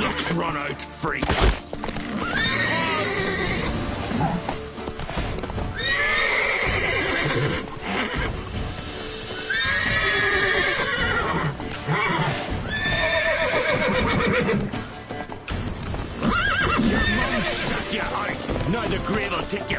Luck's run out, freak. Your mum shut you out. Now the grave will take you.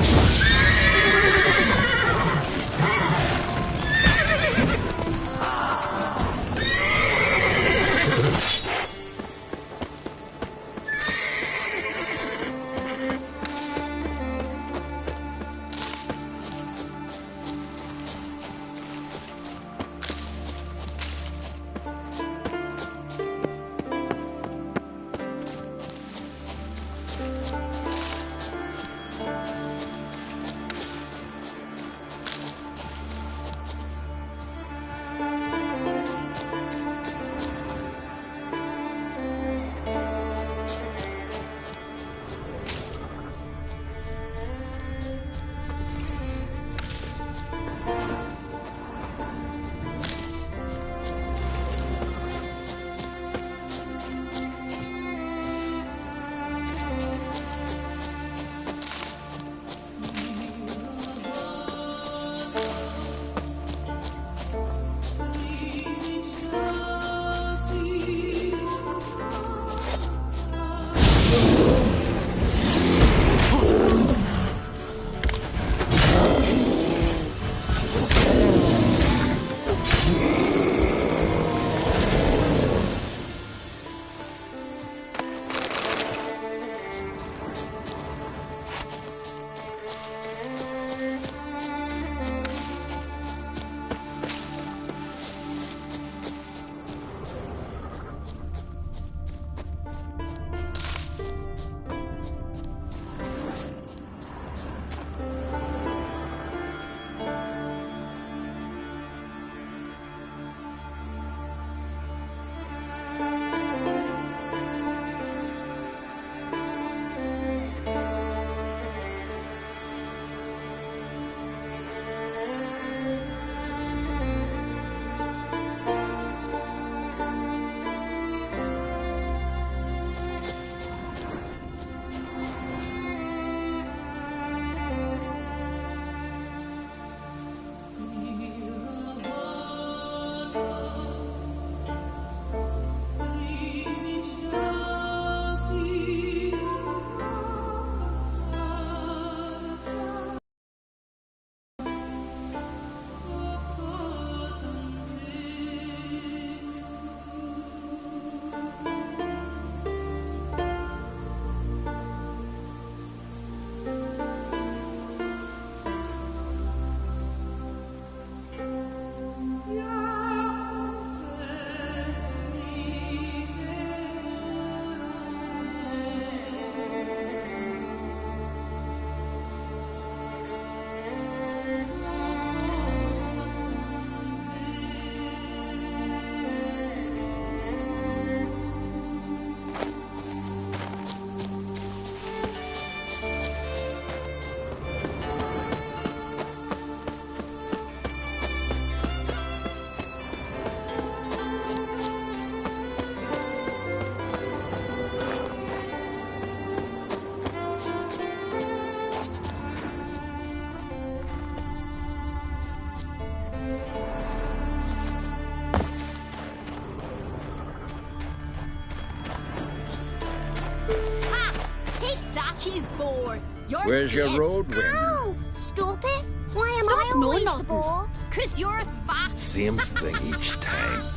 Where's your road wind? Ow! Stop it! Why am I always the ball? Cause you're a fat. Same thing each time.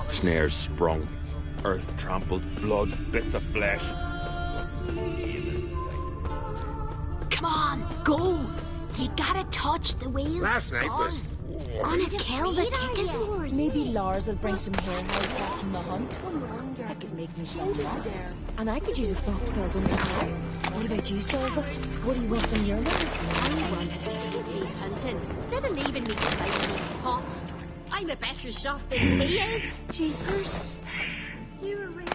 Snares sprung, earth trampled, blood, bits of flesh. Come on, go! You gotta touch the wheels. Last night was... Gonna kill the kickers. Maybe Lars will bring some hair hides back from the hunt. That could make me some lots. And I could use a fox pelt under the hair. What about you, Silva? What do you want from your life? I wanted to take hunting instead of leaving me to fight in pots. I'm a better shot than he is. Jeepers. You were right.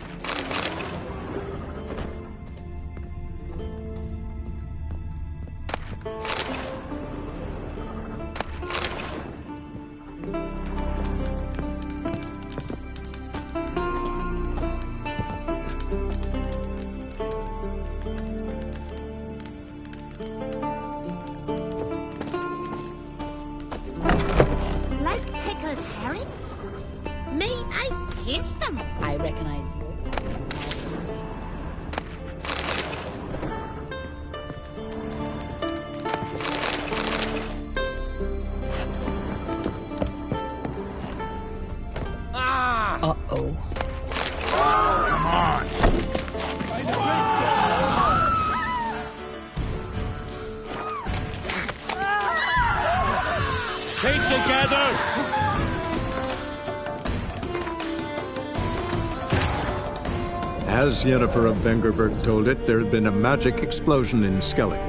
hit them. I reckon I do. Uh-oh. Come on! Keep together! As Yennefer of Vengerberg told it, there had been a magic explosion in Skellige.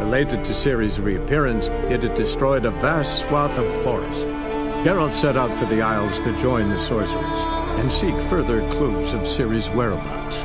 Related to Ciri's reappearance, it had destroyed a vast swath of forest. Geralt set out for the Isles to join the sorcerers and seek further clues of Ciri's whereabouts.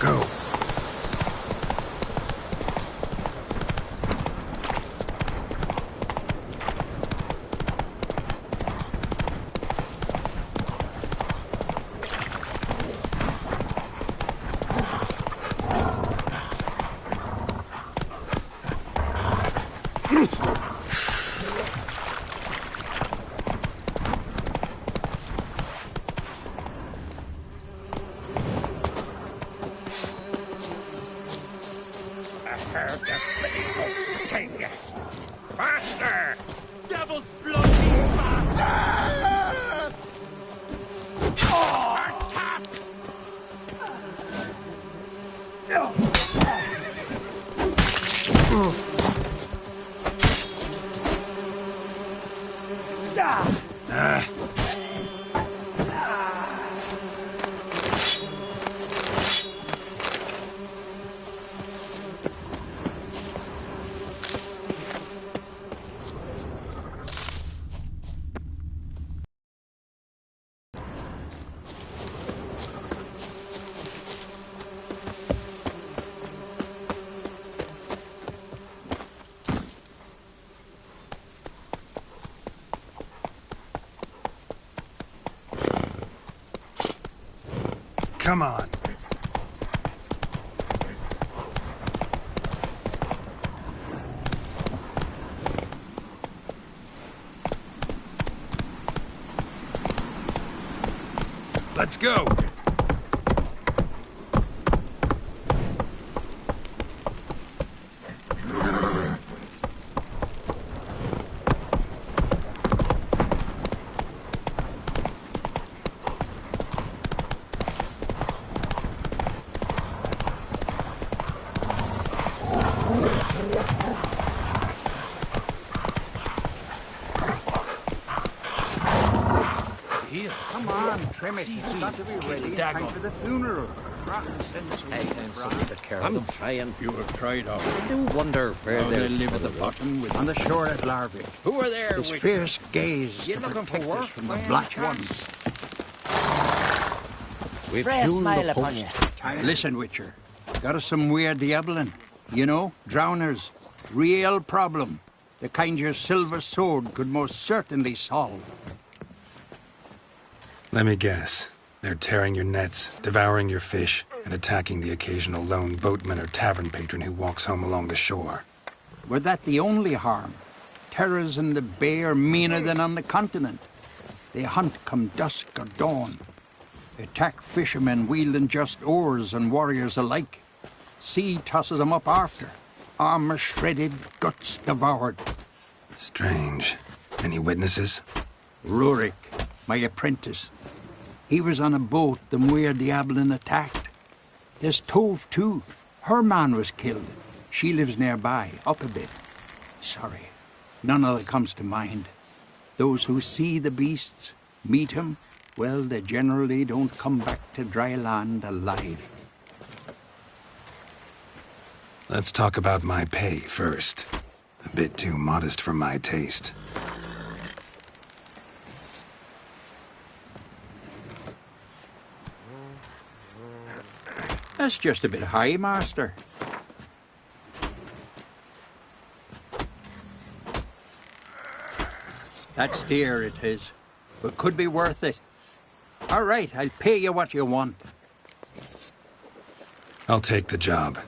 Go. Faster! Devil's blood, these bastards! Attack! Come on. Let's go! Come on, trim it. It's got to be ready in time for the funeral. I'm trying. You have tried out. I do wonder where They they're live at the bottom with On the shore at Larvik. Who are there His with fierce gaze You to looking for protect work us from the by any Black chance? Ones. We've Rare pulled smile the upon you. post. Listen, Witcher. Got us some weird diaboling. You know, drowners. Real problem. The kind your silver sword could most certainly solve. Let me guess. They're tearing your nets, devouring your fish, and attacking the occasional lone boatman or tavern patron who walks home along the shore. Were that the only harm? Terrors in the bay are meaner than on the continent. They hunt come dusk or dawn. Attack fishermen wielding just oars and warriors alike. Sea tosses them up after. Armor shredded, guts devoured. Strange. Any witnesses? Rurik, my apprentice. He was on a boat the Muir Diablin attacked. There's Tove, too. Her man was killed. She lives nearby, up a bit. Sorry, none other comes to mind. Those who see the beasts, meet him, well, they generally don't come back to dry land alive. Let's talk about my pay first. A bit too modest for my taste. That's just a bit high, Master. That's dear, it is, but could be worth it. All right, I'll pay you what you want. I'll take the job.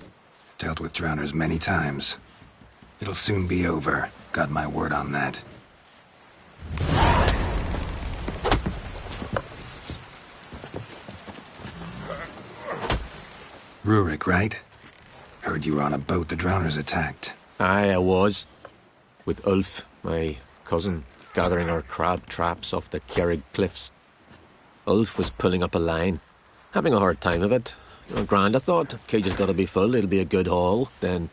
Dealt with drowners many times. It'll soon be over. Got my word on that. Rurik, right? Heard you were on a boat the drowners attacked. Aye, I was. With Ulf, my cousin, gathering our crab traps off the Kerrig cliffs. Ulf was pulling up a line, having a hard time of it. Grand, I thought. Cage has got to be full, it'll be a good haul. Then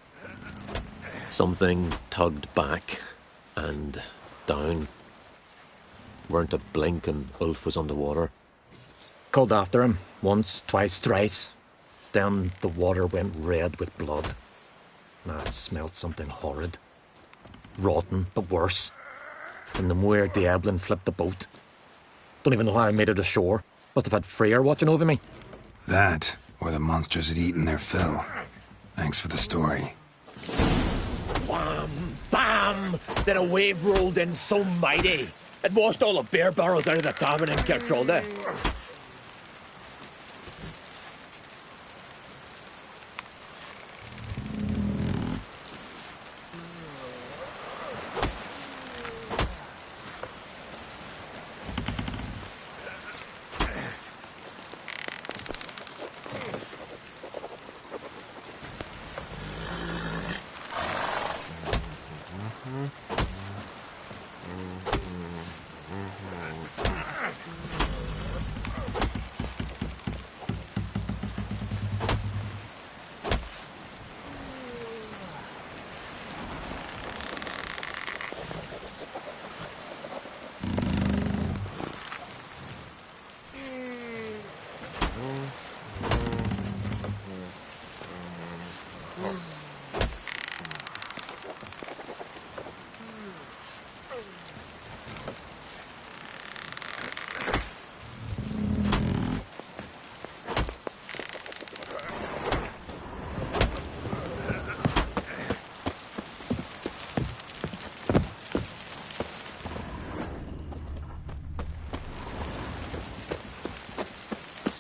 something tugged back and down. Weren't a blink and Ulf was underwater. Called after him, once, twice, thrice. Then the water went red with blood. I smelled something horrid. Rotten, but worse. And the Muir Diablin flipped the boat. Don't even know how I made it ashore. Must have had Freyr watching over me. That, or the monsters had eaten their fill. Thanks for the story. Wham! Bam! Then a wave rolled in so mighty. It washed all the beer barrels out of the tavern in Kertrolde.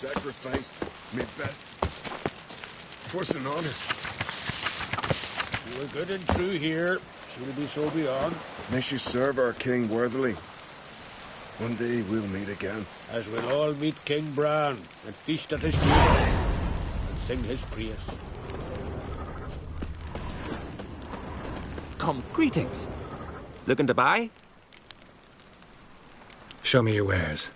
Sacrificed me bet. 'Twas an honor. You were good and true here. Should it be so beyond? May she serve our king worthily. One day we'll meet again. As we'll all meet King Bran and feast at his table and sing his praise. Come, greetings. Looking to buy? Show me your wares.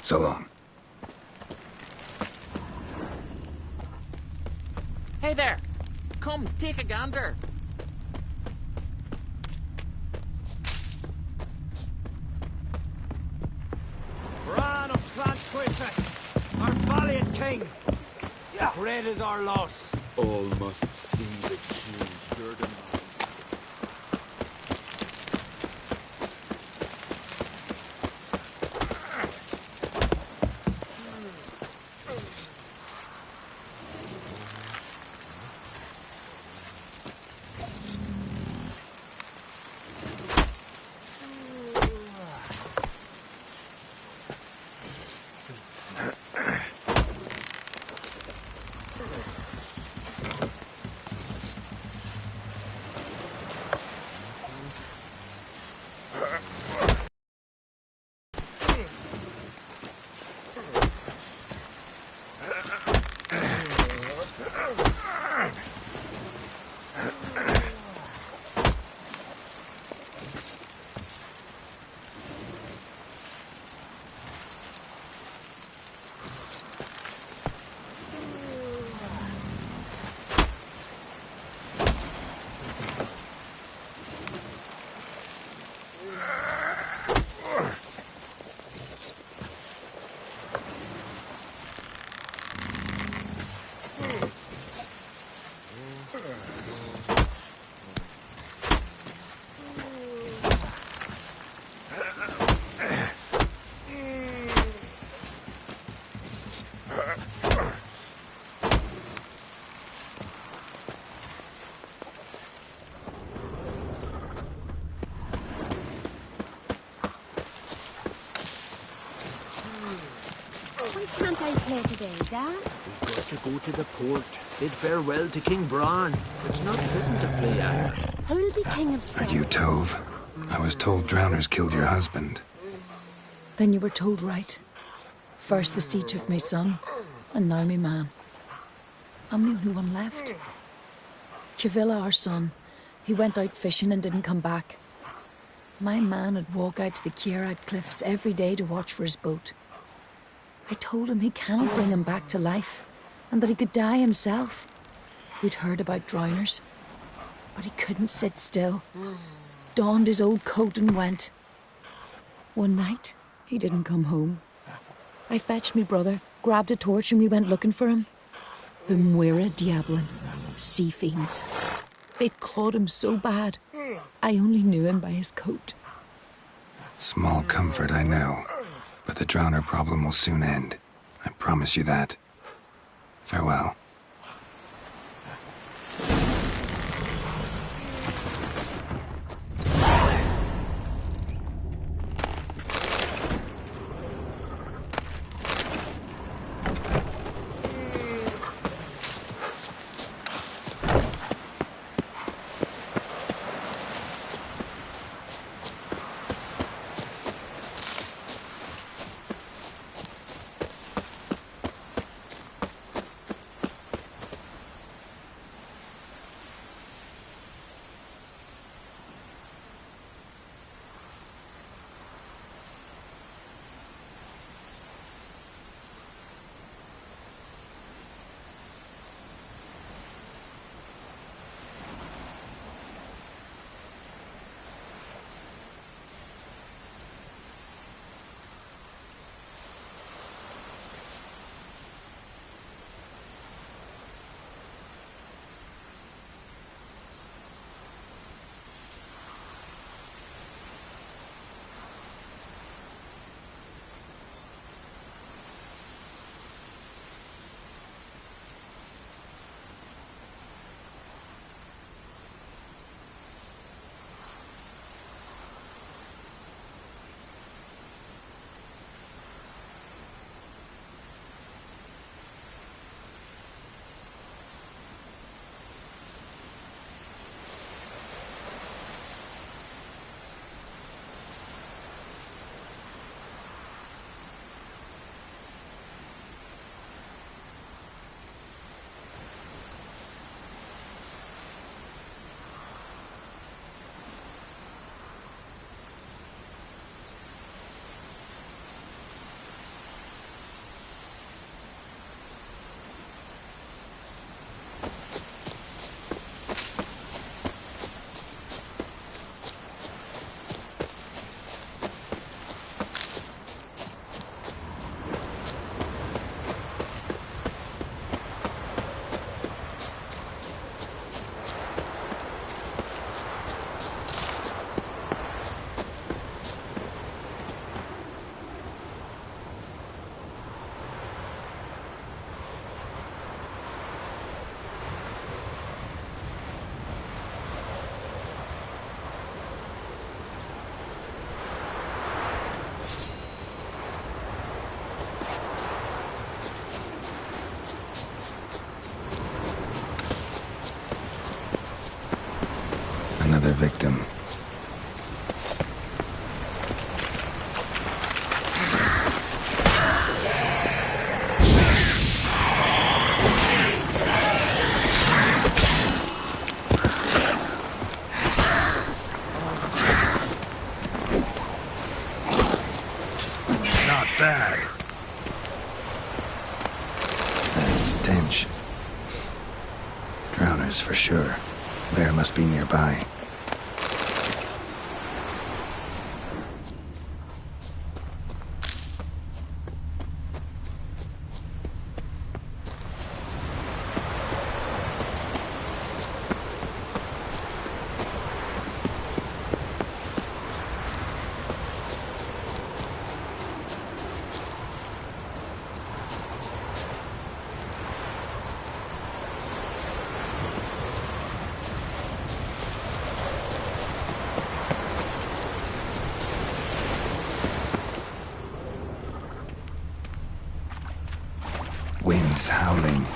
So long. Hey there! Come, take a gander. Bran of Clan Twisa, our valiant king. Great is our loss. All must see the king Durden. Why can't I play today, Dad? We've got to go to the port, bid farewell to King Bran. It's not fitting to play at. Who'll be king of Are Scotland? you Tove? I was told drowners killed your husband. Then you were told right. First the sea took my son, and now me man. I'm the only one left. Cavilla, our son, he went out fishing and didn't come back. My man would walk out to the Kierag cliffs every day to watch for his boat. I told him he cannot bring him back to life, and that he could die himself. We'd heard about drowners, but he couldn't sit still. Donned his old coat and went. One night, he didn't come home. I fetched me brother, grabbed a torch, and we went looking for him. The Muira Diablin, sea fiends. They'd clawed him so bad, I only knew him by his coat. Small comfort, I know. But the drowner problem will soon end. I promise you that. Farewell. Another victim. Not bad. That stench. Drowners for sure. Bear must be nearby. Wind's howling.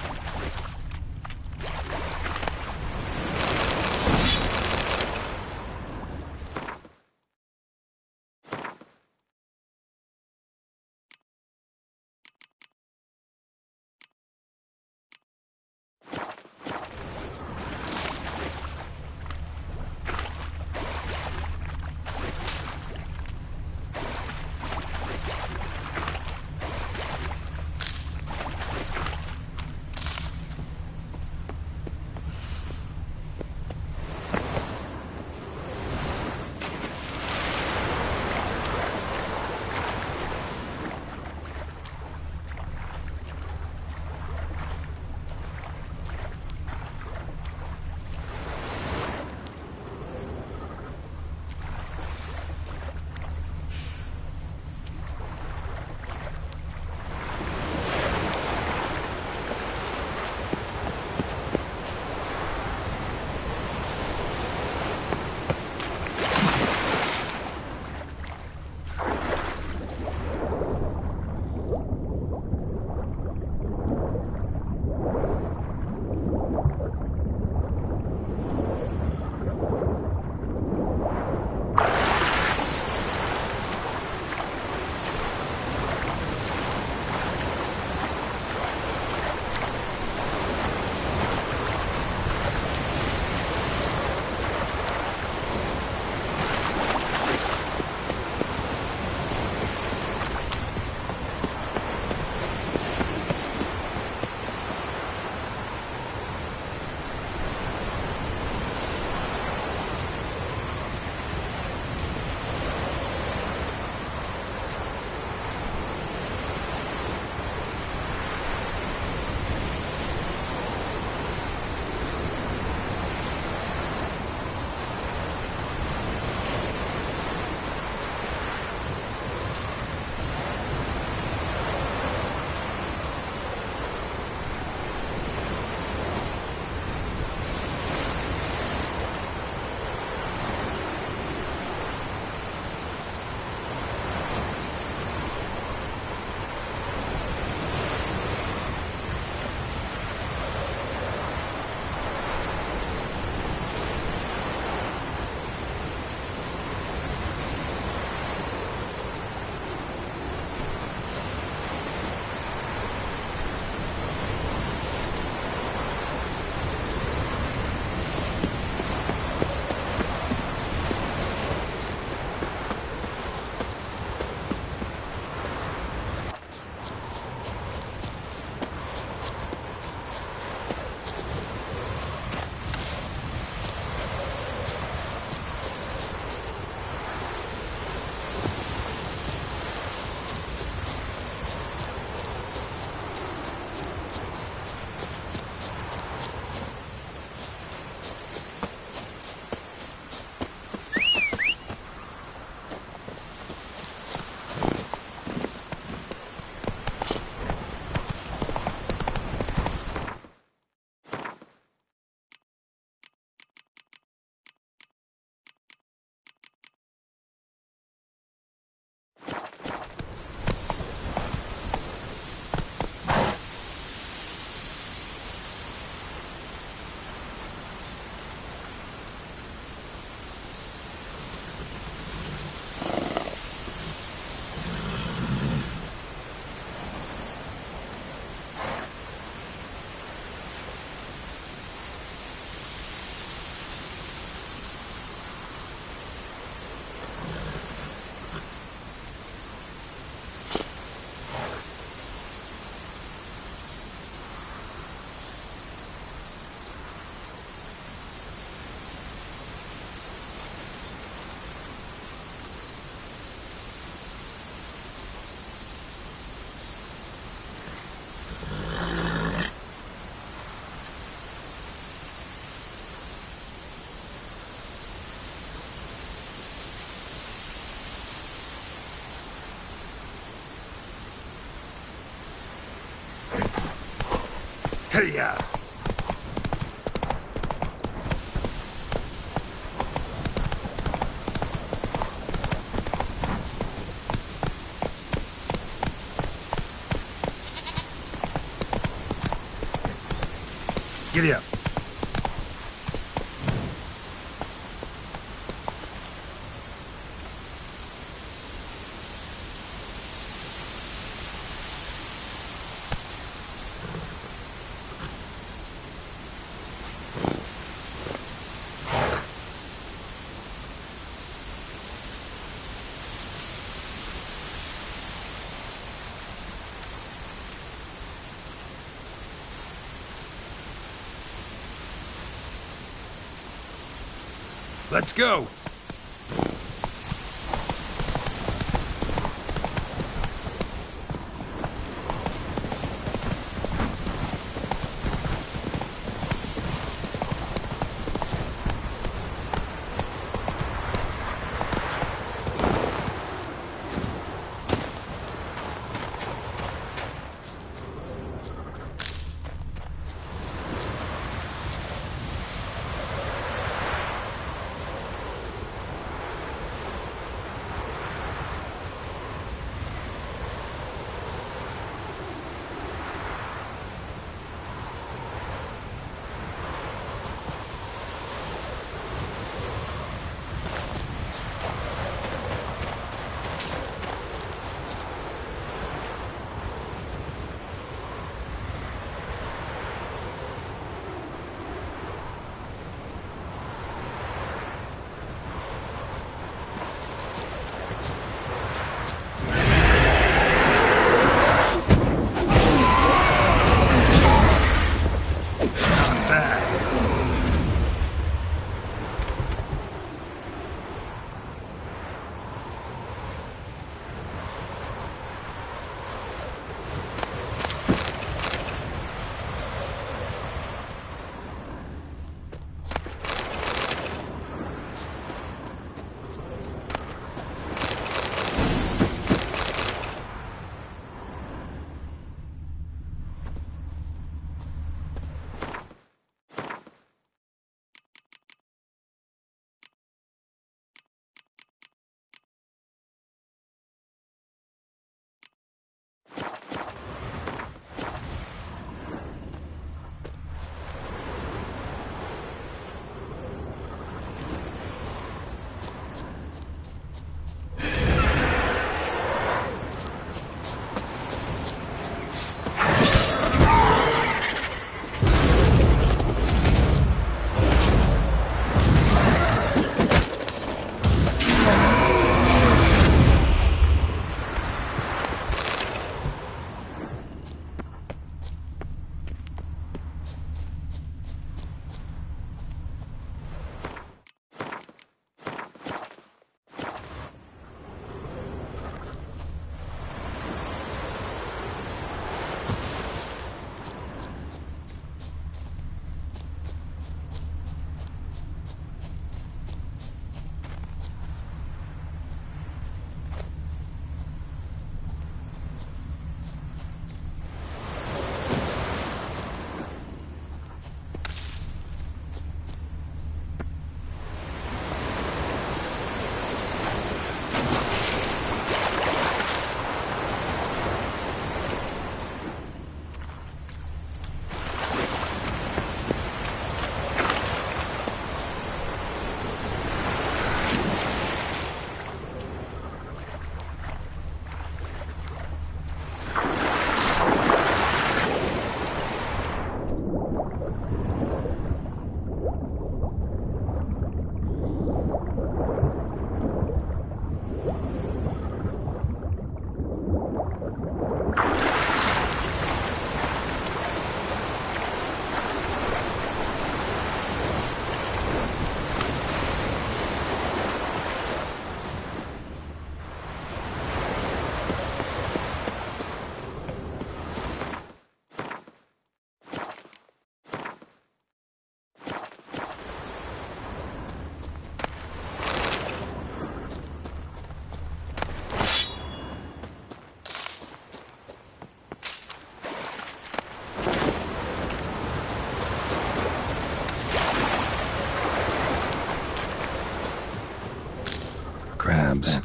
Hey-ya! Giddy up. Let's go!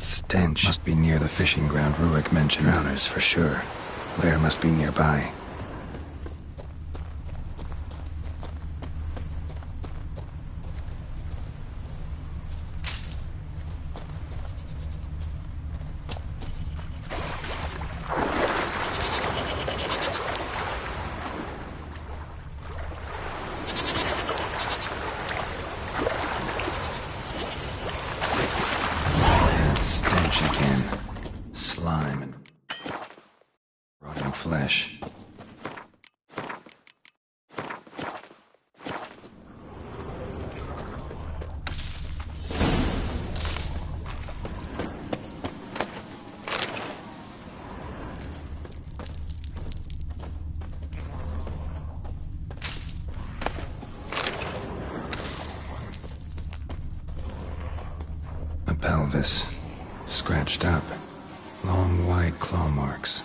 That stench must be near the fishing ground Rurik mentioned. Drowners, for sure. Lair must be nearby. Flesh. A pelvis, scratched up, long wide claw marks.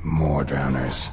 More drowners.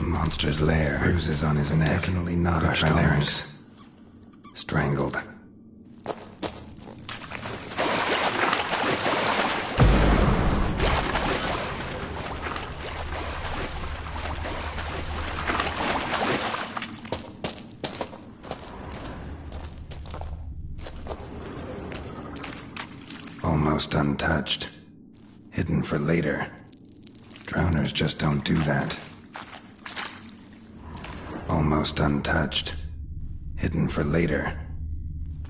Monster's lair. Bruises on his neck. Definitely not a larynx. Strangled. Almost untouched. Hidden for later. Drowners just don't do that. Almost untouched. Hidden for later.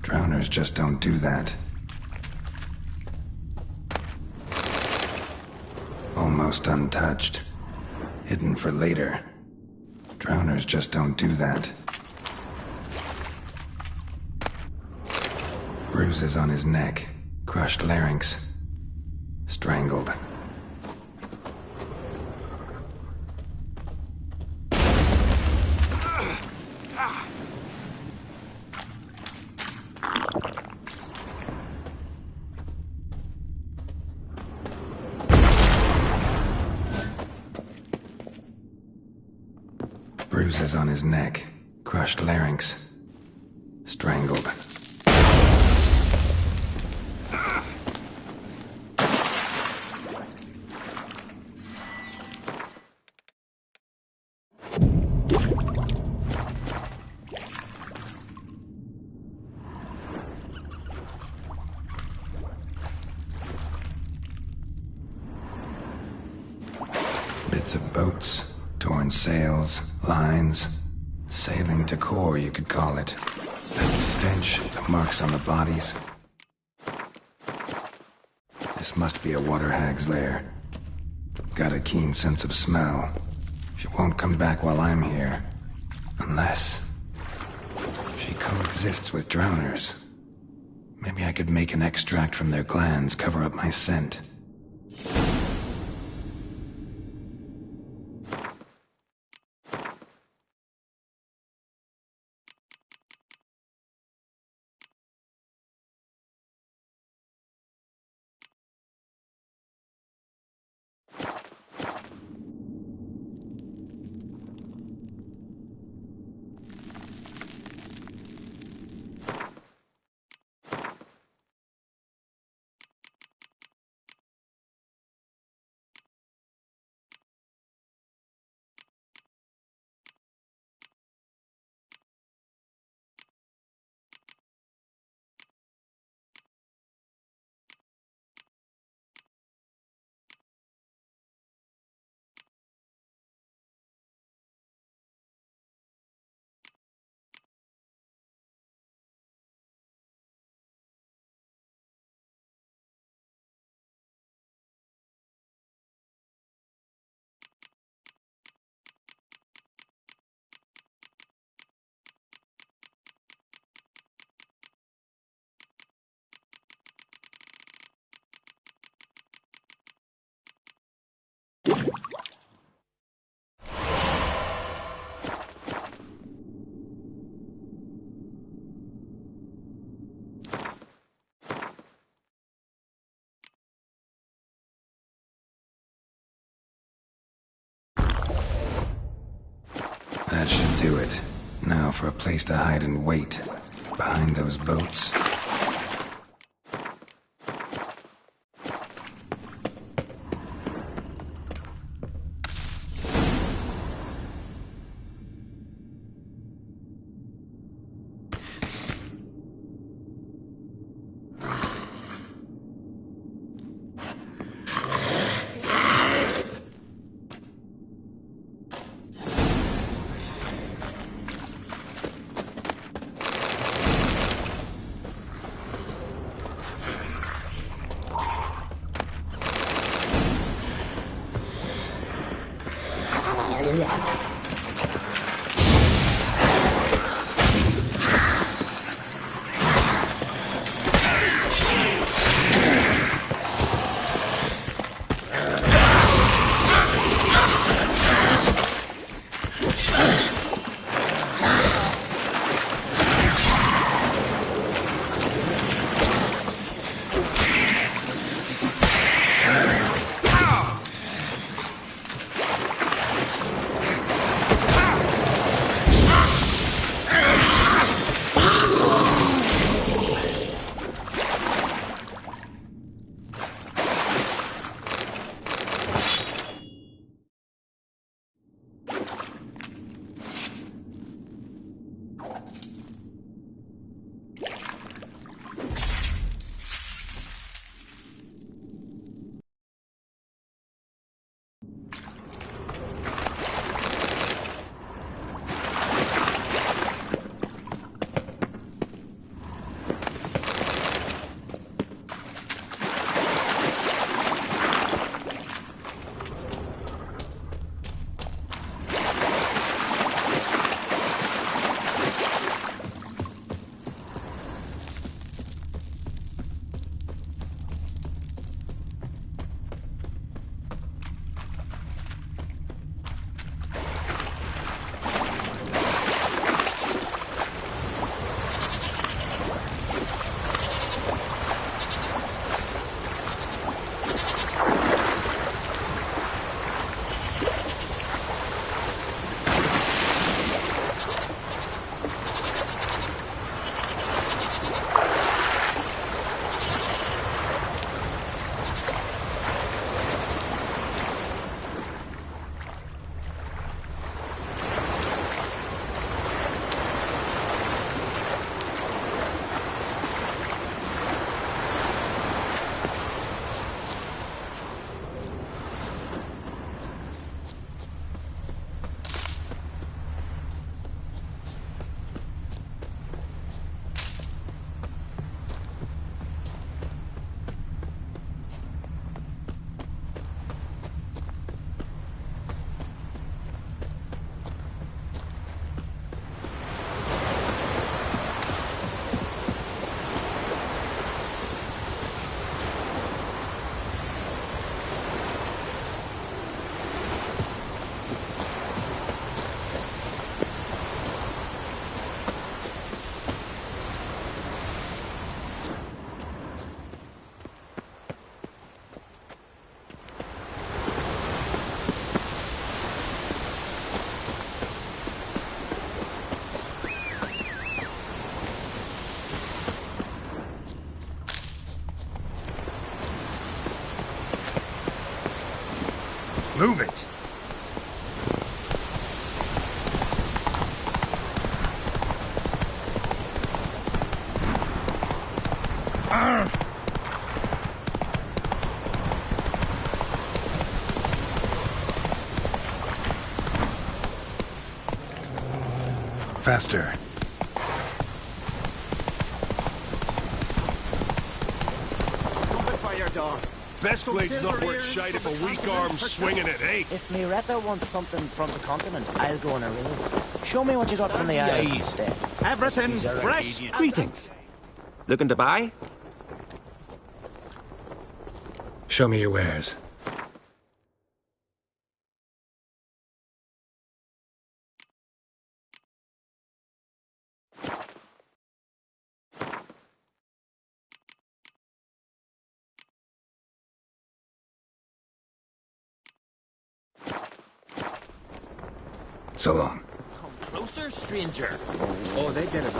Drowners just don't do that. Almost untouched. Hidden for later. Drowners just don't do that. Bruises on his neck, crushed larynx, strangled. Bruises on his neck, crushed larynx, strangled. Bits of boats, torn sails, lines, sailing to core, you could call it. That stench, the marks on the bodies. This must be a water hag's lair. Got a keen sense of smell. She won't come back while I'm here. Unless she coexists with drowners. Maybe I could make an extract from their glands, cover up my scent. That should do it. Now for a place to hide and wait. Behind those boats. Faster. Trumpet fire, dog. Best blade's not worth shite if a weak arm's swinging it, eh? If Miretta wants something from the continent, I'll go on a raid. Show me what you got from the Isles instead. Everything fresh. Greetings. Looking to buy? Show me your wares. So long. Come closer, stranger. Oh, they get it.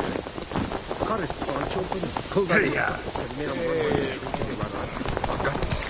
Cut his porch open. Pulled out his guts and made him run. Guts.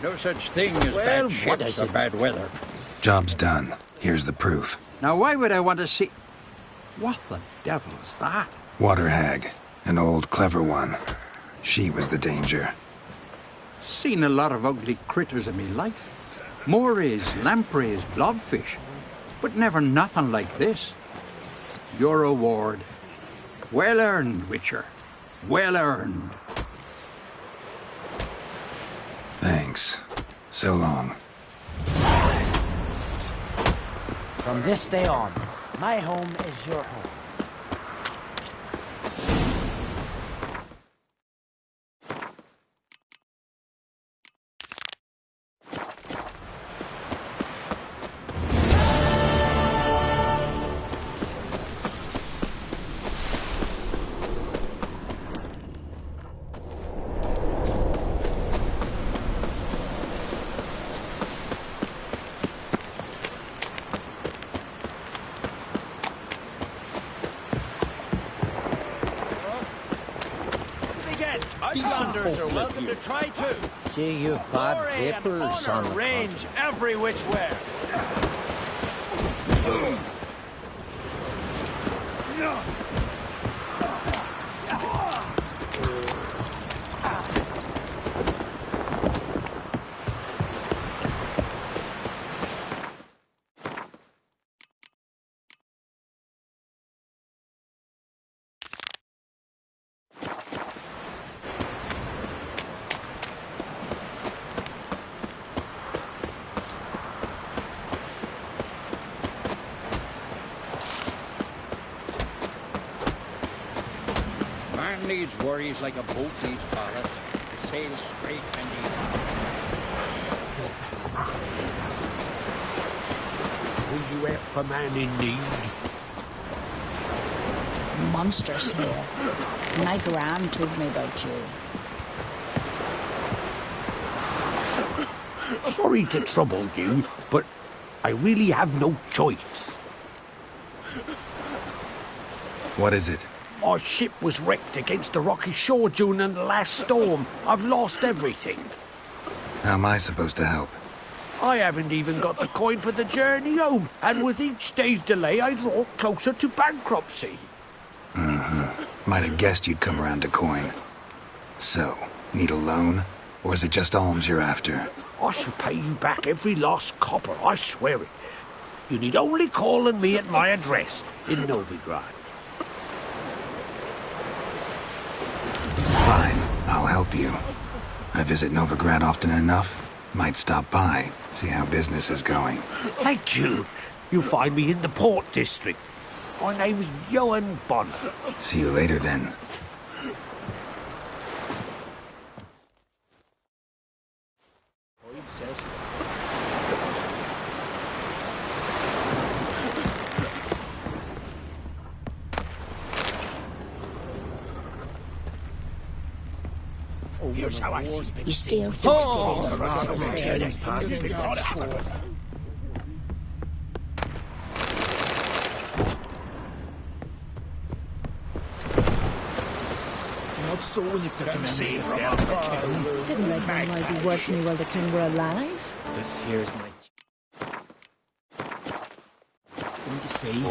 No such thing as bad ships or bad weather. Job's done. Here's the proof. Now, why would I want to see... What the devil is that? Water hag. An old, clever one. She was the danger. Seen a lot of ugly critters in me life. Morays, lampreys, blobfish. But never nothing like this. Your reward. Well earned, Witcher. Well earned. Thanks. So long. From this day on, my home is your home. Islanders are welcome to try too. See you bad Glory and vapors honor on the range every which way. Man needs worries like a boat needs ballast. To sail straight and easy. Will you help a man in need? Monsters here. My gran told me about you. Sorry to trouble you, but I really have no choice. What is it? Our ship was wrecked against the rocky shore during the last storm. I've lost everything. How am I supposed to help? I haven't even got the coin for the journey home, and with each day's delay, I draw closer to bankruptcy. Might have guessed you'd come around to coin. So, need a loan? Or is it just alms you're after? I shall pay you back every last copper, I swear it. You need only call on me at my address in Novigrad. Fine, I'll help you. I visit Novigrad often enough. Might stop by, see how business is going. Thank you. You'll find me in the Port District. My name's Johan Bonner. See you later then. Here's how I see You steal first, Not so when you took him see in. from Didn't let one wisely work for me while the king were alive. This here's my... Don't you see?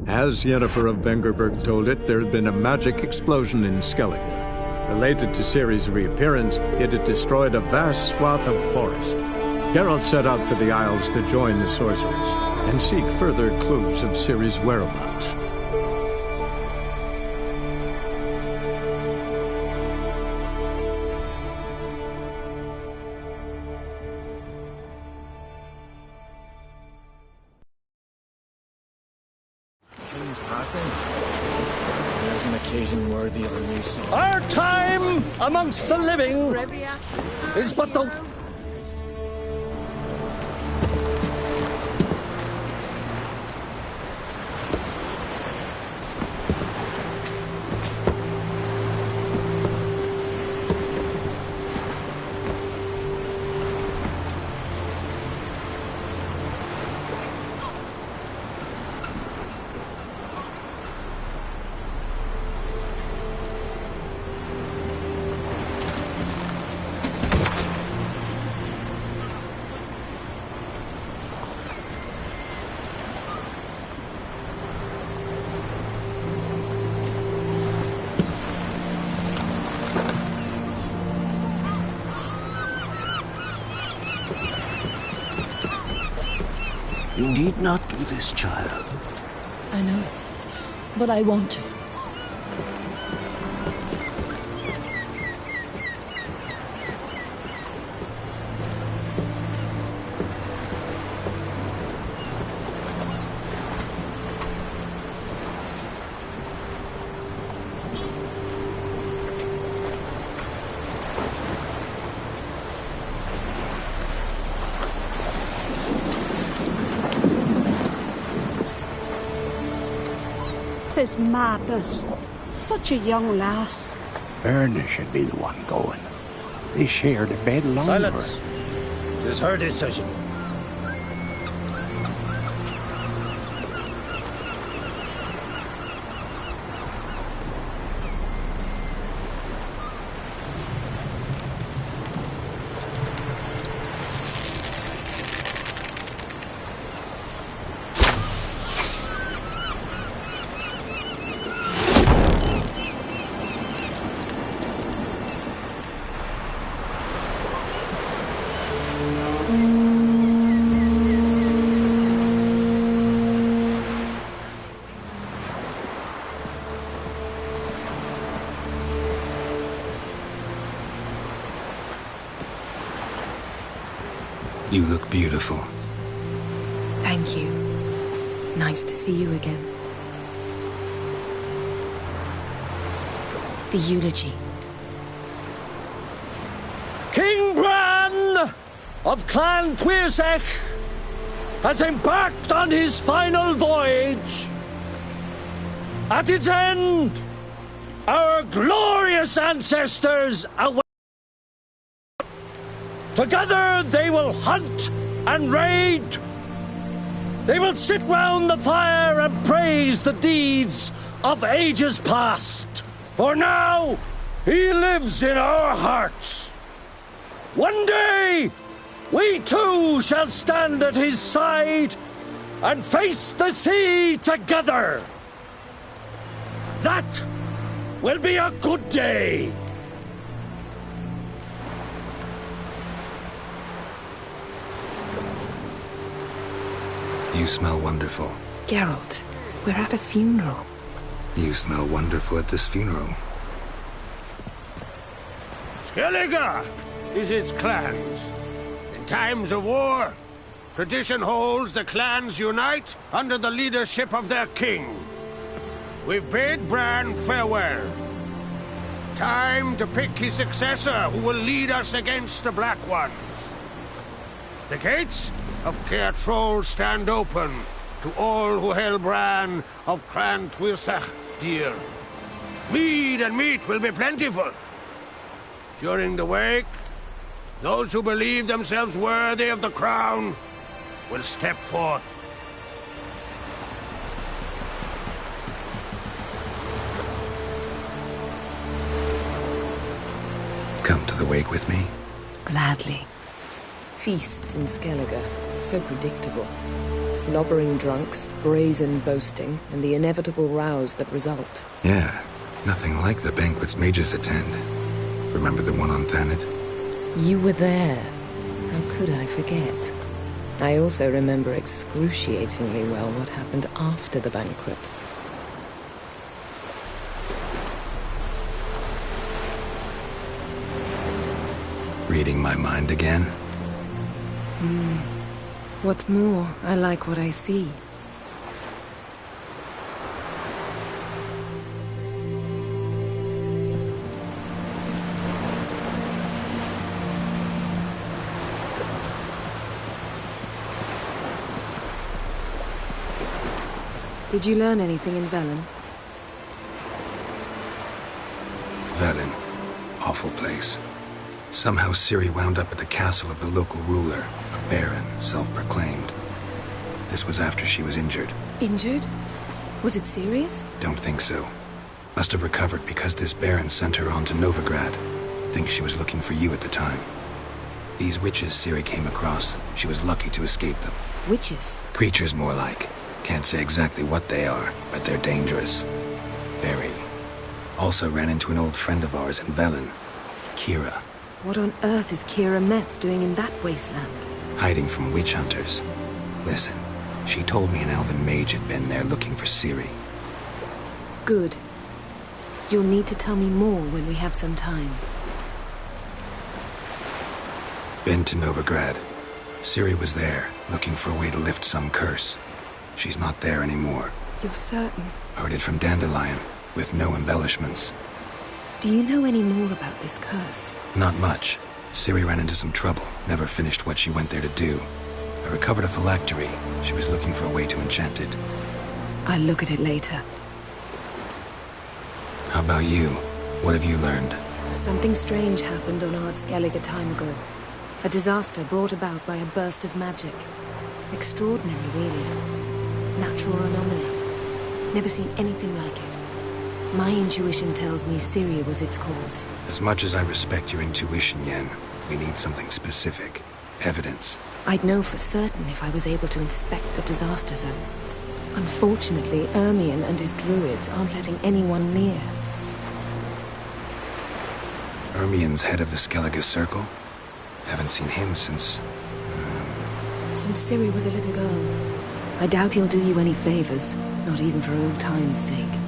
As Yennefer of Vengerberg told it, there had been a magic explosion in Skellige. Related to Ciri's reappearance, it had destroyed a vast swath of forest. Geralt set out for the Isles to join the sorcerers and seek further clues of Ciri's whereabouts. King's passing. There's an occasion worthy of a new song. Our time amongst the living is but the... You need not do this, child. I know, but I want to. Tis madness. Such a young lass. Erna should be the one going. They shared a bed longer. Silence. It is her decision. You look beautiful. Thank you. Nice to see you again. The eulogy. King Bran of Clan Tuirsech has embarked on his final voyage. At its end, our glorious ancestors await. Together they will hunt and raid. They will sit round the fire and praise the deeds of ages past. For now, he lives in our hearts. One day, we too shall stand at his side and face the sea together. That will be a good day. You smell wonderful. Geralt, we're at a funeral. You smell wonderful at this funeral. Skellige is its clans. In times of war, tradition holds the clans unite under the leadership of their king. We've bid Bran farewell. Time to pick his successor who will lead us against the Black Ones. The gates of Caer Troll stand open to all who hail Bran of Clan Tuirsach dear. Mead and meat will be plentiful. During the wake, those who believe themselves worthy of the crown will step forth. Come to the wake with me? Gladly. Feasts in Skellige, so predictable. Slobbering drunks, brazen boasting, and the inevitable rows that result. Yeah, nothing like the banquets mages attend. Remember the one on Thanet? You were there. How could I forget? I also remember excruciatingly well what happened after the banquet. Reading my mind again? What's more, I like what I see. Did you learn anything in Velen? Velen. Awful place. Somehow Ciri wound up at the castle of the local ruler, a baron, self-proclaimed. This was after she was injured. Injured? Was it serious? Don't think so. Must have recovered because this baron sent her on to Novigrad. Think she was looking for you at the time. These witches Ciri came across, she was lucky to escape them. Witches? Creatures more like. Can't say exactly what they are, but they're dangerous. Very. Also ran into an old friend of ours in Velen, Kira. What on earth is Kira Metz doing in that wasteland? Hiding from witch hunters. Listen, she told me an elven mage had been there looking for Ciri. Good. You'll need to tell me more when we have some time. Been to Novigrad. Ciri was there, looking for a way to lift some curse. She's not there anymore. You're certain? Heard it from Dandelion, with no embellishments. Do you know any more about this curse? Not much. Ciri ran into some trouble, never finished what she went there to do. I recovered a phylactery. She was looking for a way to enchant it. I'll look at it later. How about you? What have you learned? Something strange happened on Ard Skellige a time ago. A disaster brought about by a burst of magic. Extraordinary, really. Natural anomaly. Never seen anything like it. My intuition tells me Ciri was its cause. As much as I respect your intuition, Yen, we need something specific. Evidence. I'd know for certain if I was able to inspect the disaster zone. Unfortunately, Ermion and his druids aren't letting anyone near. Ermion's head of the Skellige Circle? Haven't seen him since... Since Ciri was a little girl. I doubt he'll do you any favors, not even for old time's sake.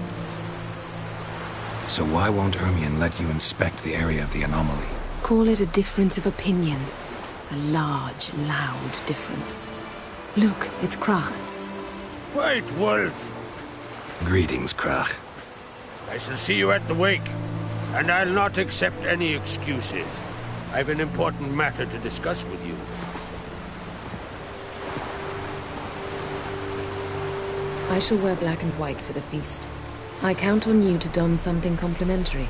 So why won't Ermion let you inspect the area of the anomaly? Call it a difference of opinion. A large, loud difference. Look, it's Krach. White Wolf. Greetings, Krach. I shall see you at the wake, and I'll not accept any excuses. I've an important matter to discuss with you. I shall wear black and white for the feast. I count on you to don something complimentary.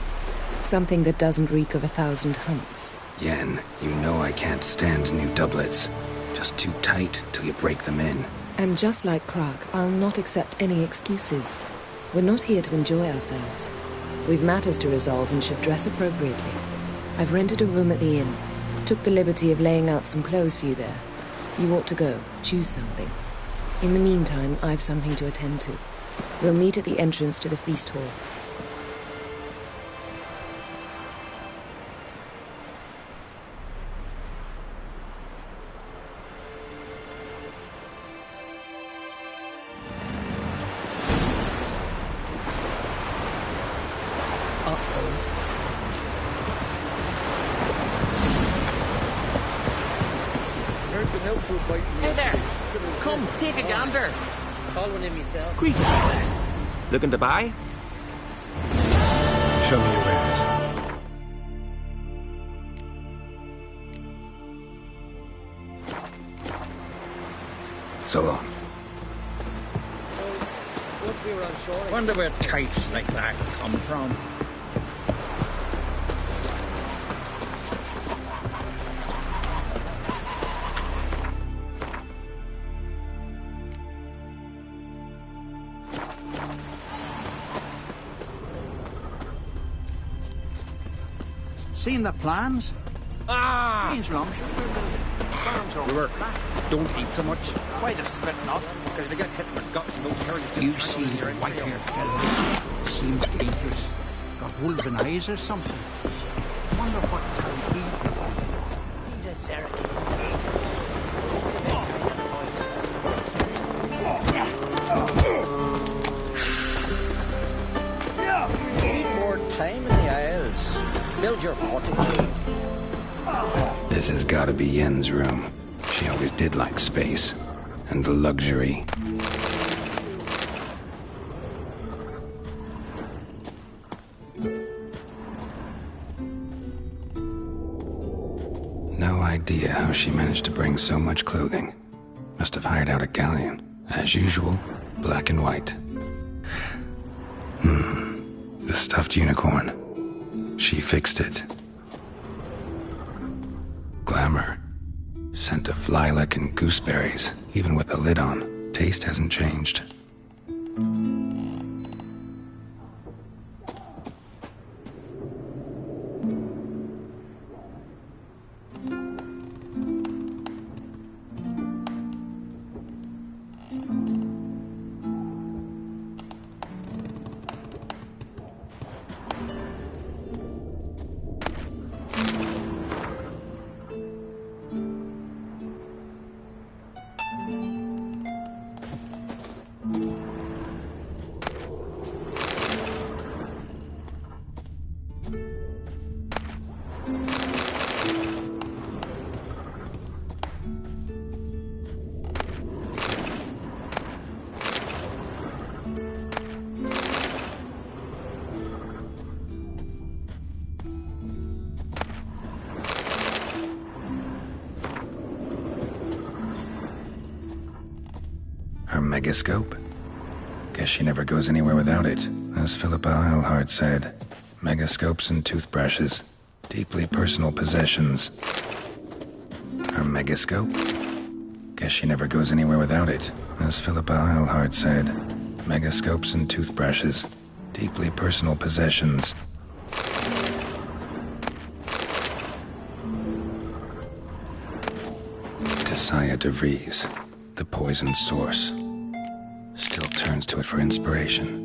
Something that doesn't reek of 1,000 hunts. Yen, you know I can't stand new doublets. Just too tight till you break them in. And just like Krach, I'll not accept any excuses. We're not here to enjoy ourselves. We've matters to resolve and should dress appropriately. I've rented a room at the inn. Took the liberty of laying out some clothes for you there. You ought to go. Choose something. In the meantime, I've something to attend to. We'll meet at the entrance to the feast hall. Hey there! Come, take a gander! Call one in myself. Greetings. Looking to buy? Show me your wares. So long. We were on shore. Wonder where types like that come from. Seen the plans? Strange lumps. Brewer, don't eat so much. Why the spit not? Because we get hit with gut and those hairs. You see the white-haired fellow? Seems dangerous. Got wolven eyes or something. Wonder what time he could be. He's a Serakin. He's the best kind of voice. Need more time in the Isles. Build your fortitude. This has gotta be Yen's room. She always did like space. And luxury. No idea how she managed to bring so much clothing. Must have hired out a galleon. As usual, black and white. The stuffed unicorn. She fixed it. Glamour. Scent of lilac and gooseberries, even with the lid on. Taste hasn't changed. Her megascope? Guess she never goes anywhere without it. As Philippa Eilhart said, megascopes and toothbrushes, deeply personal possessions. Her megascope? Guess she never goes anywhere without it. As Philippa Eilhart said, megascopes and toothbrushes, deeply personal possessions. Tessia de Vries, the poisoned source, still turns to it for inspiration.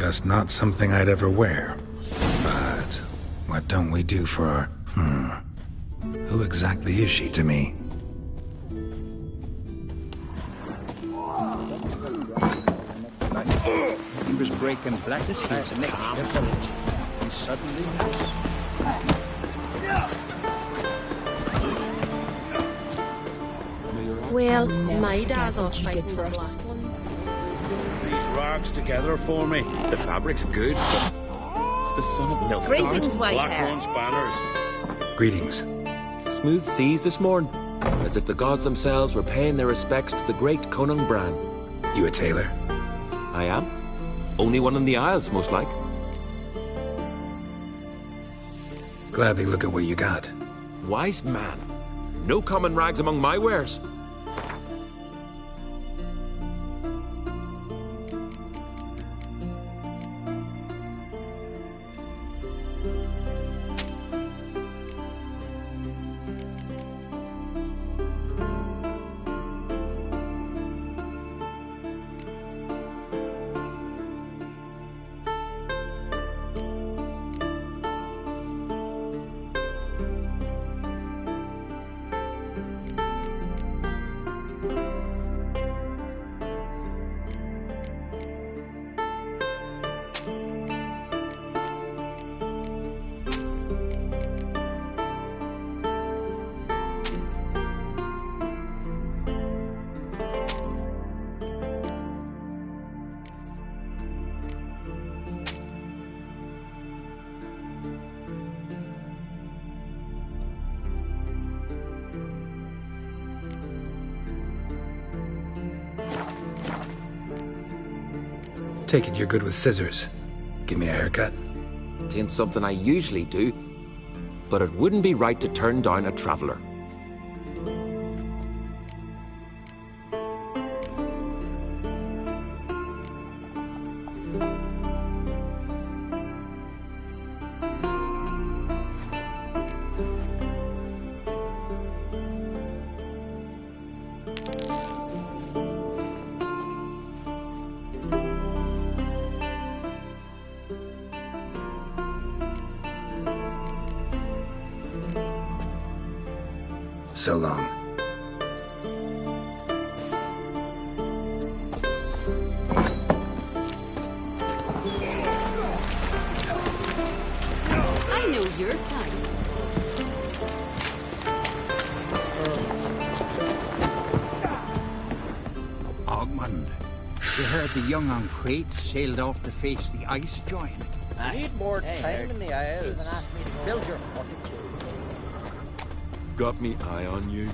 Just not something I'd ever wear. But what don't we do for our... Who exactly is she to me? He was breaking black as neck. And suddenly... Well, Never my forget dad's what off you fighting did the for us. black ones. These rags together for me. The fabric's good, but the son of Nilfgaard. Greetings, white Black hair. ones banners. Greetings. Smooth seas this morn, as if the gods themselves were paying their respects to the great Conung Bran. You a tailor? I am. Only one in the Isles, most like. Gladly look at what you got. Wise man. No common rags among my wares. Take it you're good with scissors. Give me a haircut. Ain't something I usually do, but it wouldn't be right to turn down a traveller. So long. I know your kind. Ogmund, you heard the young on Crate sailed off to face the ice giant. Need more time in the Isles. Build your fortitude. Got me eye on you.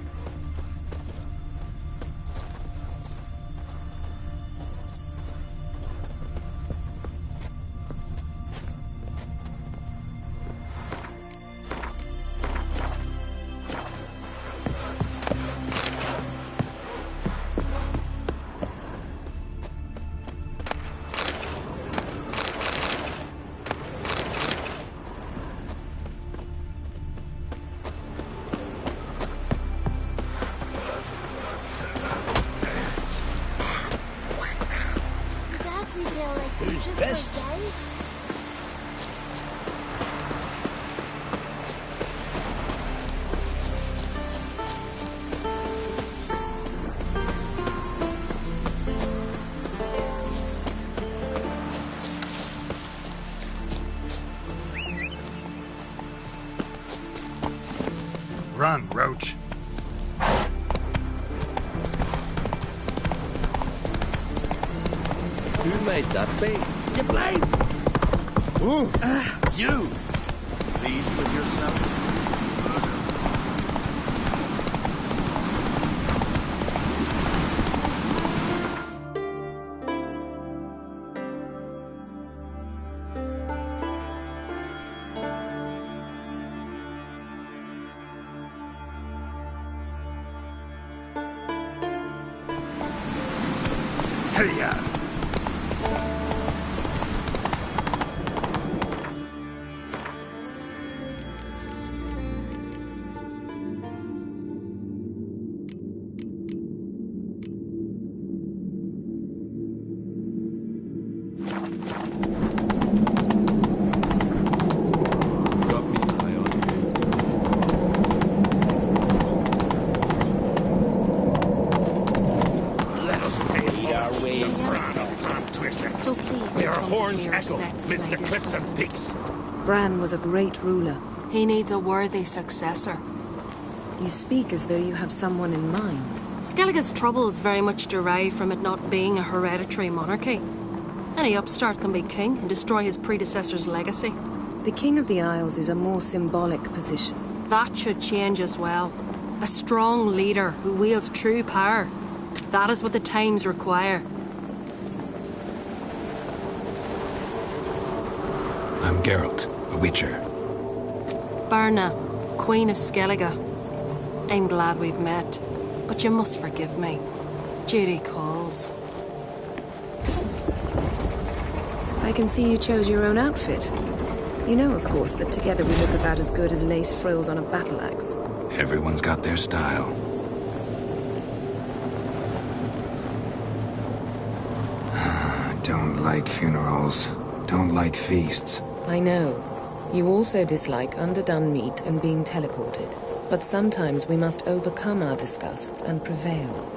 Who's this? Run, Roach. Who made that be? You blind! Ooh. You! Pleased with yourself? Hey-ya! me echo respects amidst to the my cliffs dear and peaks. Bran was a great ruler. He needs a worthy successor. You speak as though you have someone in mind. Skellige's troubles very much derive from it not being a hereditary monarchy. Any upstart can be king and destroy his predecessor's legacy. The King of the Isles is a more symbolic position. That should change as well. A strong leader who wields true power. That is what the times require. I'm Geralt, a Witcher. Berna, Queen of Skellige. I'm glad we've met, but you must forgive me. Duty calls. I can see you chose your own outfit. You know, of course, that together we look about as good as lace frills on a battle axe. Everyone's got their style. Don't like funerals. Don't like feasts. I know. You also dislike underdone meat and being teleported. But sometimes we must overcome our disgusts and prevail.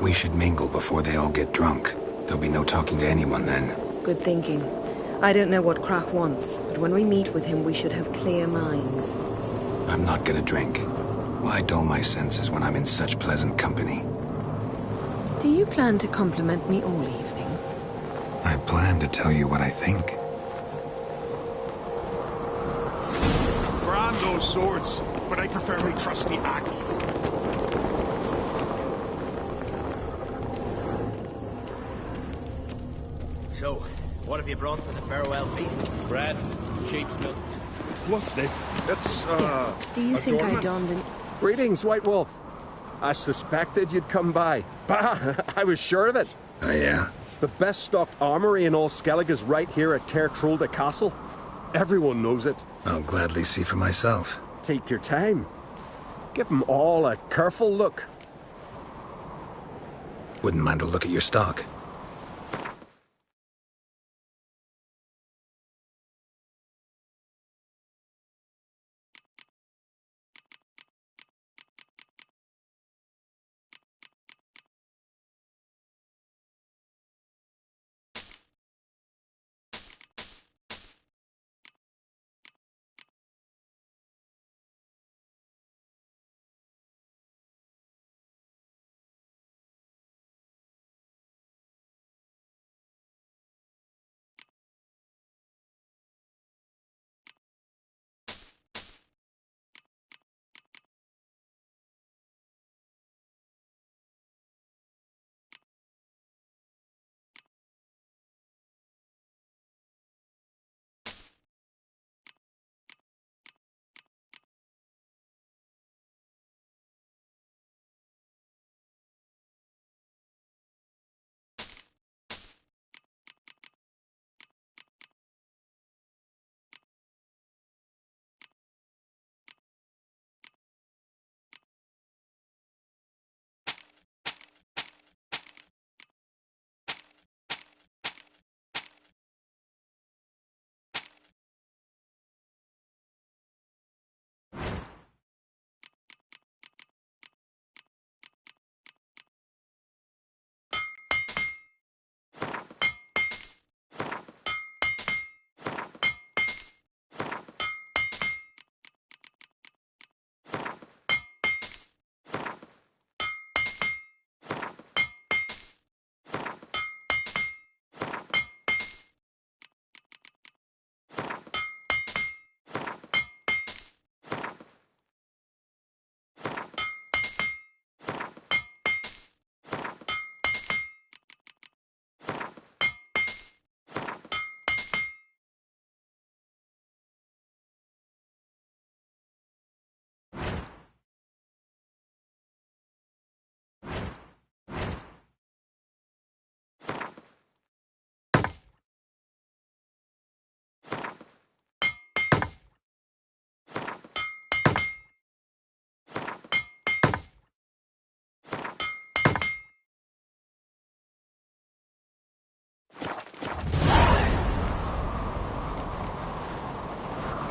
We should mingle before they all get drunk. There'll be no talking to anyone then. Good thinking. I don't know what Krach wants, but when we meet with him, we should have clear minds. I'm not gonna drink. Why dull my senses when I'm in such pleasant company? Do you plan to compliment me all evening? I plan to tell you what I think. Brand those swords, but I prefer my trusty axe. So, what have you brought for the farewell feast? Bread, sheep's milk. What's this? It's, Do you think I adornment. donned an... Greetings, White Wolf. I suspected you'd come by. Bah, I was sure of it. Oh, yeah? The best stocked armory in all Skellige is right here at Caer Trolde Castle. Everyone knows it. I'll gladly see for myself. Take your time. Give them all a careful look. Wouldn't mind a look at your stock.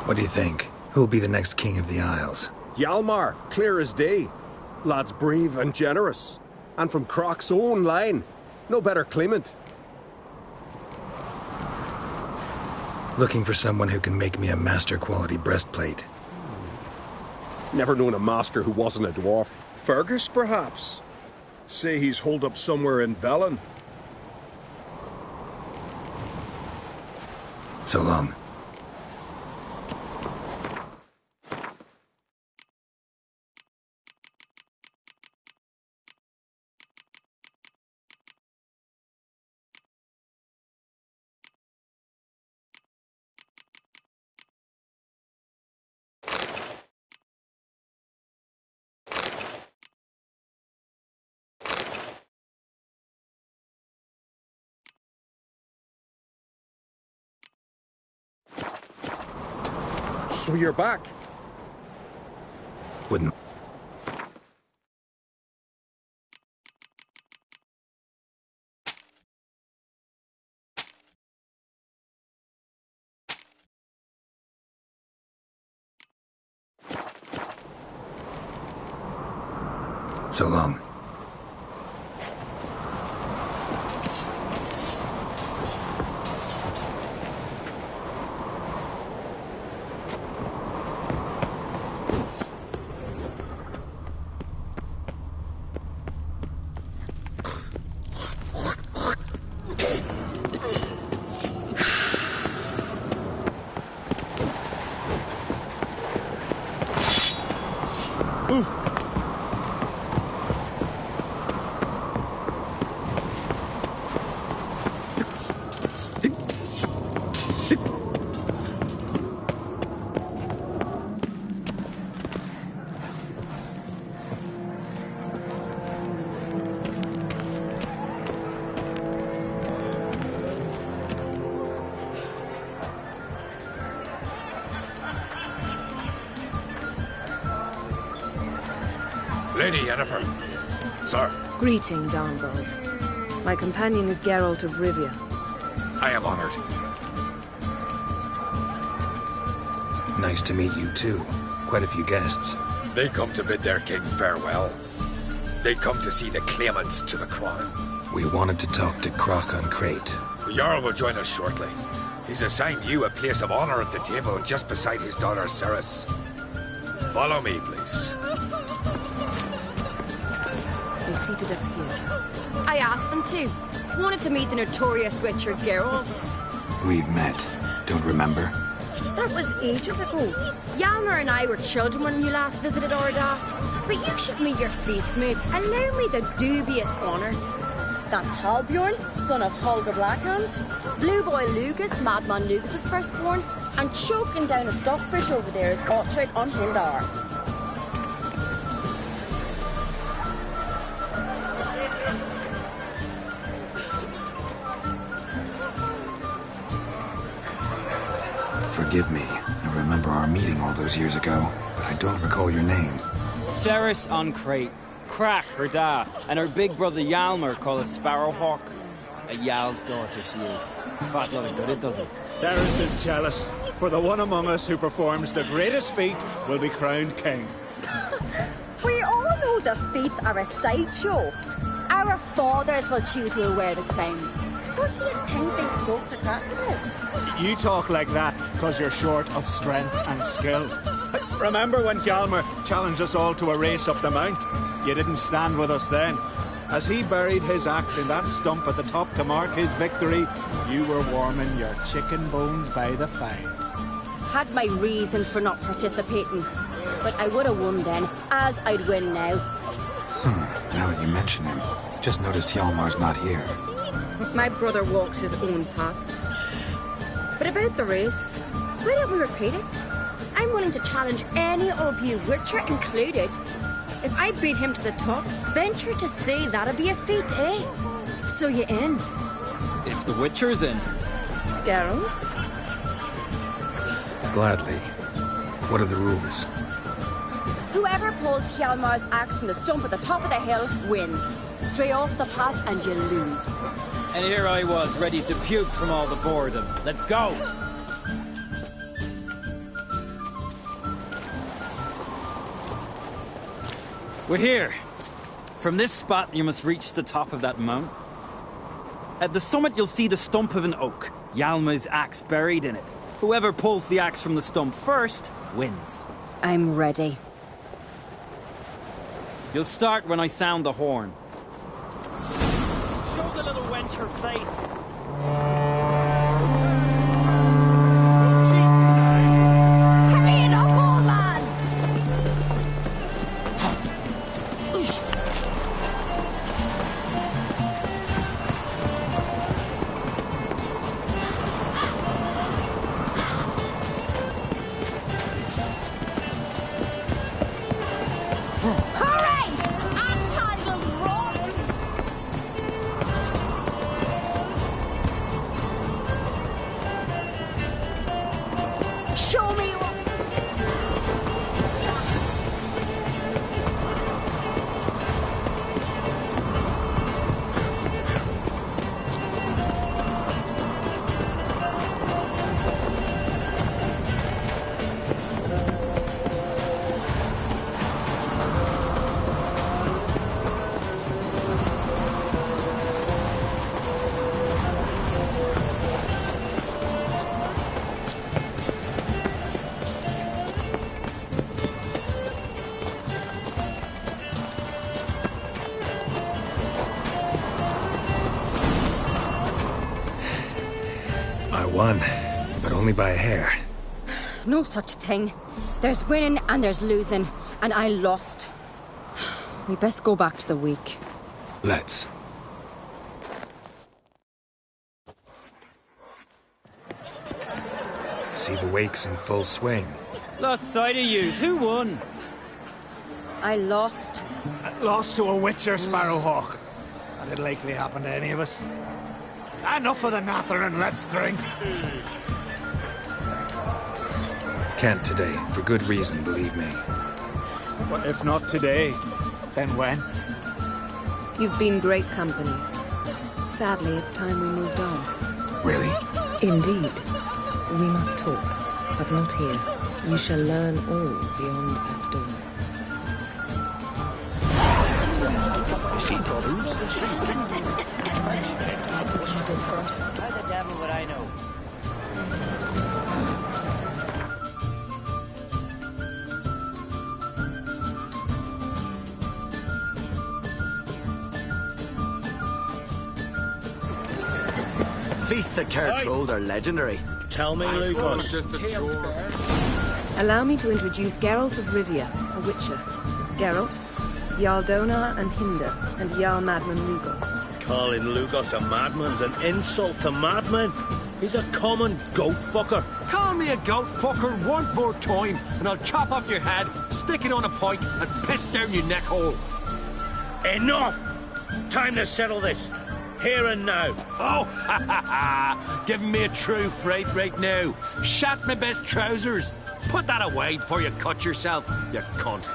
What do you think? Who'll be the next king of the Isles? Hjalmar, clear as day. Lad's brave and generous. And from Croc's own line. No better claimant. Looking for someone who can make me a master-quality breastplate. Never known a master who wasn't a dwarf. Fergus, perhaps? Say he's holed up somewhere in Velen. So long. So you're back? Wouldn't. So long. Lady Yennefer. Sir. Greetings, Arnvald. My companion is Geralt of Rivia. I am honored. Nice to meet you, too. Quite a few guests. They come to bid their king farewell. They come to see the claimants to the crown. We wanted to talk to Croc on Crate. The Jarl will join us shortly. He's assigned you a place of honor at the table just beside his daughter Ceres. Follow me, please. They seated us here. I asked them to. Wanted to meet the notorious witcher Geralt. We've met. Don't remember? That was ages ago. Hjalmar and I were children when you last visited Orda. But you should meet your feast mates. Allow me the dubious honor. That's Halbjorn, son of Holger Blackhand. Blue Boy Lugas, Madman Lugas' firstborn. And choking down a stockfish over there is Gotrek on Hindar. Forgive me. I remember our meeting all those years ago, but I don't recall your name. Ceres on Crate. Crack, her da, and her big brother Hjalmar called a Sparrowhawk. A Jarl's daughter she is. Fat lot of good it doesn't. Ceres is jealous, for the one among us who performs the greatest feat will be crowned king. We all know the feats are a sideshow. Our fathers will choose who will wear the crown. What do you think they spoke to Crack about? You talk like that because you're short of strength and skill. Remember when Hjalmar challenged us all to a race up the mount? You didn't stand with us then. As he buried his axe in that stump at the top to mark his victory, you were warming your chicken bones by the fire. Had my reasons for not participating, but I would have won then, as I'd win now. Now that you mention him, just noticed Hjalmar's not here. My brother walks his own paths. But about the race, why don't we repeat it? I'm willing to challenge any of you, Witcher included. If I beat him to the top, venture to say that'd be a feat, eh? So you in? If the Witcher's in. Geralt? Gladly. What are the rules? Whoever pulls Hjalmar's axe from the stump at the top of the hill wins. Stray off the path and you lose. And here I was, ready to puke from all the boredom. Let's go! We're here. From this spot, you must reach the top of that mountain. At the summit, you'll see the stump of an oak. Yalma's axe buried in it. Whoever pulls the axe from the stump first wins. I'm ready. You'll start when I sound the horn. Show the little wench her place. Hurry it up, old man! Hooray! Axe handles roll! Show me what... I won, but only by a hair. No such thing. There's winning and there's losing, and I lost. We best go back to the week. Let's. See the wakes in full swing. Lost sight of yous. Who won? I lost. Lost to a witcher, Sparrowhawk. That'd likely happen to any of us. Enough of the nattering, let's drink. Can't today, for good reason, believe me. But if not today, then when? You've been great company. Sadly, it's time we moved on. Really? Indeed. We must talk, but not here. You shall learn all beyond that door. What you did for us. How the devil would I know? Feasts at Kertrold are legendary. Tell me, Lucas. Allow me to introduce Geralt of Rivia, a witcher. Geralt, Jarl Donar and Hinder, and Jarl Madman Lugos. Calling Lugos a madman's an insult to madmen. He's a common goat fucker. Call me a goat fucker one more time, and I'll chop off your head, stick it on a pike, and piss down your neck hole. Enough! Time to settle this. Here and now. Oh, ha ha ha! Giving me a true fright right now. Shat my best trousers. Put that away before you cut yourself, you cunt.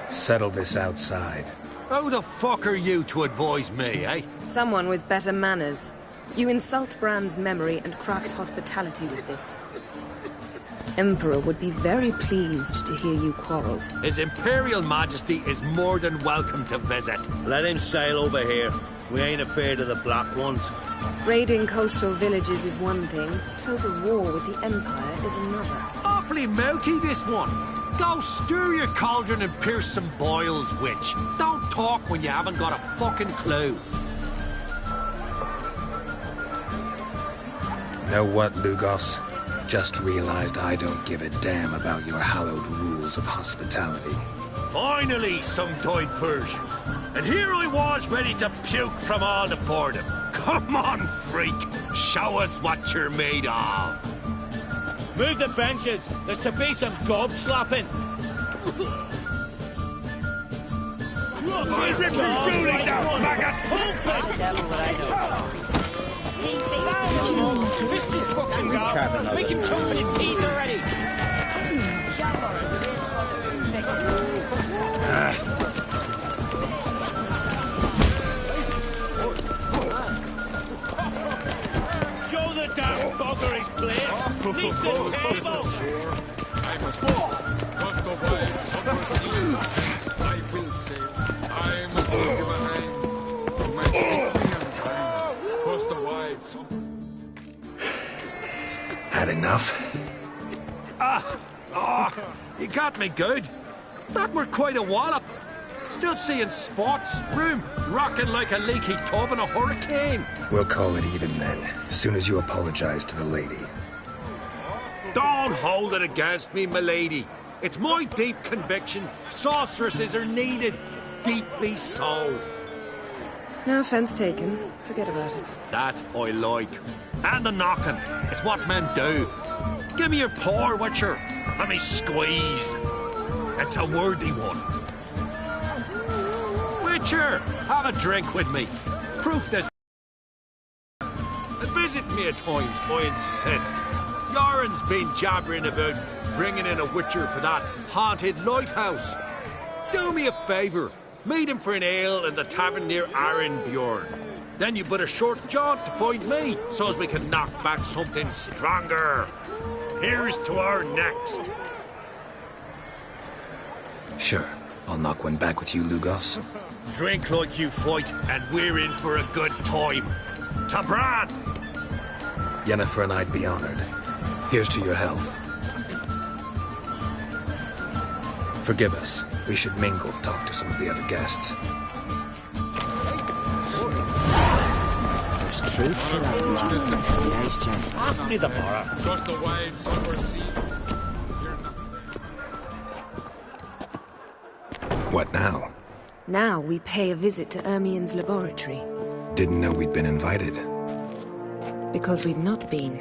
Settle this outside. Who the fuck are you to advise me, eh? Someone with better manners. You insult Bran's memory and Krak's hospitality with this. Emperor would be very pleased to hear you quarrel. His Imperial Majesty is more than welcome to visit. Let him sail over here. We ain't afraid of the Black Ones. Raiding coastal villages is one thing. Total war with the Empire is another. Awfully mouty, this one. Go stir your cauldron and pierce some boils, witch. Don't talk when you haven't got a fucking clue. Know what, Lugos? Just realized I don't give a damn about your hallowed rules of hospitality. Finally, some diversion. And here I was ready to puke from all the boredom. Come on, freak. Show us what you're made of. Move the benches. There's to be some gob slapping. Rip your goonies out, maggot! How the devil would I know? Fist his fucking gob. Make him choke in his teeth already. Show the damn bugger his place. Leave the table. the wide summer sea, I will sail. I must leave you behind. My victory and time. 'Twas the wide summer. Had enough? You got me good. That were quite a wallop. Still seeing spots, room rocking like a leaky tub in a hurricane. We'll call it even then, as soon as you apologize to the lady. Don't hold it against me, milady. It's my deep conviction sorceresses are needed. Deeply so. No offense taken. Forget about it. That I like. And the knocking. It's what men do. Give me your paw, Witcher. Let me squeeze. It's a worthy one. Witcher, have a drink with me. Proof there's... Visit me at times, I insist. Yoren's been jabbering about bringing in a Witcher for that haunted lighthouse. Do me a favour. Meet him for an ale in the tavern near Arenbjorn. Then you but a short jaunt to find me, so as we can knock back something stronger. Here's to our next. Sure. I'll knock one back with you, Lugos. Drink like you fight, and we're in for a good time. Tabran! Yennefer and I'd be honored. Here's to your health. Forgive us. We should mingle, talk to some of the other guests. There's truth to that line. Yes, Jenny. Ask me the borrow. Across the wide summer sea. What now? Now we pay a visit to Ermien's laboratory. Didn't know we'd been invited. Because we've not been.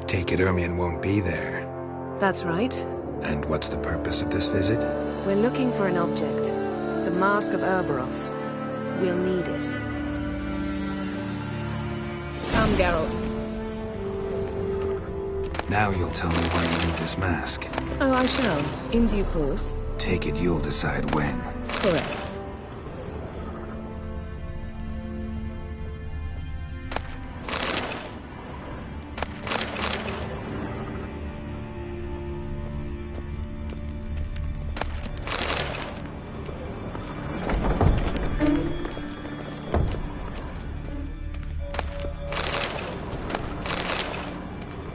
Take it Ermien won't be there. That's right. And what's the purpose of this visit? We're looking for an object. The Mask of Ouroboros. We'll need it. Come, Geralt. Now you'll tell me why you need this mask. Oh, I shall. In due course. Take it you'll decide when. Correct.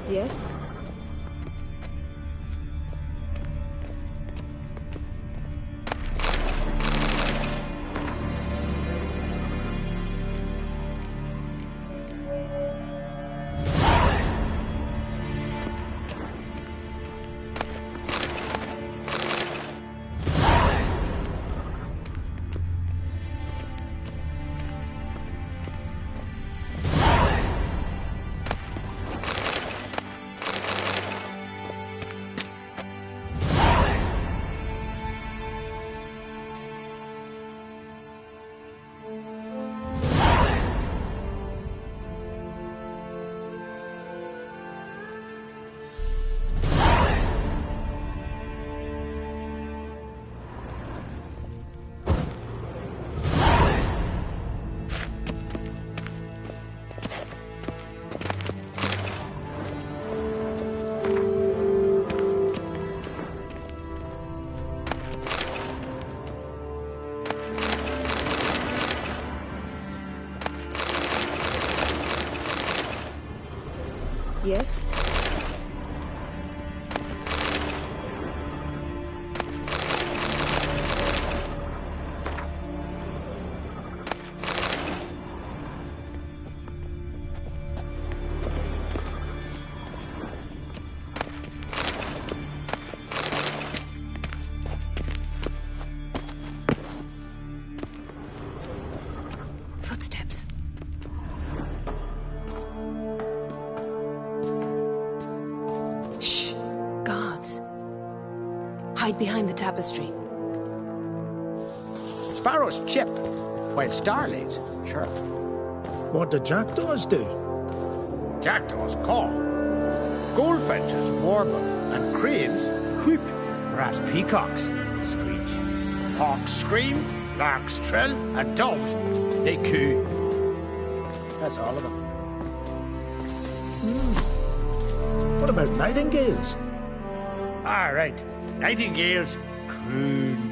Yes? Yes? Footsteps. Shh. Guards. Hide behind the tapestry. Sparrows chip, while starlings chirp. What do jackdaws do? Jackdaws caw. Goldfinches warble, and cranes whoop. Whereas peacocks screech. Hawks scream, larks trill, and doves, they coo. That's all of them. What about nightingales? All right. Nightingales, croon.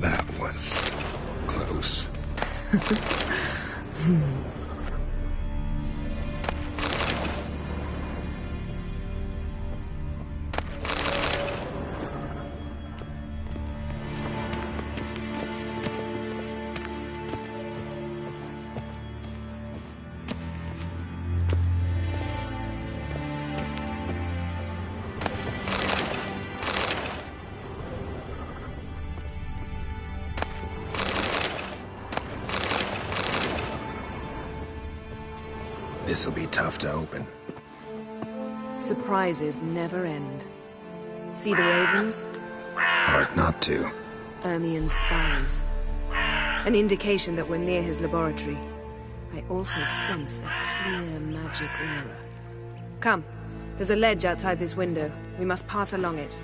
That was close. This'll be tough to open. Surprises never end. See the ravens? Hard not to. Ermien's spies. An indication that we're near his laboratory. I also sense a clear magic aura. Come, there's a ledge outside this window. We must pass along it.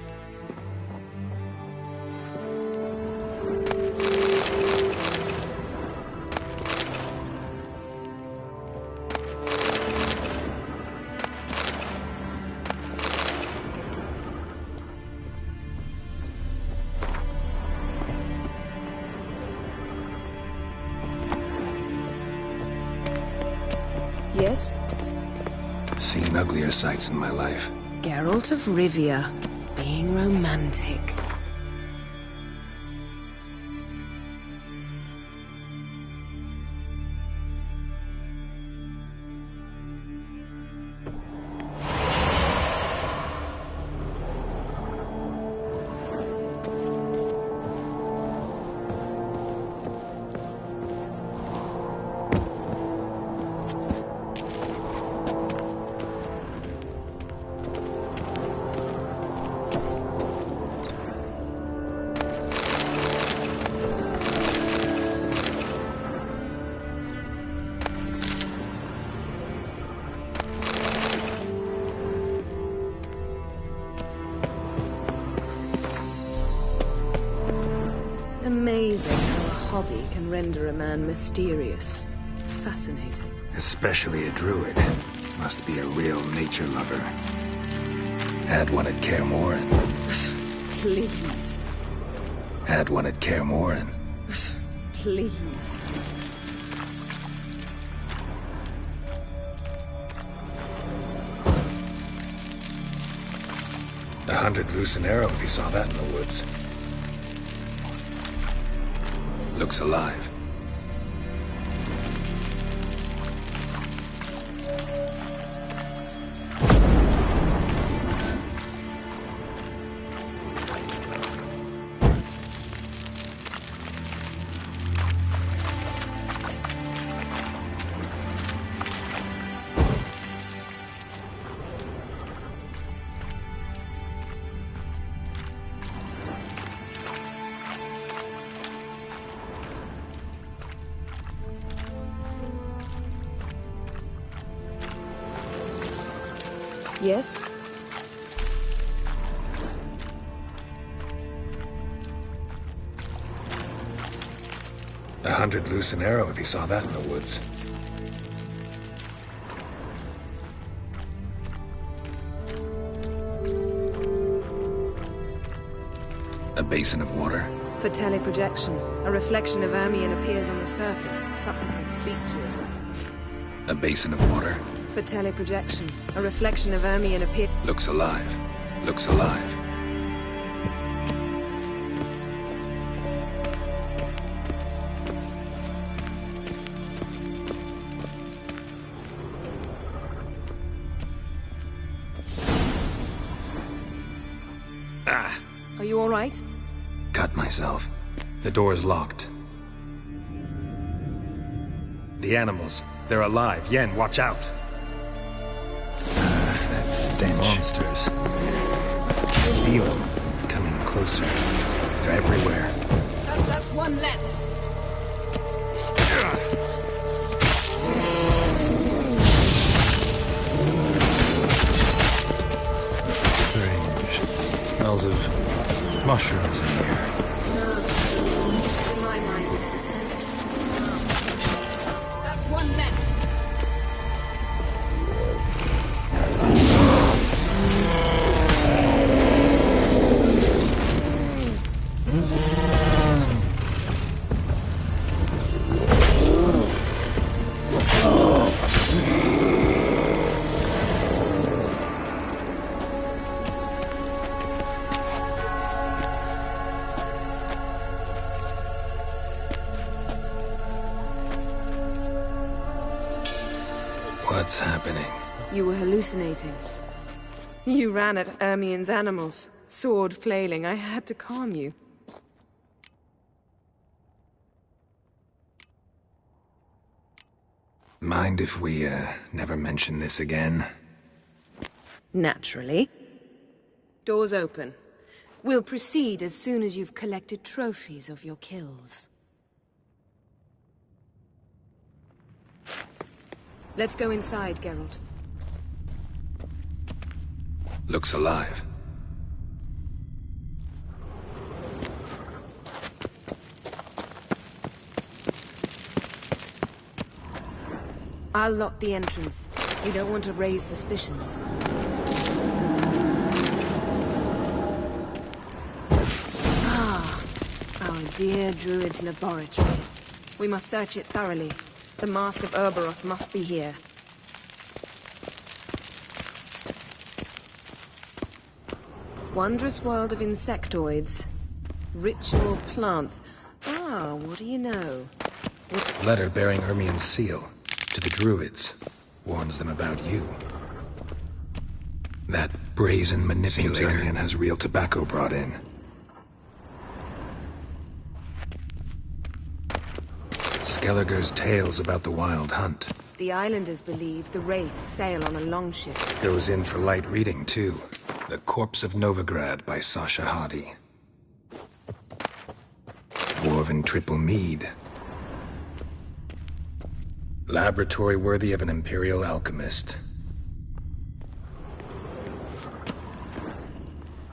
Yes? Seen uglier sights in my life. Geralt of Rivia, being romantic. Amazing how a hobby can render a man mysterious. Fascinating. Especially a druid. Must be a real nature lover. Had one at Kaer Morhen. Please. Had one at Kaer Morhen. Please. A 100 loose an arrow if you saw that in the woods. Looks alive. Yes? A 100 loose an arrow if you saw that in the woods. A basin of water. For teleprojection, a reflection of Ermien appears on the surface. Supplicants speak to it. A basin of water. For teleprojection, a reflection of Ermien appears. Looks alive. Looks alive. Ah! Are you all right? Cut myself. The door's locked. The animals. They're alive. Yen, watch out. That stench. Monsters. I feel them coming closer. They're everywhere. That's one less. smells of mushrooms in here. No. To my mind, it's the scent of smells. That's one less. What's happening? You were hallucinating. You ran at Ermien's animals, sword flailing. I had to calm you. Mind if we, never mention this again? Naturally. Doors open. We'll proceed as soon as you've collected trophies of your kills. Let's go inside, Geralt. Looks alive. I'll lock the entrance. We don't want to raise suspicions. Ah, our dear Druid's laboratory. We must search it thoroughly. The Mask of Ouroboros must be here. Wondrous world of insectoids. Ritual plants. Ah, what do you know? Letter bearing Ermien's seal. To the Druids. Warns them about you. That brazen manipulator. Seems Ermien has real tobacco brought in. Skelliger's tales about the Wild Hunt. The islanders believe the Wraiths sail on a longship. Goes in for light reading, too. The Corpse of Novigrad by Sasha Hadi. Dwarven Triple Mead. Laboratory worthy of an Imperial alchemist.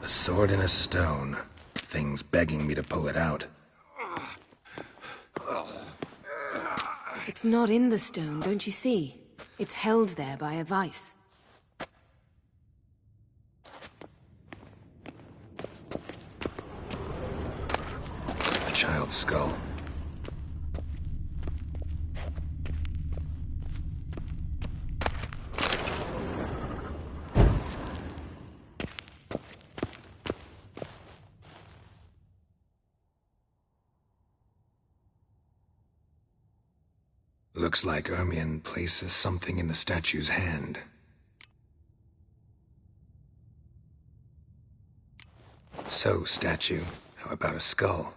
A sword in a stone. Things begging me to pull it out. It's not in the stone, don't you see? It's held there by a vice. A child's skull. Looks like Ermien places something in the statue's hand. So, statue, how about a skull?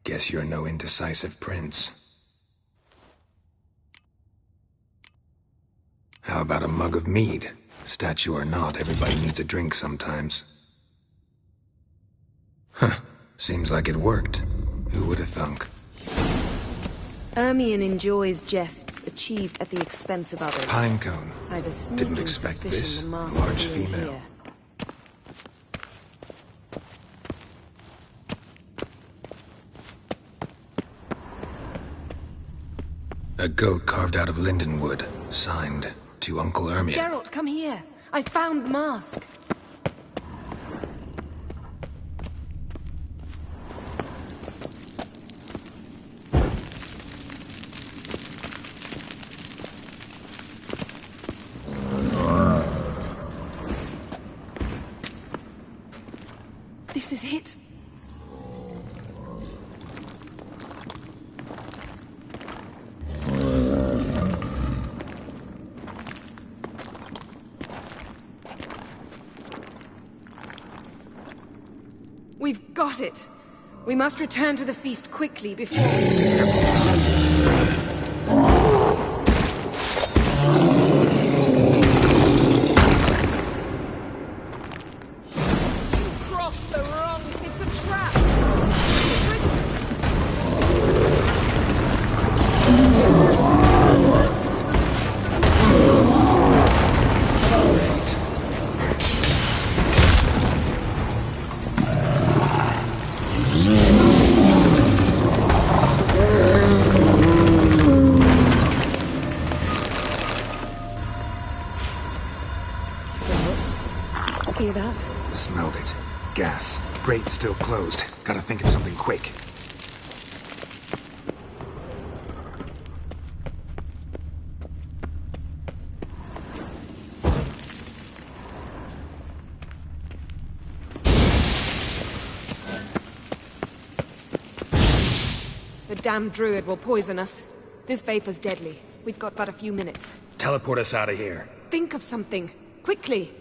Guess you're no indecisive prince. How about a mug of mead? Statue or not, everybody needs a drink sometimes. Huh. Seems like it worked. Who would have thunk? Ermien enjoys jests achieved at the expense of others. Pinecone. I've a sneaking Didn't expect suspicion this. the mask Large will be in female. here. A goat carved out of lindenwood, signed to Uncle Ermien. Geralt, come here. I found the mask. This is it. We've got it. We must return to the feast quickly before... Smelled it. Gas. Grate's still closed. Gotta think of something quick. The damned druid will poison us. This vapor's deadly. We've got but a few minutes. Teleport us out of here. Think of something. Quickly.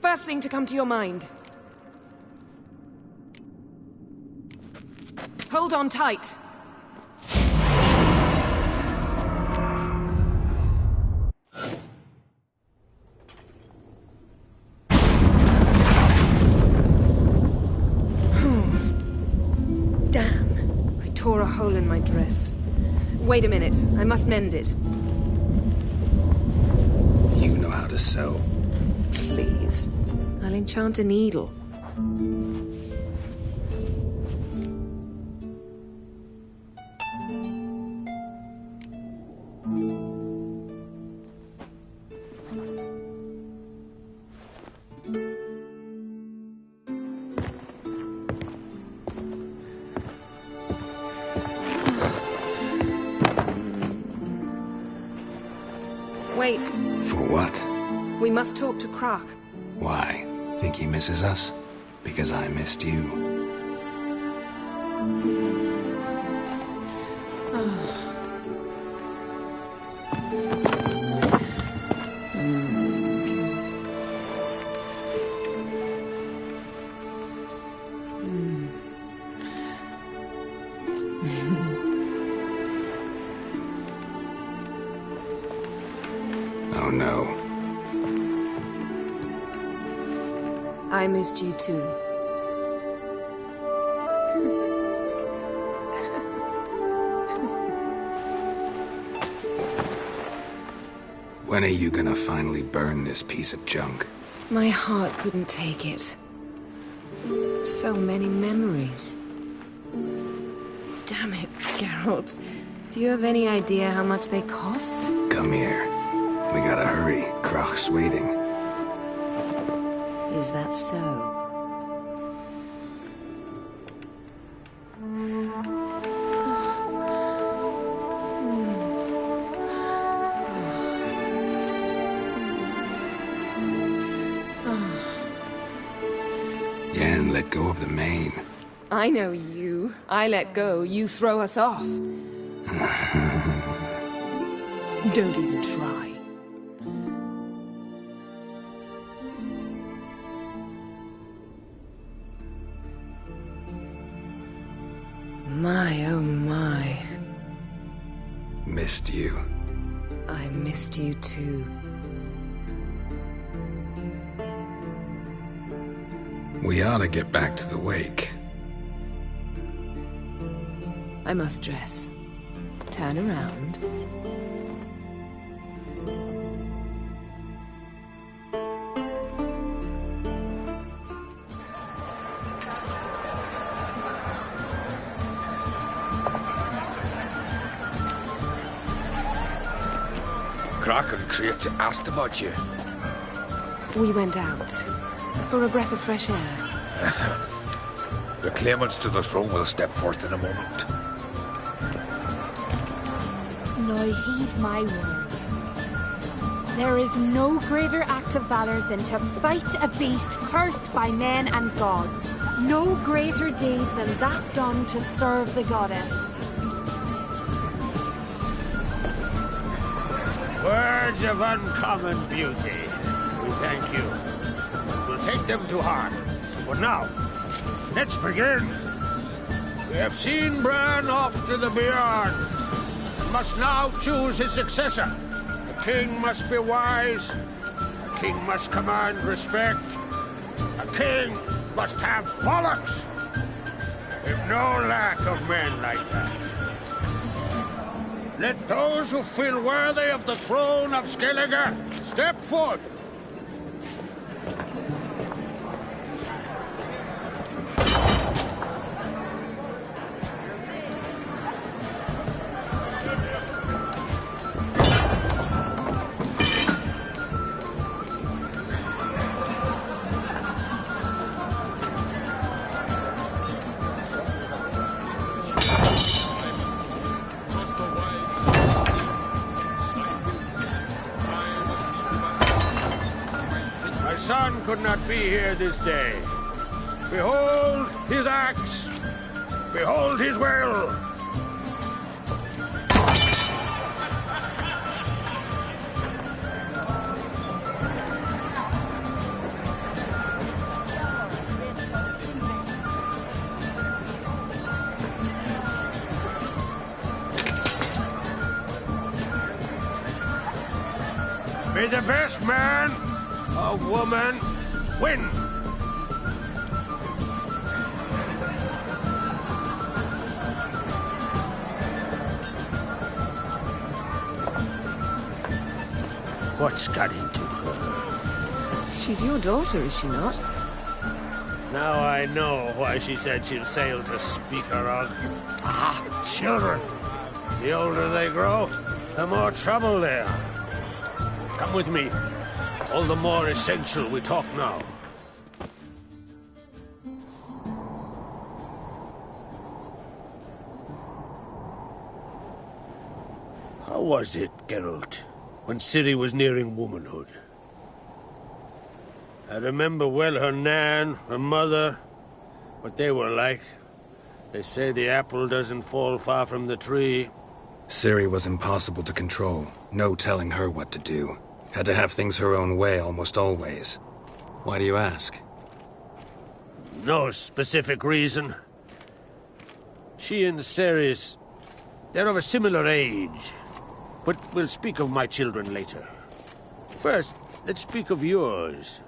First thing to come to your mind. Hold on tight. Damn. I tore a hole in my dress. Wait a minute. I must mend it. You know how to sew. Please. I'll enchant a needle. Wait. For what? We must talk to Croc. Why? Think he misses us? Because I missed you. Oh no. I missed you too. When are you gonna finally burn this piece of junk? My heart couldn't take it. So many memories. Damn it, Geralt. Do you have any idea how much they cost? Come here. We gotta hurry. Croc's waiting. Is that so? Yen, let go of the mane. I know you. I let go, you throw us off. Don't even try. My, oh my. Missed you. I missed you too. We ought to get back to the wake. I must dress. Turn around. Croc and Crate asked about you. We went out for a breath of fresh air. The claimants to the throne will step forth in a moment. Now heed my words. There is no greater act of valor than to fight a beast cursed by men and gods. No greater deed than that done to serve the goddess. Words of uncommon beauty. We thank you. We'll take them to heart. But now, let's begin. We have seen Bran off to the beyond. And must now choose his successor. The king must be wise. The king must command respect. A king must have bollocks. We've no lack of men like that. Let those who feel worthy of the throne of Skellige step forth. My son could not be here this day. Behold his axe! Behold his will! May the best man or woman win! What's got into her? She's your daughter, is she not? Now I know why she said she'll sail to speak her of. Ah, children. The older they grow, the more trouble they are. Come with me. All the more essential we talk now. How was it, Geralt, when Ciri was nearing womanhood? I remember well her nan, her mother, what they were like. They say the apple doesn't fall far from the tree. Ciri was impossible to control. No telling her what to do. Had to have things her own way almost always. Why do you ask? No specific reason. She and Ceres, they're of a similar age. But we'll speak of my children later. First, let's speak of yours.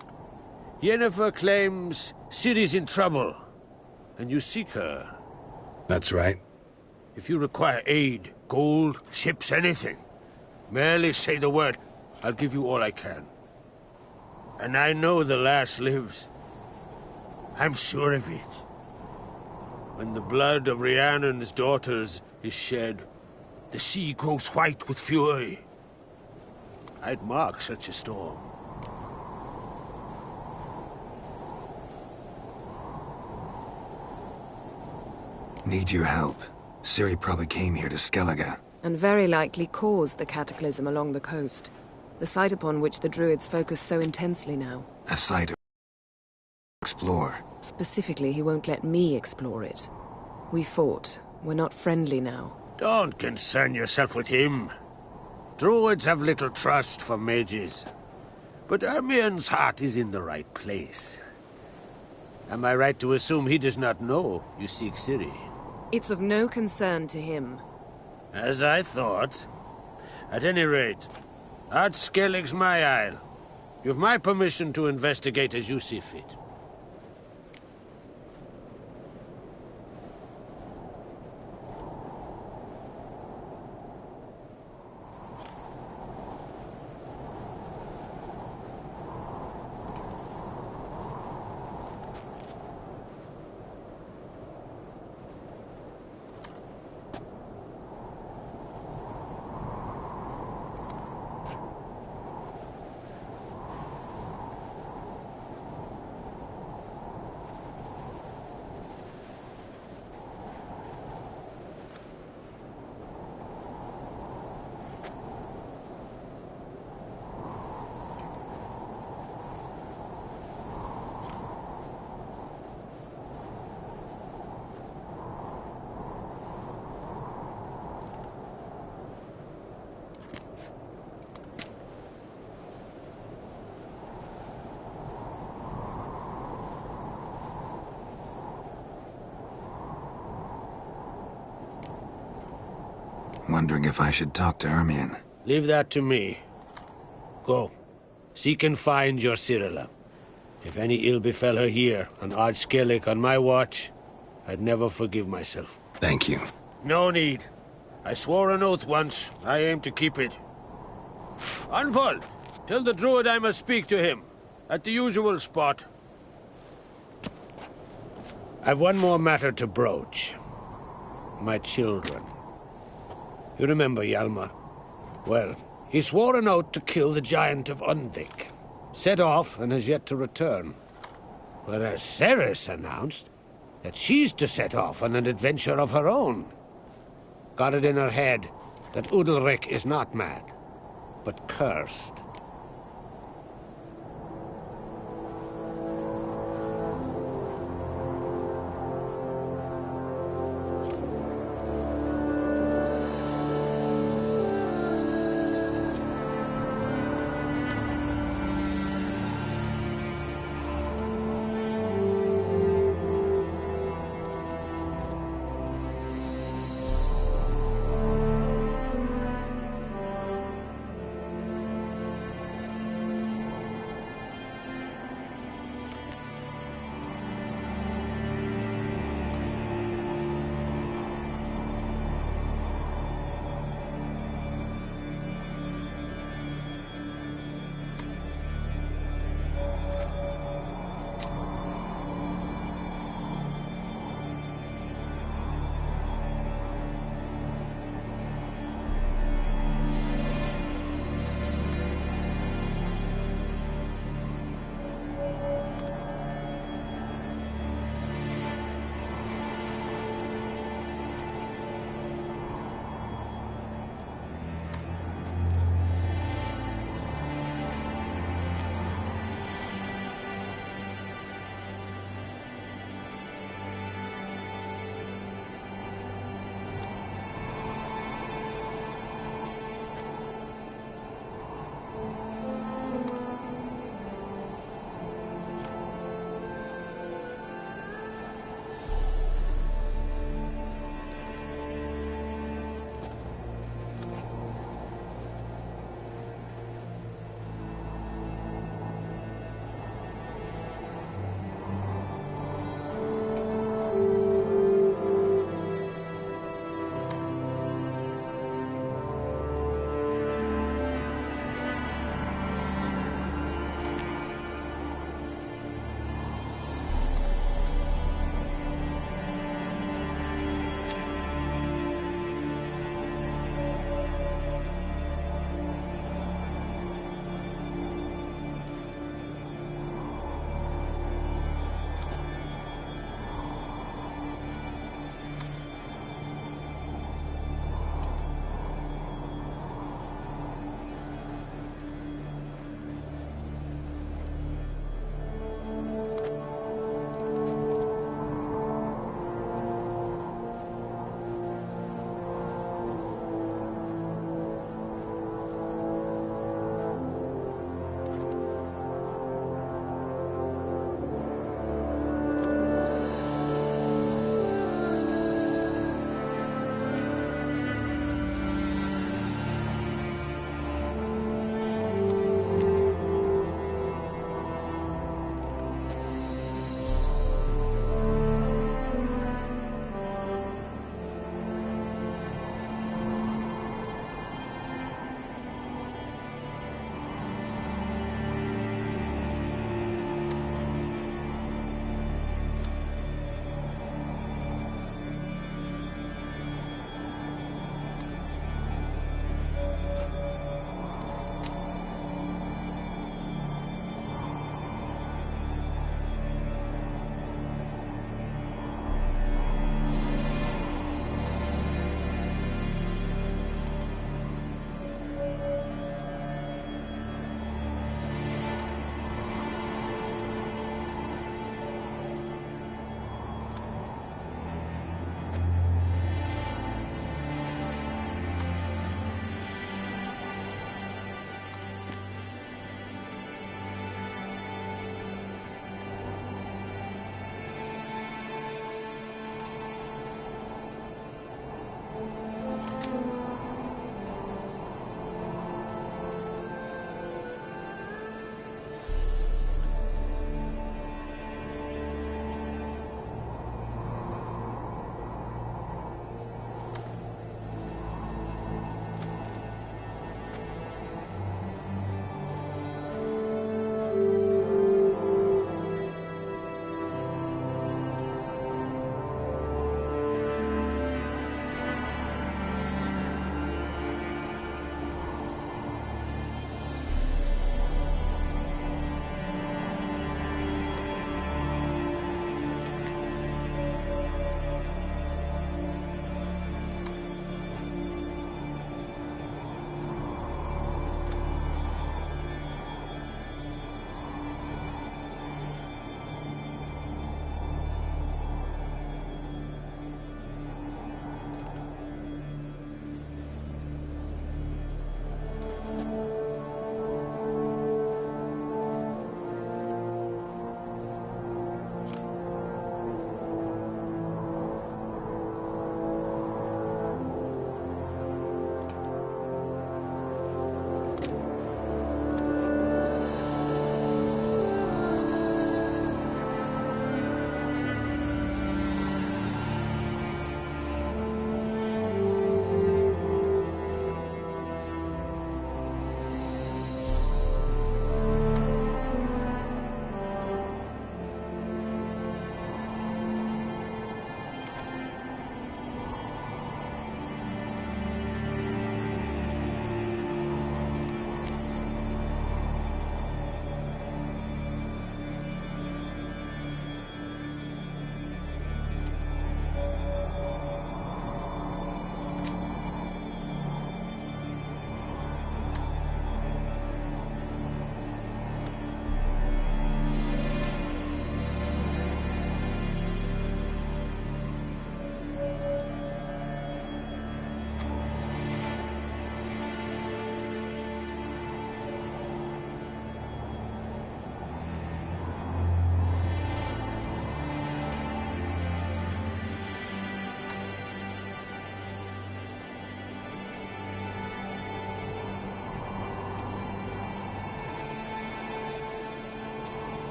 Yennefer claims Ciri's in trouble, and you seek her. That's right. If you require aid, gold, ships, anything, merely say the word. I'll give you all I can. And I know the lass lives. I'm sure of it. When the blood of Rhiannon's daughters is shed, the sea grows white with fury. I'd mark such a storm. Need your help. Ciri probably came here to Skellige. And very likely caused the cataclysm along the coast. The site upon which the Druids focus so intensely now. A site to explore. Specifically, he won't let me explore it. We fought. We're not friendly now. Don't concern yourself with him. Druids have little trust for mages. But Ermien's heart is in the right place. Am I right to assume he does not know you seek Ciri? It's of no concern to him. As I thought. At any rate, Art Skellig's my isle. You've my permission to investigate as you see fit. Wondering if I should talk to Ermien. Leave that to me. Go. Seek and find your Cyrilla. If any ill befell her here, on Ard Skellig on my watch, I'd never forgive myself. Thank you. No need. I swore an oath once. I aim to keep it. Unfold! Tell the druid I must speak to him. At the usual spot. I've one more matter to broach. My children. You remember Hjalmar? Well, he swore an oath to kill the giant of Undvik. Set off and has yet to return. Whereas Ceres announced that she's to set off on an adventure of her own. Got it in her head that Udalric is not mad, but cursed.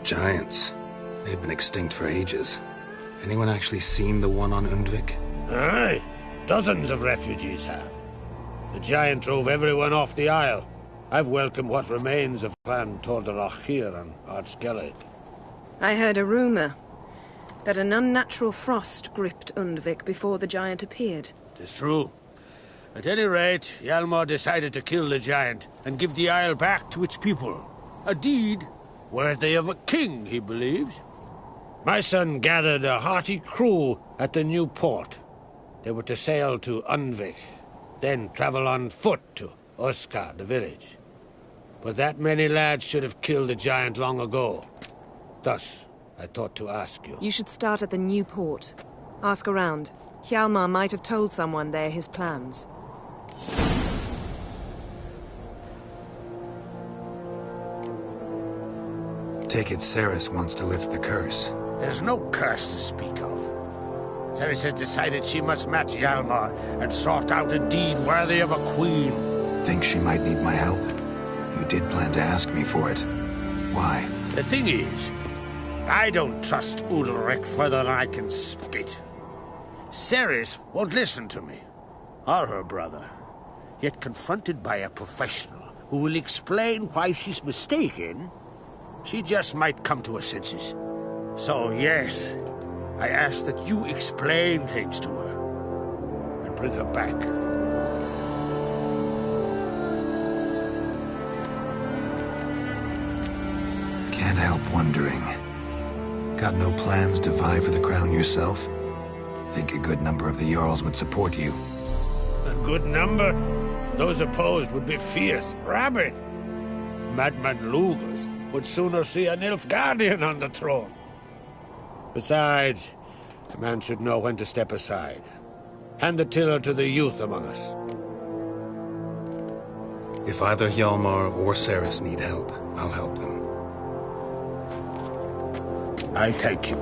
Giants. They've been extinct for ages. Anyone actually seen the one on Undvik? Aye. Dozens of refugees have. The giant drove everyone off the Isle. I've welcomed what remains of Clan Tordarach here on Ardskellig. I heard a rumor that an unnatural frost gripped Undvik before the giant appeared. It's true. At any rate, Hjalmar decided to kill the giant and give the Isle back to its people. A deed worthy of a king, he believes. My son gathered a hearty crew at the new port. They were to sail to Undvik, then travel on foot to Oskar, the village. But that many lads should have killed the giant long ago. Thus, I thought to ask you. You should start at the new port. Ask around. Hjalmar might have told someone there his plans. Take it Ceres wants to lift the curse. There's no curse to speak of. Ceres has decided she must match Hjalmar and sort out a deed worthy of a queen. Think she might need my help? You did plan to ask me for it. Why? The thing is, I don't trust Udalric further than I can spit. Ceres won't listen to me, or her brother. Yet confronted by a professional who will explain why she's mistaken, she just might come to her senses. So yes, I ask that you explain things to her and bring her back. Can't help wondering. Got no plans to vie for the crown yourself? Think a good number of the Jarls would support you. A good number? Those opposed would be fierce, rabid. Madman Lugas would sooner see an Nilfgaardian on the throne. Besides, a man should know when to step aside. Hand the tiller to the youth among us. If either Hjalmar or Ceres need help, I'll help them. I thank you.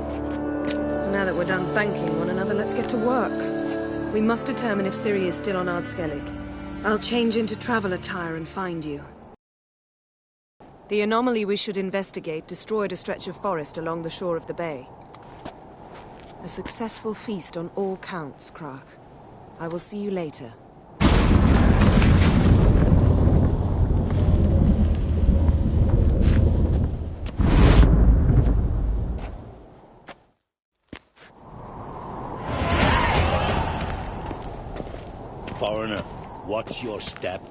Now that we're done thanking one another, let's get to work. We must determine if Ciri is still on Ardskellig. I'll change into travel attire and find you. The anomaly we should investigate destroyed a stretch of forest along the shore of the bay. A successful feast on all counts, Krak. I will see you later. Foreigner, watch your step.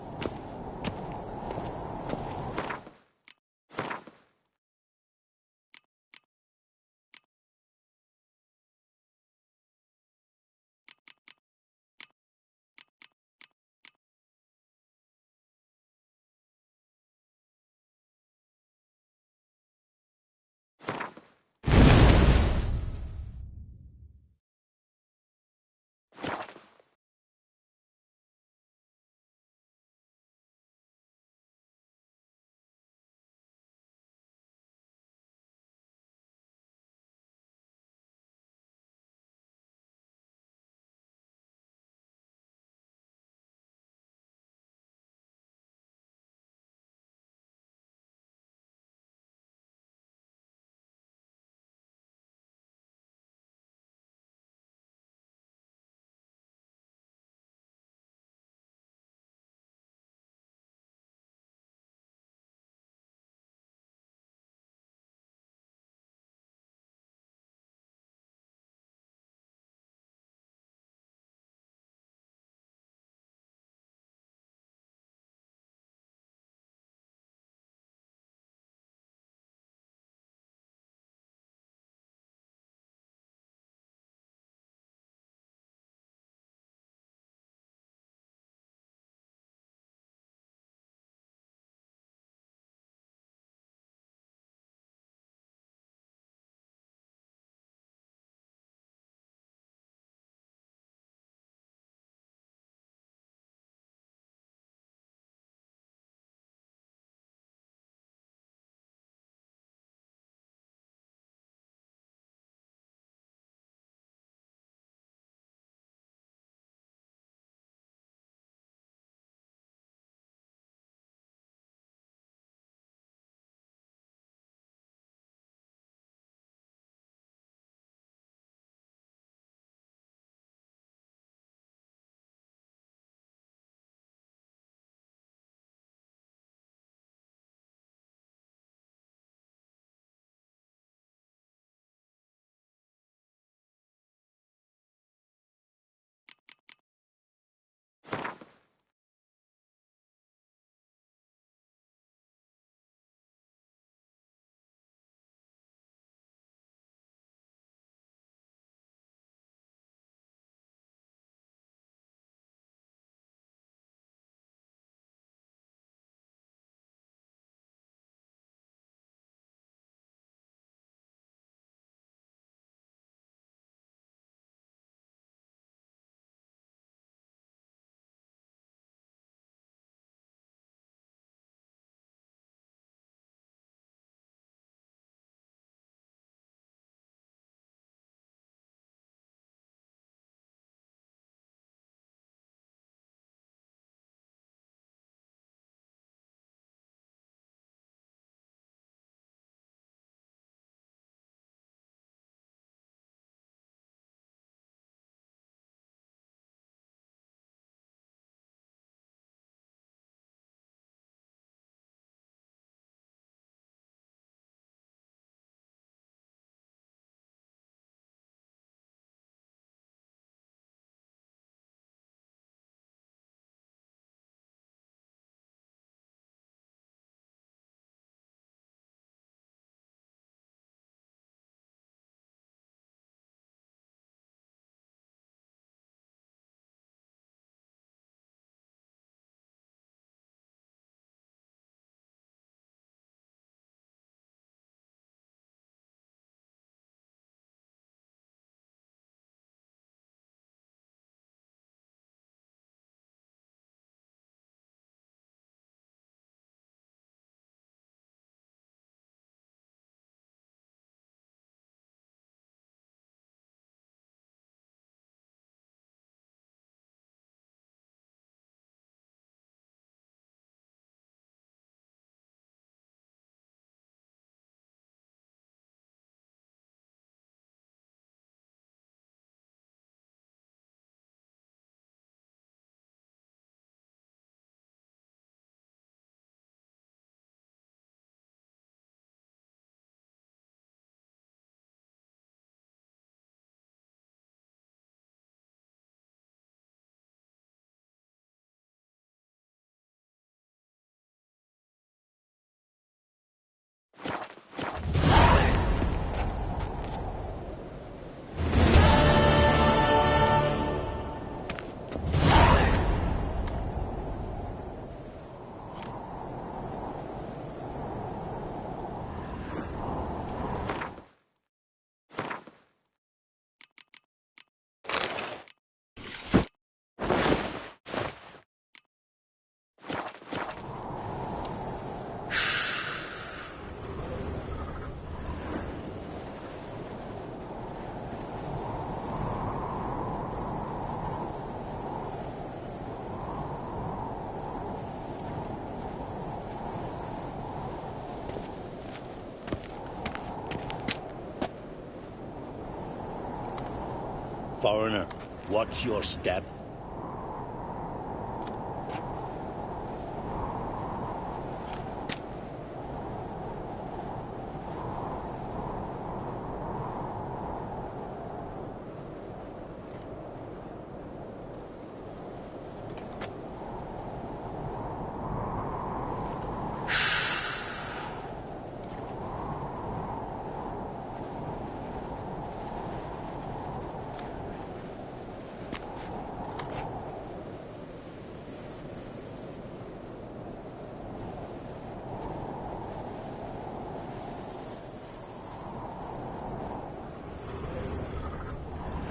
Foreigner, what's your step?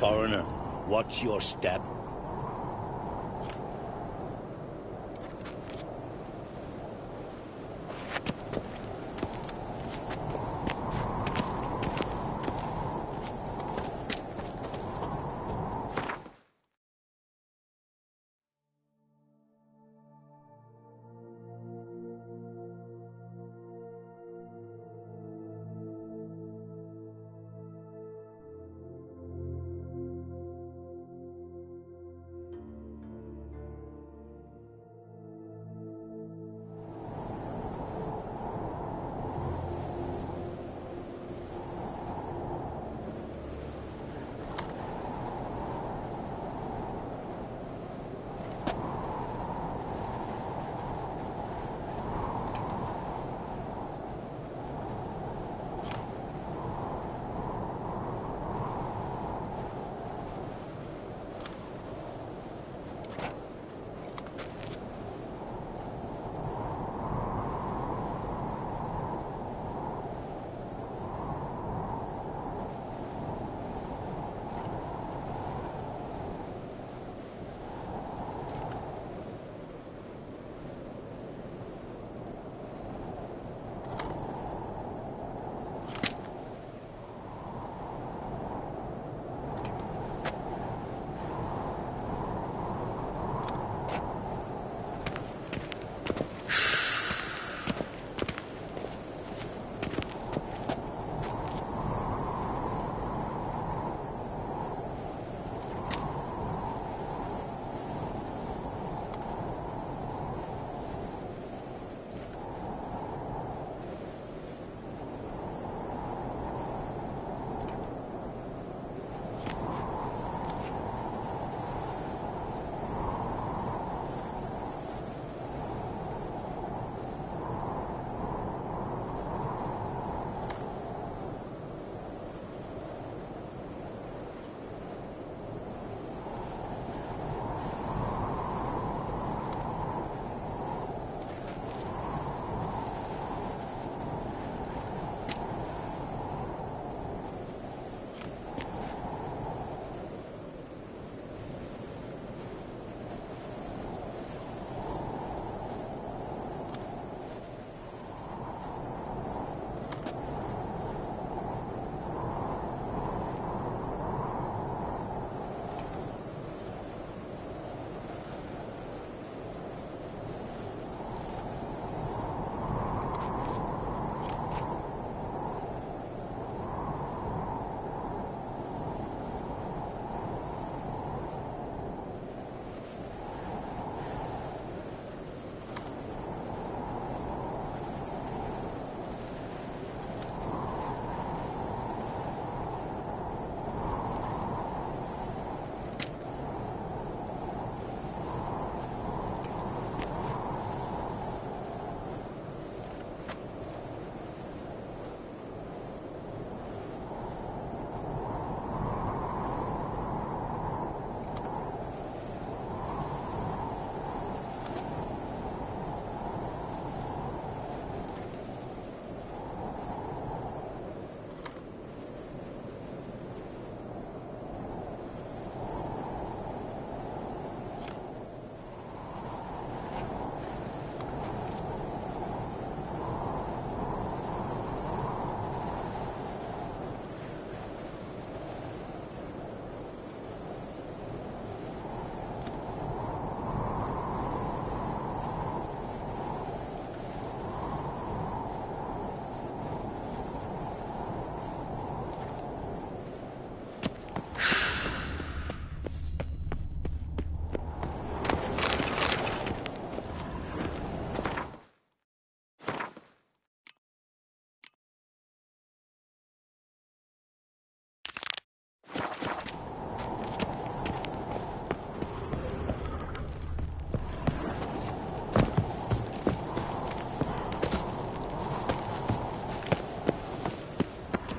Foreigner, what's your step?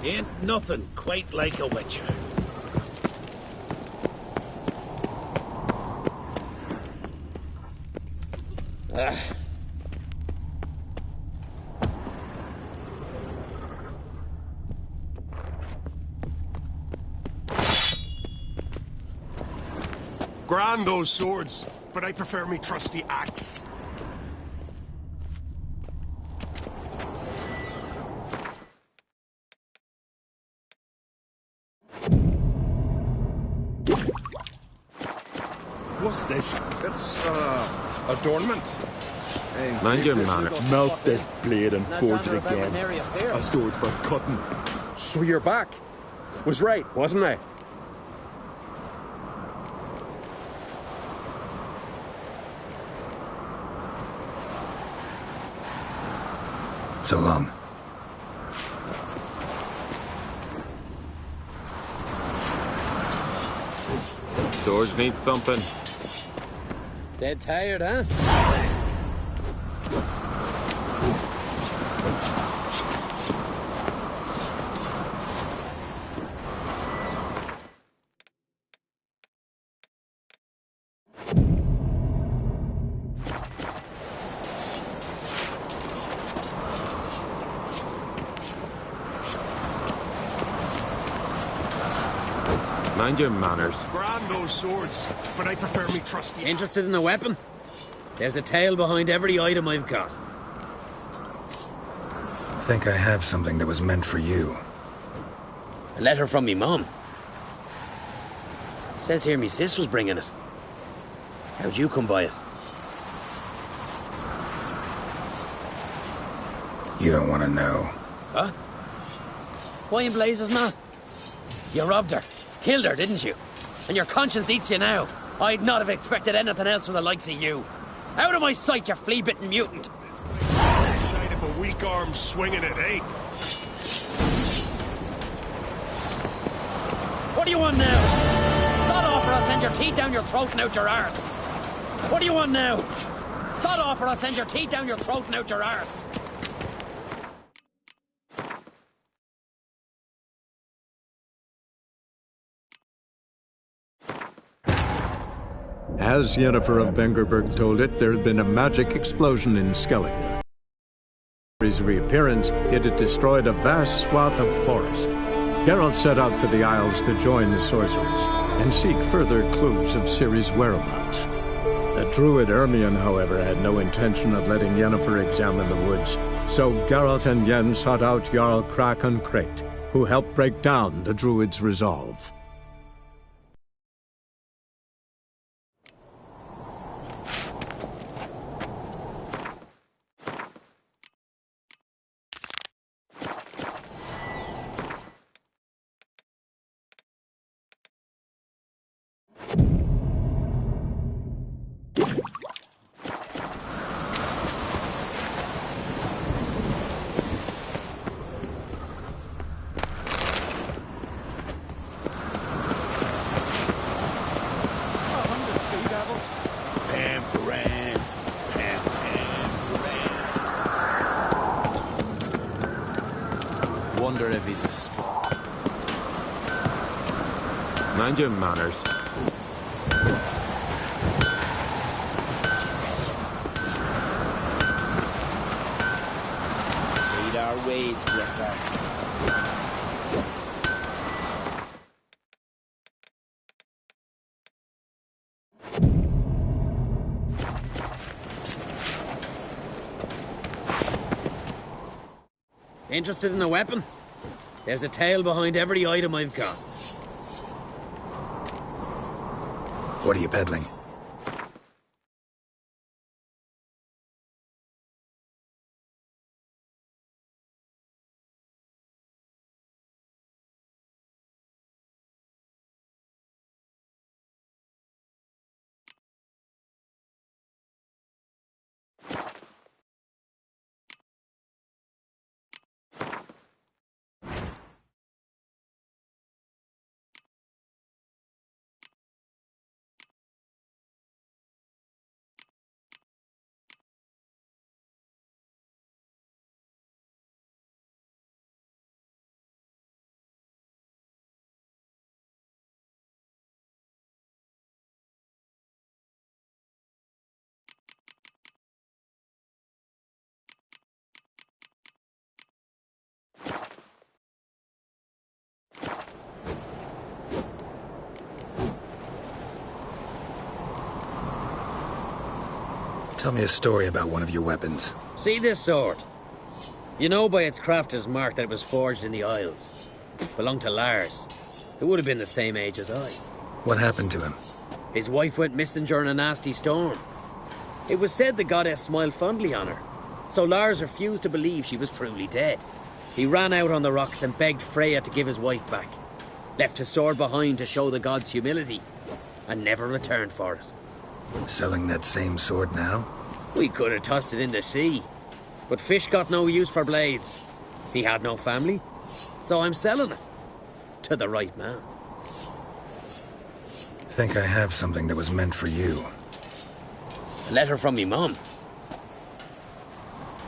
Ain't nothing quite like a witcher. Grand those swords, but I prefer me trusty axe. What's this? It's, adornment. Hey, Mind your manner. Melt this blade and forge it again. A sword for cutting. So you're back. Was right, wasn't I? So long. Swords need thumping. Dead tired, huh? Mind your manners. Grand those swords, but I prefer me trusty. Interested in the weapon? There's a tale behind every item I've got. I think I have something that was meant for you. A letter from me mum. Says here me sis was bringing it. How'd you come by it? You don't want to know. Huh? Why in blazes not? You robbed her. Killed her, didn't you? And your conscience eats you now. I'd not have expected anything else from the likes of you. Out of my sight, you flea-bitten mutant. Shite if a weak arm swinging it, eh? What do you want now? Sod off or I'll send your teeth down your throat and out your arse. What do you want now? Sod off or I'll send your teeth down your throat and out your arse. As Yennefer of Vengerberg told it, there had been a magic explosion in Skellige. His reappearance, it had destroyed a vast swath of forest. Geralt set out for the Isles to join the sorcerers and seek further clues of Ciri's whereabouts. The druid Ermion, however, had no intention of letting Yennefer examine the woods, so Geralt and Yen sought out Jarl Krakon Krayt, who helped break down the druid's resolve. Wonder if he's a straw. Mind your manners. Lead our ways, Drifter. Interested in the weapon? There's a tale behind every item I've got. What are you peddling? Tell me a story about one of your weapons. See this sword? You know by its crafter's mark that it was forged in the Isles. Belonged to Lars, who would have been the same age as I. What happened to him? His wife went missing during a nasty storm. It was said the goddess smiled fondly on her, so Lars refused to believe she was truly dead. He ran out on the rocks and begged Freya to give his wife back. Left his sword behind to show the god's humility, and never returned for it. Selling that same sword now? We could have tossed it in the sea, but fish got no use for blades. He had no family, so I'm selling it. To the right man. Think I have something that was meant for you. A letter from me mum.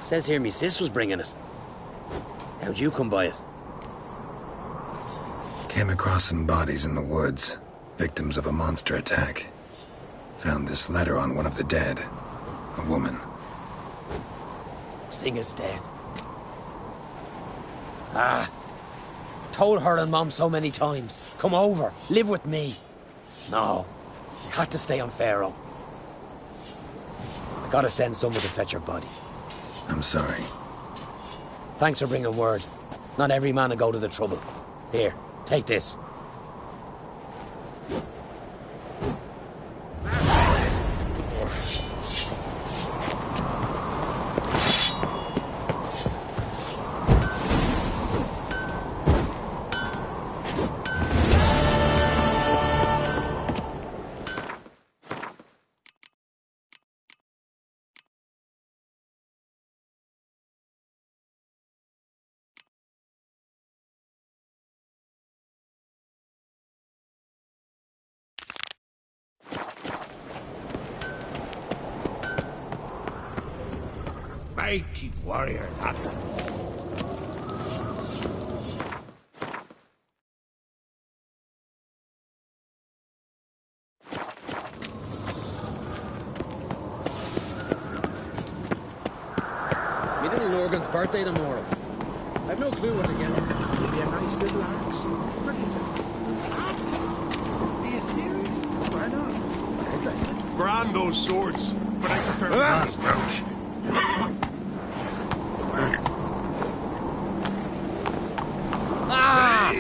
Says here me sis was bringing it. How'd you come by it? Came across some bodies in the woods, victims of a monster attack. Found this letter on one of the dead. A woman. Singer's dead. Ah. Told her and Mom so many times. Come over, live with me. No. You had to stay on Pharaoh. I gotta send someone to fetch her body. I'm sorry. Thanks for bringing word. Not every man will go to the trouble. Here, take this. Mighty warrior, that Me little Norgan's birthday tomorrow. I've no clue what to get him. Maybe a nice little axe. Brilliant. Axe? Are you serious? Why not? Grand those swords, but I prefer brass pouch. Ah!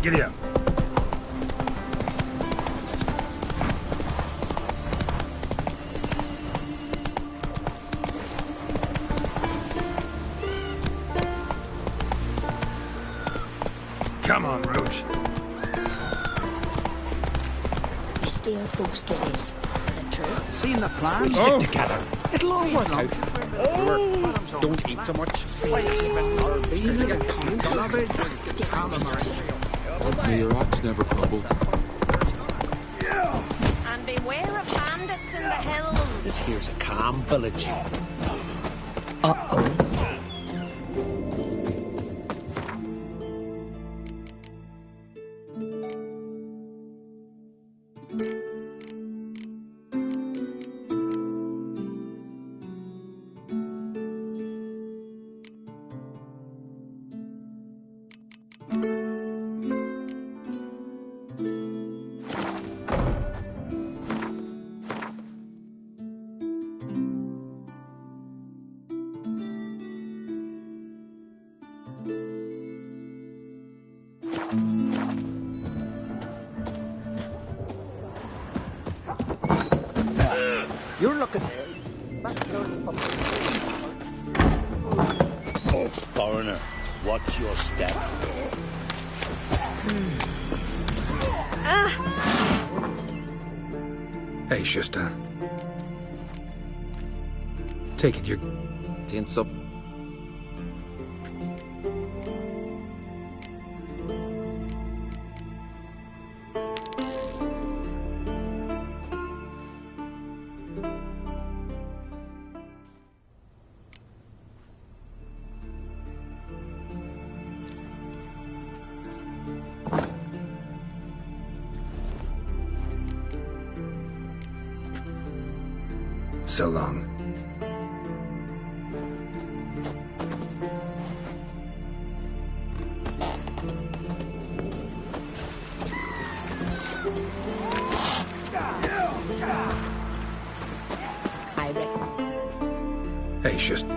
Giddy up. Come on, Roach. You steal folks' giddies. Is it true? Seeing the plan? We stick together. It'll all work out. Don't eat so much. May your axe never crumble. And beware of bandits in the hills. This here's a calm village. Uh-oh. You're looking there. Oh, foreigner, watch your step. Hey, Shusta. Take it you're... Tense up. So long. I reckon. Hey, just...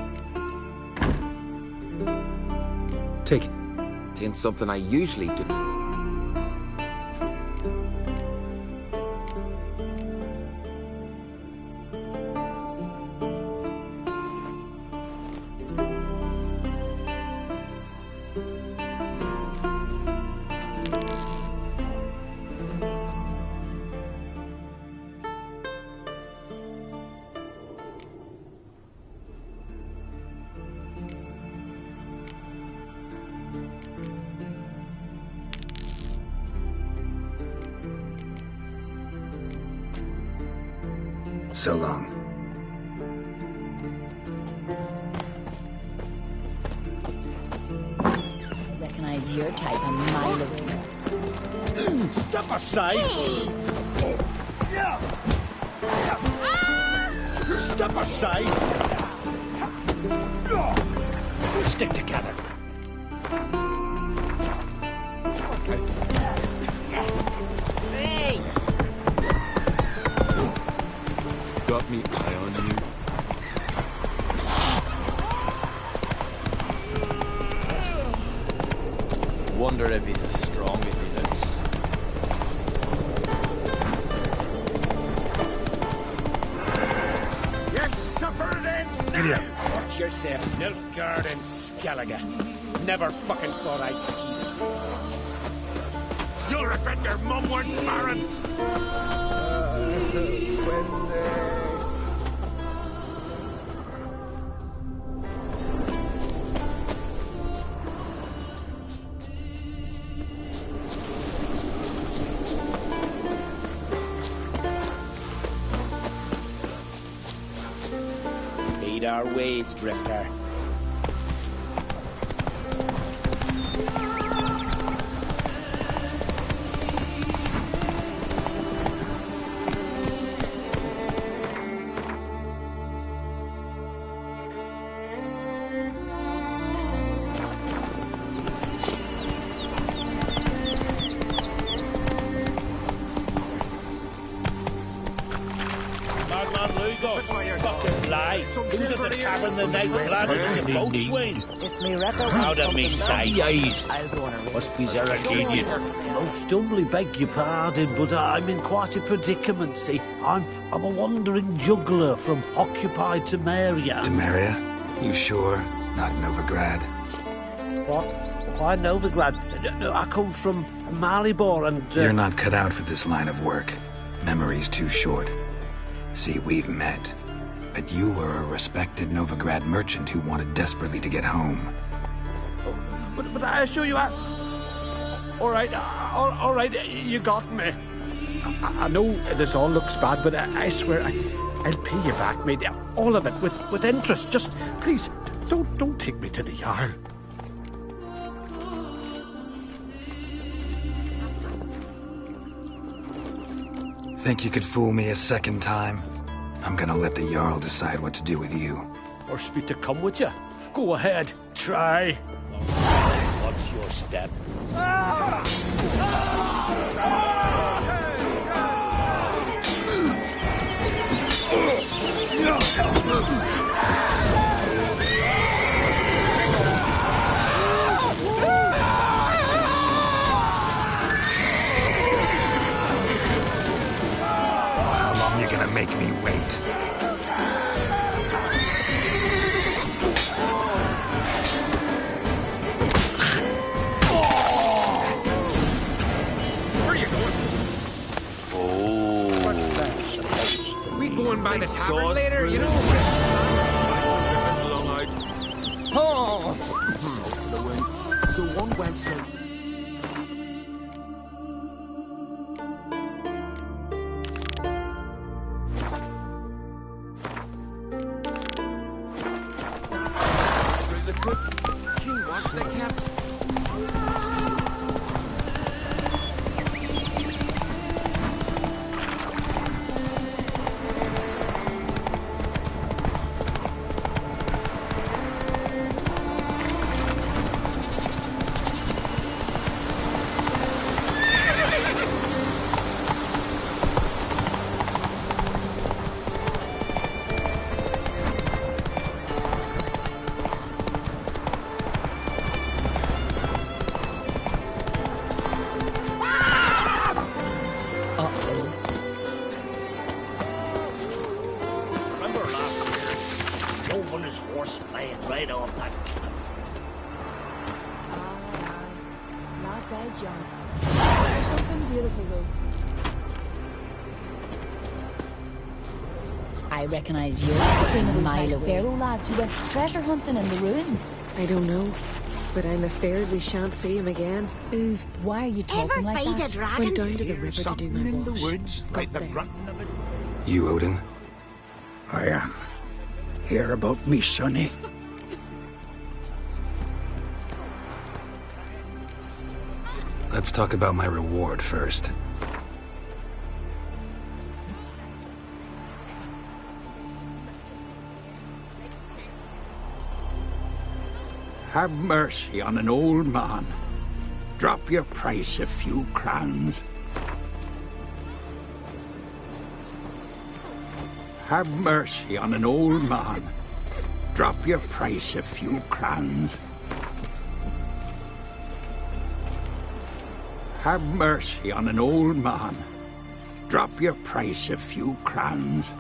Take it. Ain't something I usually do. So long. I recognize your type a mile away. Step aside! Step aside! We'll stick together. Hey! Got me eye on you. Wonder if he's as strong as he looks. You suffer then, Idiot. Watch yourself, Nilfgaard and Skellige. Never fucking thought I'd see them. You'll regret your mum weren't barons. Lead our ways, Drifter. Fucking lie. Who's at the tavern the night planning the boatswain? If me reckon Out of me sight. I'll go on a race. Must be Zeraginian. Most humbly beg your pardon, but I'm in quite a predicament, see. I'm a wandering juggler from occupied Temeria. Temeria? You sure? Not Novigrad? What? Why Novigrad? No, I come from Maribor and... You're not cut out for this line of work. Memory's too short. See, we've met. But you were a respected Novigrad merchant who wanted desperately to get home. But I assure you, all right, you got me. I know this all looks bad, but I swear I'll pay you back, mate. All of it, with interest. Just, please, don't take me to the Jarl. Think you could fool me a second time? I'm gonna let the Jarl decide what to do with you. Force me to come with you? Go ahead, try. What's your step? Make me wait. Where are you going? Oh. What's that supposed down by the tavern sword later, through you his know. Oh! The wind. So one went south. King wants the cap. Remember last year? Drove on his horse flying right off that cliff. Not that junk. There's something beautiful, though. I recognize you. Came of those nice Pharaoh lads who went treasure hunting in the ruins. I don't know, but I'm afraid we shan't see him again. Oof, why are you talking like that? Went down to the river to do my wash. In the woods, like the grunting of it. You, Odin? I am. Hear about me, sonny? Let's talk about my reward first. Have mercy on an old man. Drop your price a few crowns. Have mercy on an old man. Drop your price a few crowns. Have mercy on an old man. Drop your price a few crowns.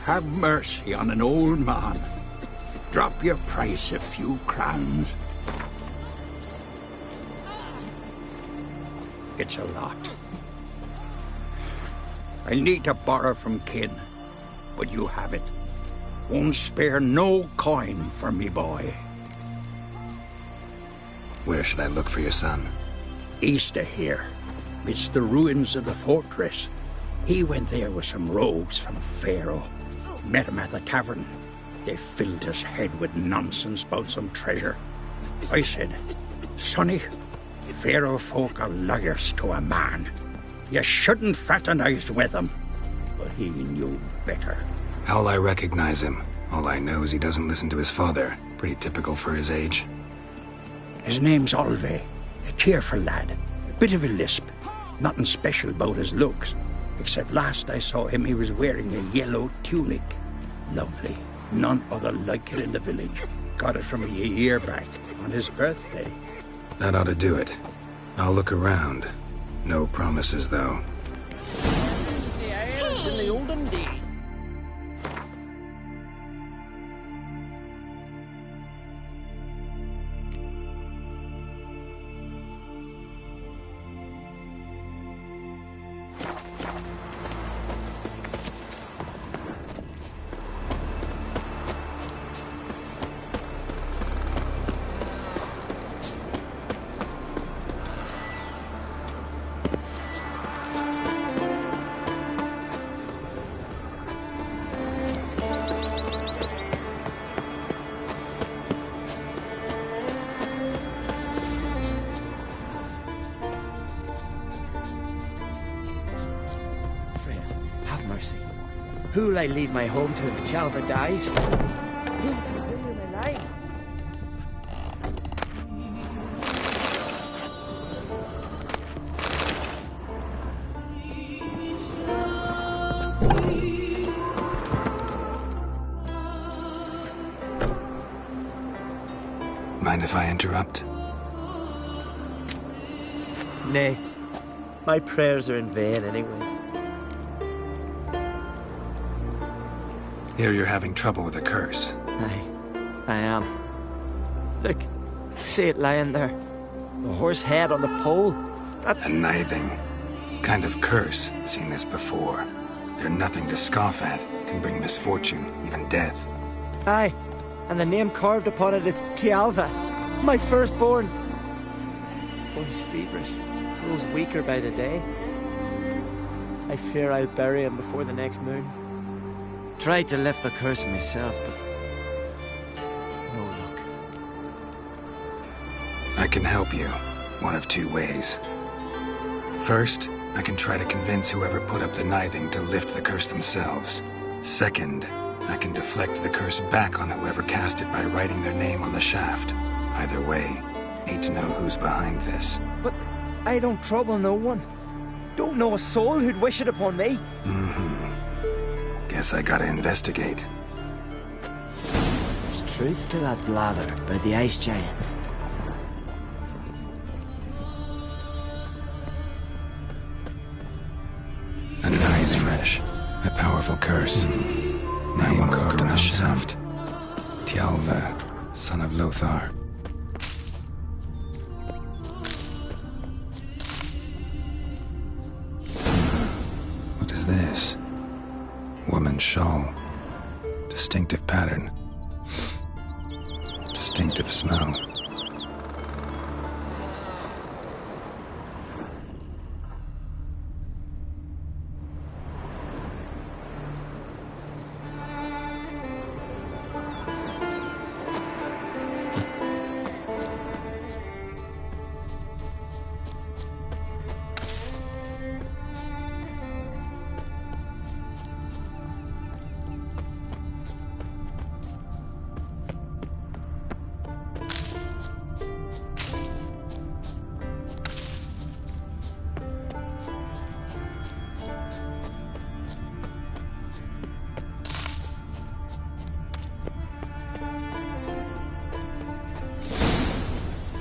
Have mercy on an old man. Drop your price a few crowns. It's a lot. I need to borrow from kin, but you have it. Won't spare no coin for me boy. Where should I look for your son? East of here. It's the ruins of the fortress. He went there with some rogues from Pharaoh. Met him at the tavern. They filled his head with nonsense about some treasure. I said, Sonny, Pharaoh folk are liars to a man. You shouldn't fraternize with them. But he knew better. How'll I recognize him? All I know is he doesn't listen to his father. Pretty typical for his age. His name's Olve. A cheerful lad. A bit of a lisp. Nothing special about his looks. Except last I saw him, he was wearing a yellow tunic. Lovely. None other like it in the village. Got it from me a year back, on his birthday. That ought to do it. I'll look around. No promises, though. The isles in the olden days. Who'll I leave my home to if Chalva dies? Mind if I interrupt? Nay. My prayers are in vain anyways. Here you're having trouble with a curse. I am. Look, see it lying there. The horse head on the pole. That's... A nithing. Kind of curse. Seen this before. They're nothing to scoff at. Can bring misfortune, even death. Aye, and the name carved upon it is Tialva, my firstborn. Boy's feverish, grows weaker by the day. I fear I'll bury him before the next moon. Tried to lift the curse myself, but no luck. I can help you, one of two ways. First, I can try to convince whoever put up the nithing to lift the curse themselves. Second, I can deflect the curse back on whoever cast it by writing their name on the shaft. Either way, need to know who's behind this. But I don't trouble no one. Don't know a soul who'd wish it upon me. Guess I gotta investigate. There's truth to that blather about the ice giant. An eye's fresh. A powerful curse. Name carved on the shaft. Tialva, son of Lothar. What is this? Woman's shawl. Distinctive pattern. Distinctive smell.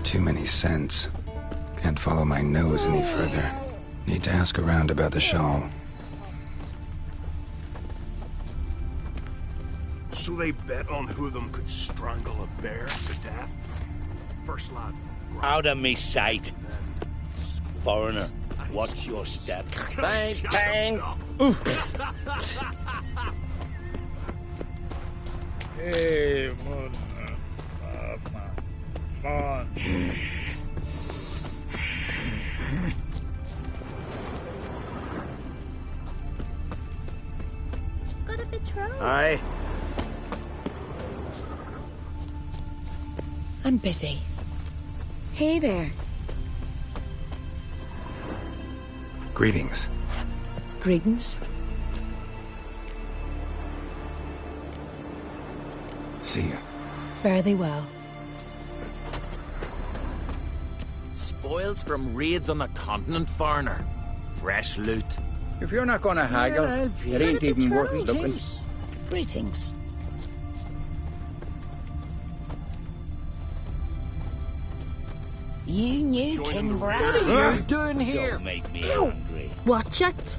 Too many scents. Can't follow my nose any further. Need to ask around about the shawl. So they bet on who of them could strangle a bear to death? First lad. Out of me sight. Foreigner, watch your step. Bang, bang. Hey, man. Got a betrothed? Aye. I'm busy. Hey there. Greetings. Greetings. See you. Fare thee well. Spoils from raids on the continent, foreigner. Fresh loot. If you're not gonna haggle, it ain't even worth looking. Greetings. You knew King Brad. What are you doing here? Don't make me hungry. Watch it.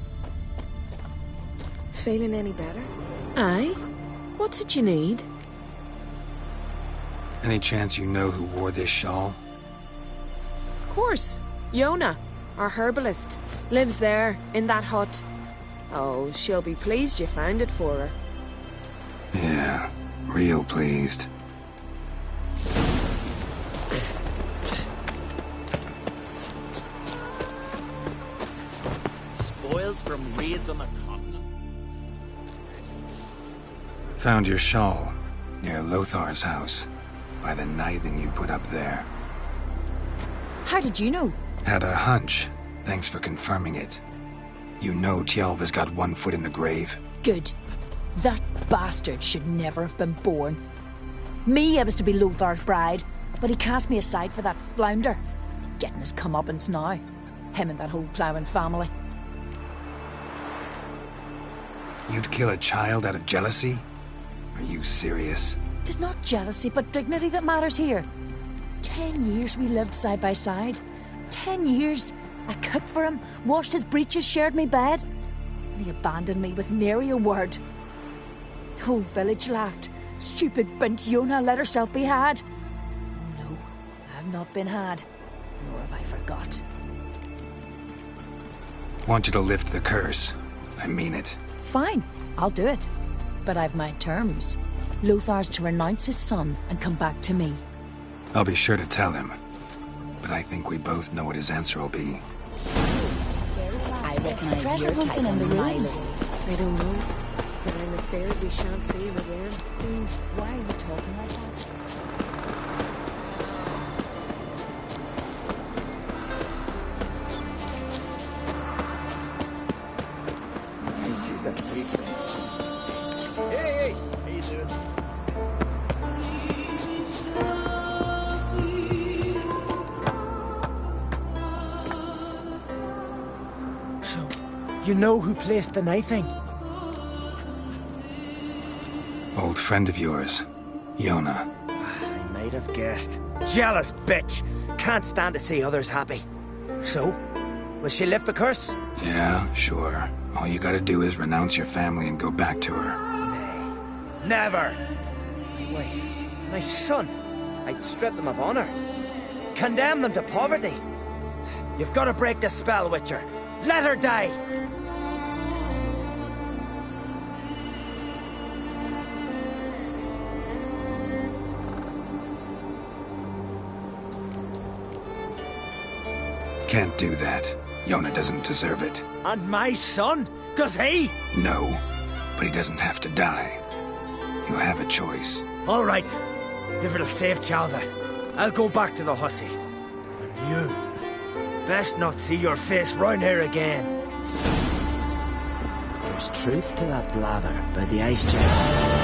Feeling any better? Aye. What's it you need? Any chance you know who wore this shawl? Of course. Yona, our herbalist, lives there, in that hut. Oh, she'll be pleased you found it for her. Yeah, real pleased. Spoils from raids on the continent. Found your shawl near Lothar's house, by the nithing you put up there. How did you know? Had a hunch. Thanks for confirming it. You know Tialva's got one foot in the grave. Good. That bastard should never have been born. Me, I was to be Lothar's bride, but he cast me aside for that flounder. Getting his comeuppance now. Him and that whole ploughing family. You'd kill a child out of jealousy? Are you serious? Tis not jealousy, but dignity that matters here. 10 years we lived side by side. 10 years. I cooked for him, washed his breeches, shared me bed. And he abandoned me with nary a word. The whole village laughed. Stupid bint Yona let herself be had. No, I have not been had, nor have I forgot. Want you to lift the curse. I mean it. Fine, I'll do it. But I've my terms. Lothar's to renounce his son and come back to me. I'll be sure to tell him. But I think we both know what his answer will be. I recognize your type in the ruins. I don't know, but I'm afraid we shan't see him again. Why are you talking like that? That's it. Hey, how you doing? So, you know who placed the knifing? Old friend of yours, Yona. I might have guessed. Jealous bitch! Can't stand to see others happy. So, will she lift the curse? Yeah, sure. All you gotta do is renounce your family and go back to her. Nay, never! My wife, my son, I'd strip them of honor. Condemn them to poverty. You've got to break the spell, Witcher. Let her die! Can't do that. Yona doesn't deserve it. And my son? Does he? No, but he doesn't have to die. You have a choice. All right. If it'll save Chalva, I'll go back to the hussy. And you, best not see your face round here again. There's truth to that blather by the ice gem.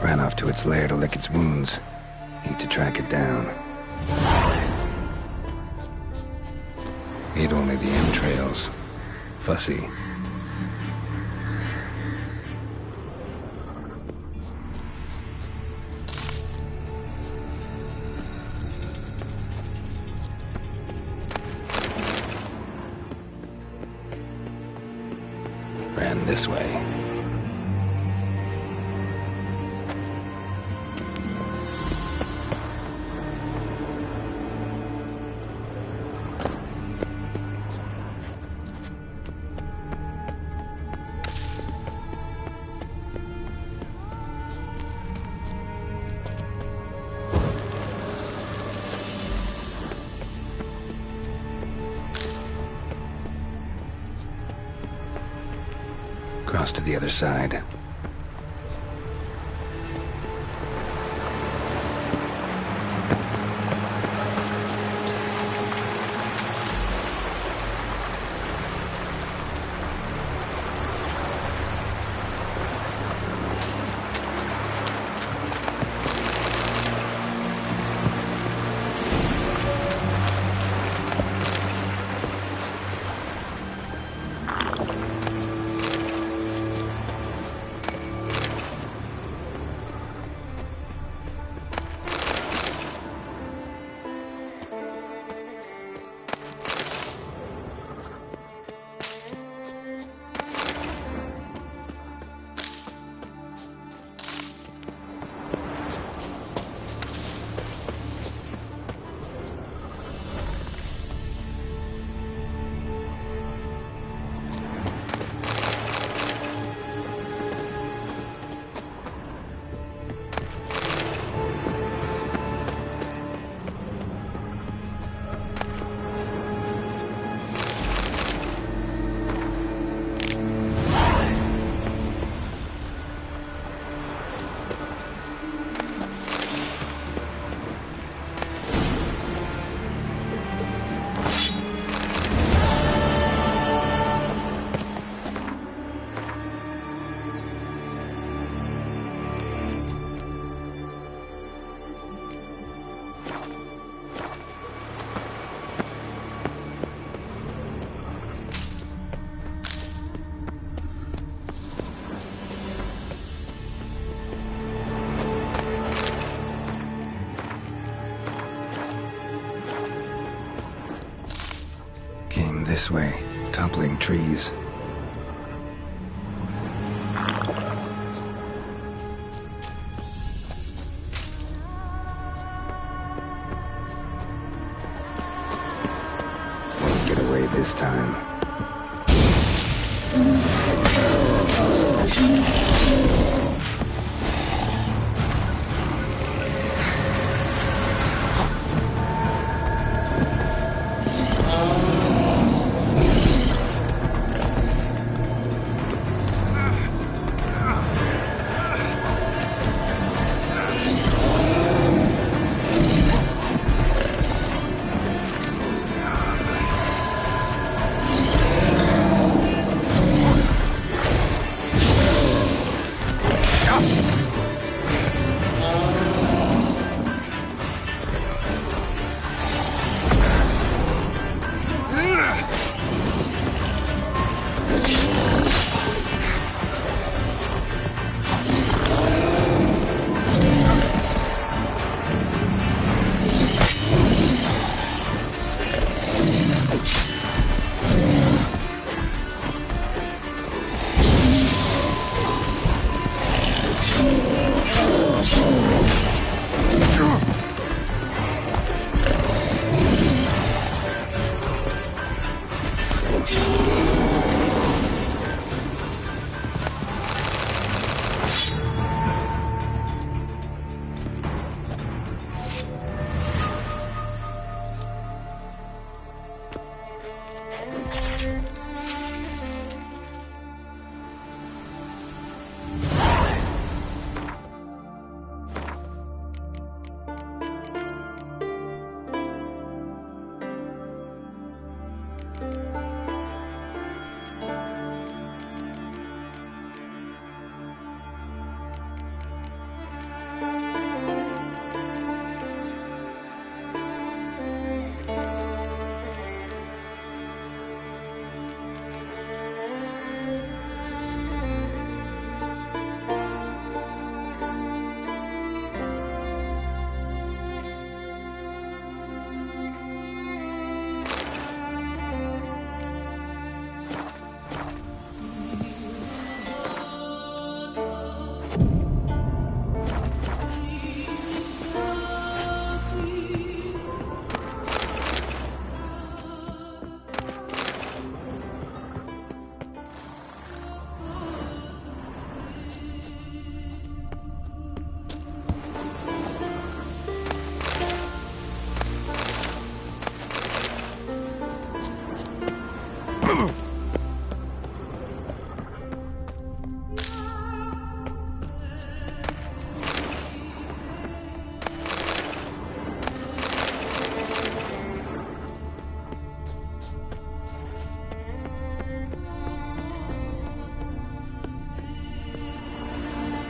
Ran off to its lair to lick its wounds. Need to track it down. Ate only the entrails. Fussy. Ran this way. Cross to the other side. This way, toppling trees. Won't get away this time.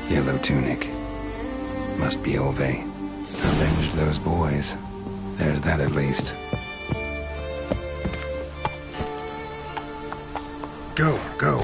Yellow tunic. Must be Ove. Avenged those boys. There's that at least. Go, go.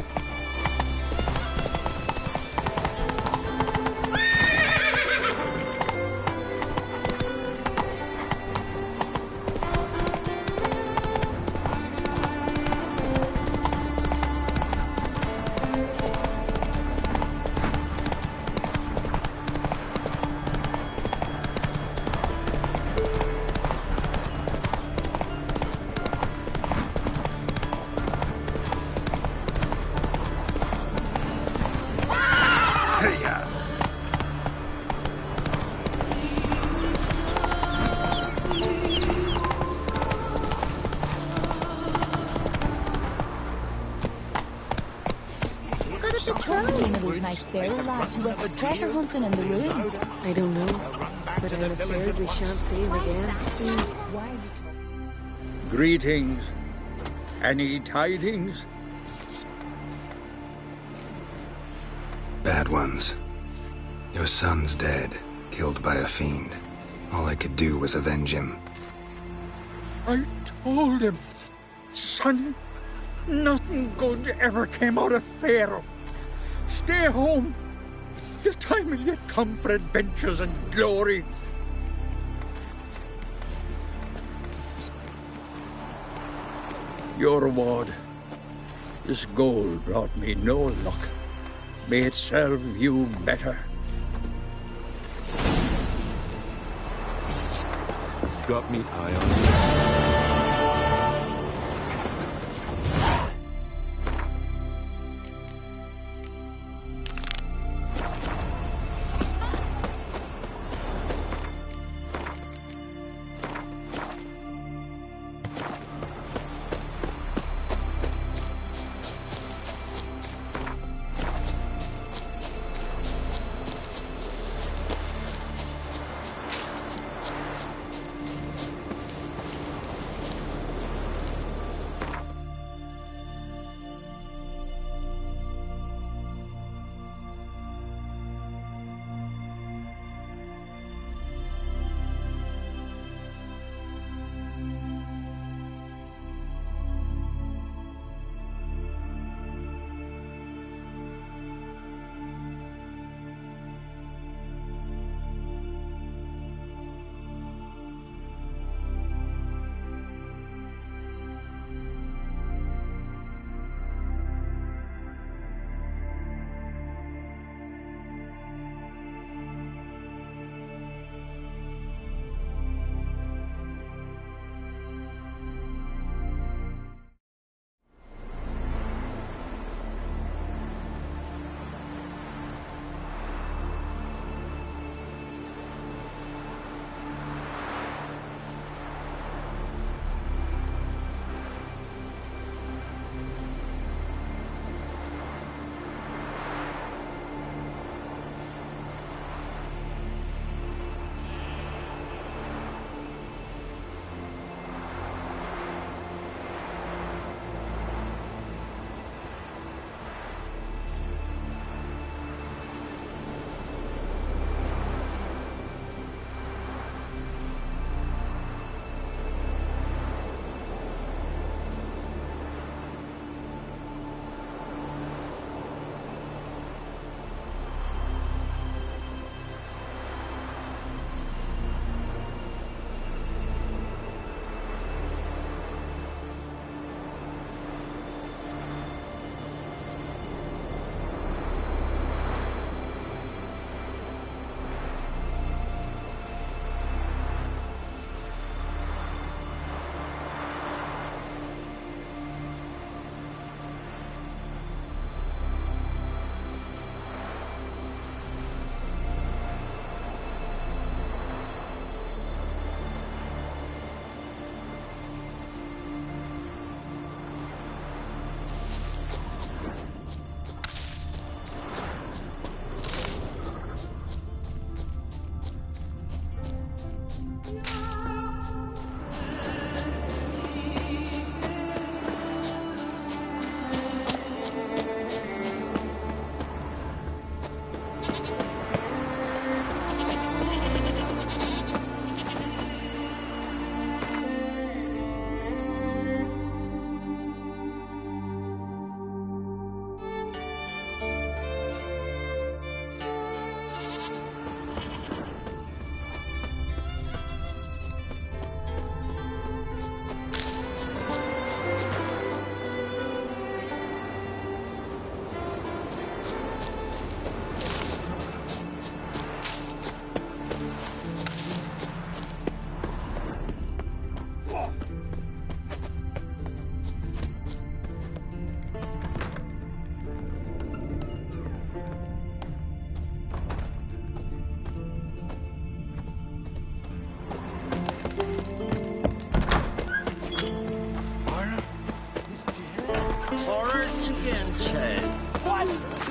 Fairy lads who went treasure hunting in the ruins. I don't know, but I'm afraid we shan't see him again. Greetings. Any tidings? Bad ones. Your son's dead, killed by a fiend. All I could do was avenge him. I told him, son, nothing good ever came out of Pharaoh. Stay home. The time will yet come for adventures and glory. Your reward. This gold brought me no luck. May it serve you better. Got me eye on you.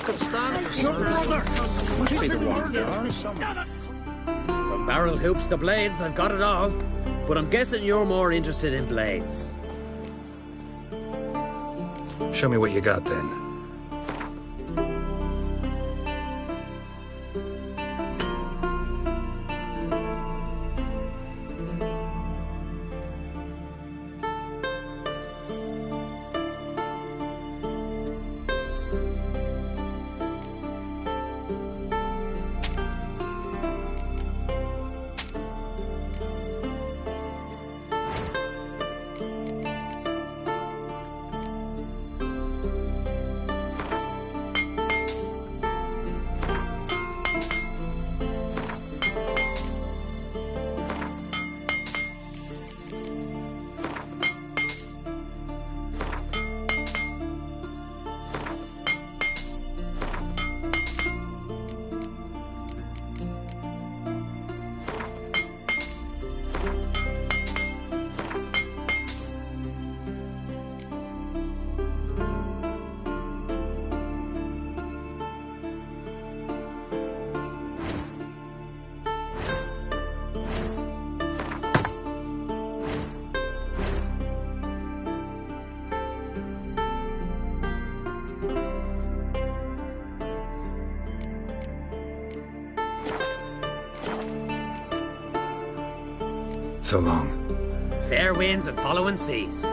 Could stand for Your brother! Must be the one. From barrel hoops to blades, I've got it all. But I'm guessing you're more interested in blades. Show me what you got then. So long. Fair winds and following seas.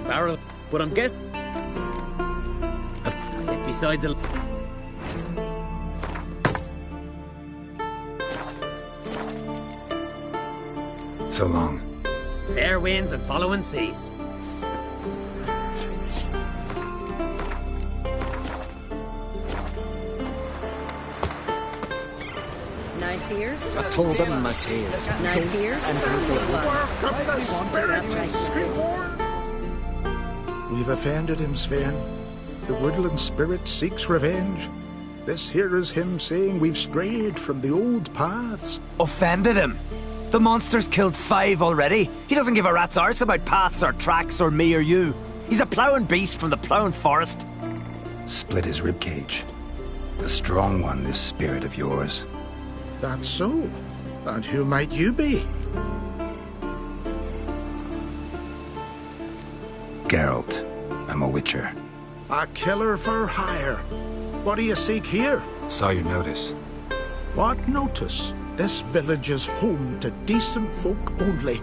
Barrel, but I'm guessing if besides a So long. fair winds and following seas. Now here's I told them my tale. Now here's Work of the Spirit! We've offended him, Sven. The woodland spirit seeks revenge. This here is him saying we've strayed from the old paths. Offended him? The monster's killed 5 already. He doesn't give a rat's arse about paths or tracks or me or you. He's a ploughing beast from the ploughing forest. Split his ribcage. A strong one, this spirit of yours. That's so. And who might you be? Geralt. I'm a witcher. A killer for hire. What do you seek here? Saw your notice. What notice? This village is home to decent folk only.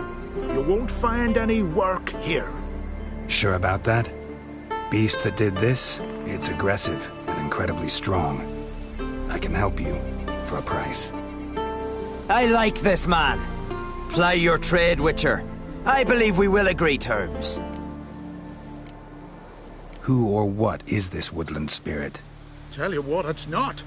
You won't find any work here. Sure about that? Beast that did this, it's aggressive and incredibly strong. I can help you for a price. I like this man. Ply your trade, Witcher. I believe we will agree terms. Who or what is this woodland spirit? Tell you what, it's not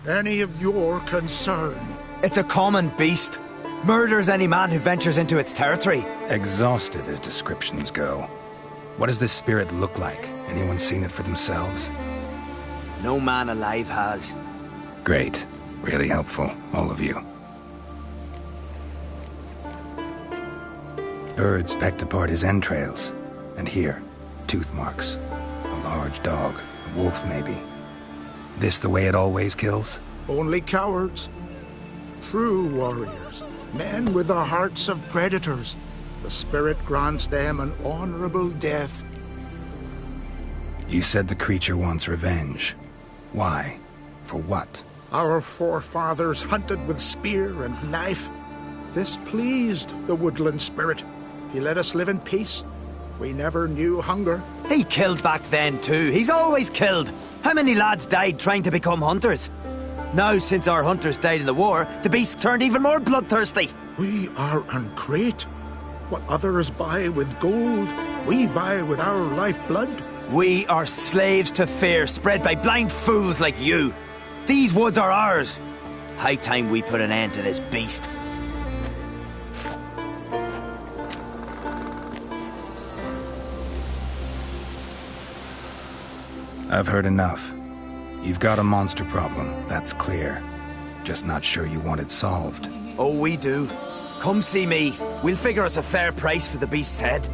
any of your concern. It's a common beast. Murders any man who ventures into its territory. Exhaustive as descriptions go. What does this spirit look like? Anyone seen it for themselves? No man alive has. Great. Really helpful, all of you. Birds pecked apart his entrails. And here, tooth marks. A large dog, a wolf maybe. This the way it always kills? Only cowards. True warriors. Men with the hearts of predators. The spirit grants them an honorable death. You said the creature wants revenge. Why? For what? Our forefathers hunted with spear and knife. This pleased the woodland spirit. He let us live in peace. We never knew hunger. He killed back then too. He's always killed. How many lads died trying to become hunters? Now, since our hunters died in the war, the beast turned even more bloodthirsty. We are uncrate. What others buy with gold, we buy with our lifeblood. We are slaves to fear spread by blind fools like you. These woods are ours. High time we put an end to this beast. I've heard enough. You've got a monster problem, that's clear. Just not sure you want it solved. Oh, we do. Come see me. We'll figure us a fair price for the beast's head.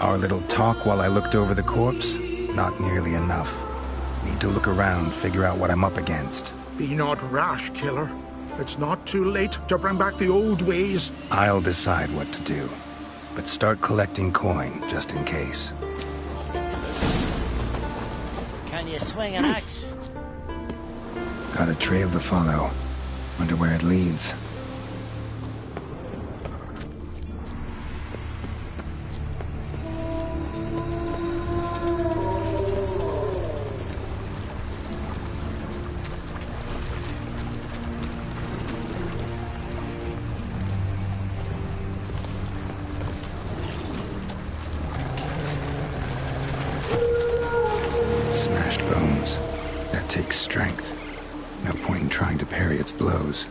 Our little talk while I looked over the corpse? Not nearly enough. Need to look around, figure out what I'm up against. Be not rash, killer. It's not too late to bring back the old ways. I'll decide what to do. But start collecting coin, just in case. Can you swing an axe? Got a trail to follow. Wonder where it leads. Smashed bones. That takes strength. No point in trying to parry its blows.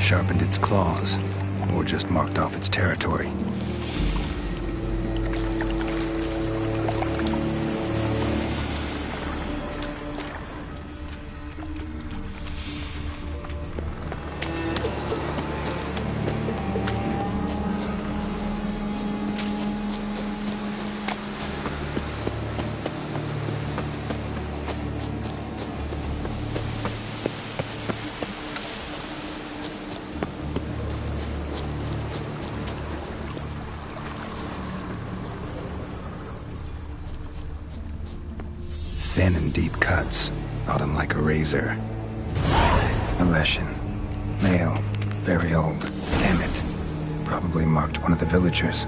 Sharpened its claws, or just marked off its territory. Thin and deep cuts, not unlike a razor. A Leshen. Male. Very old. Damn it. Probably marked one of the villagers.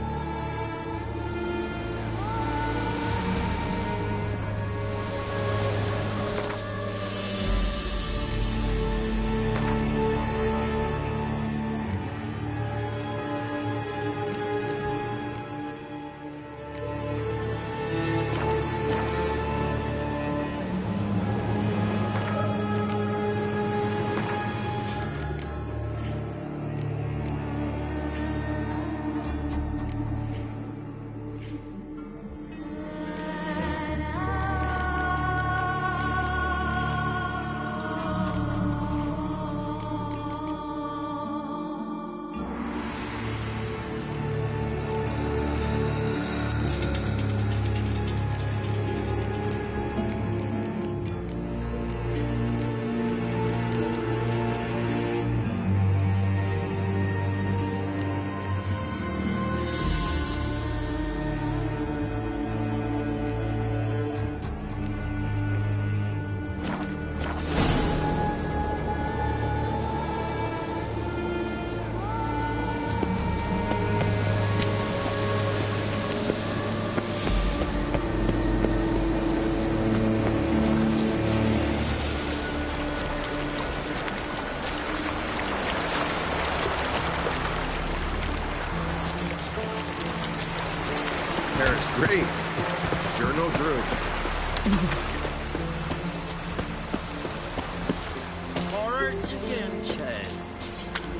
Right again, Chad.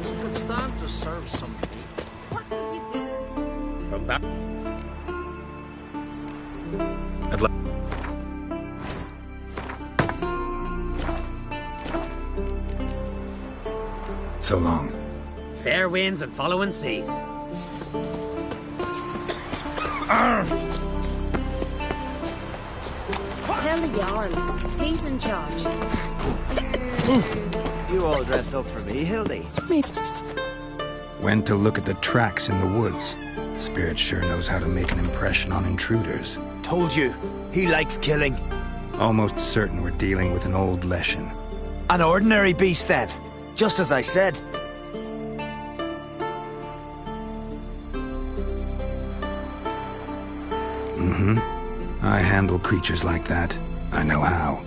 You could stand to serve somebody. What will you do? From back. So long. Fair winds and following seas. Tell the Jarl. He's in charge. You all dressed up for me, Hildy. Went to look at the tracks in the woods. Spirit sure knows how to make an impression on intruders. Told you, he likes killing. Almost certain we're dealing with an old Leshen. An ordinary beast then, just as I said. I handle creatures like that. I know how.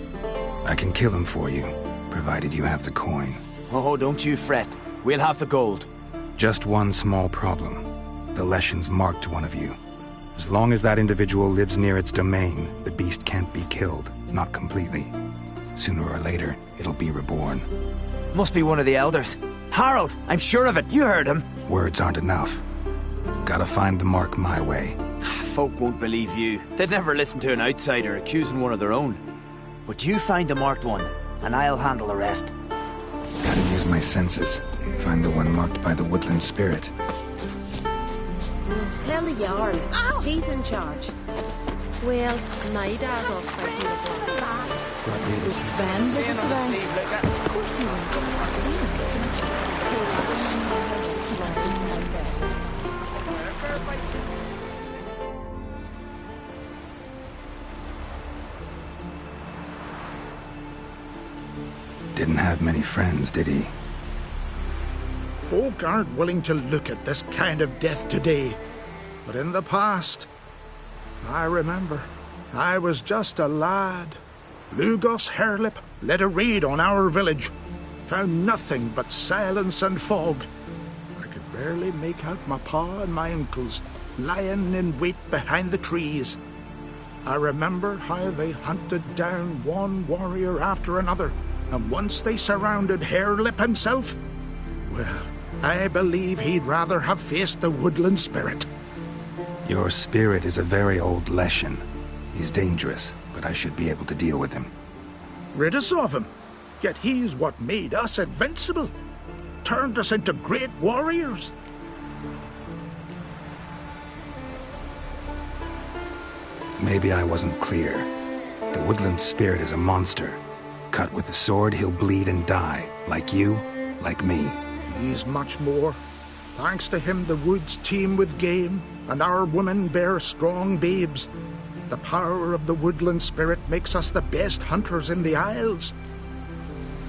I can kill them for you, provided you have the coin. Oh, don't you fret. We'll have the gold. Just one small problem. The Leshen's marked one of you. As long as that individual lives near its domain, the beast can't be killed. Not completely. Sooner or later, it'll be reborn. Must be one of the elders. Harold, I'm sure of it. You heard him. Words aren't enough. Gotta find the mark my way. Folk won't believe you. They'd never listen to an outsider accusing one of their own. But you find the marked one, and I'll handle the rest. Gotta use my senses. Find the one marked by the woodland spirit. Tell the Jarl. Oh. He's in charge. Well, my dad's off fighting the black. Was Sven visit today? Of course he was. I've seen him. Didn't have many friends, did he? Folk aren't willing to look at this kind of death today. But in the past, I remember, I was just a lad. Lugos Hairlip led a raid on our village. Found nothing but silence and fog. I could barely make out my pa and my uncles lying in wait behind the trees. I remember how they hunted down one warrior after another, and once they surrounded Hairlip himself, well, I believe he'd rather have faced the woodland spirit. Your spirit is a very old Leshen. He's dangerous, but I should be able to deal with him. Rid us of him. Yet he's what made us invincible. Turned us into great warriors. Maybe I wasn't clear. The woodland spirit is a monster. Cut with the sword, he'll bleed and die. Like you, like me. He's much more. Thanks to him, the woods teem with game, and our women bear strong babes. The power of the woodland spirit makes us the best hunters in the Isles.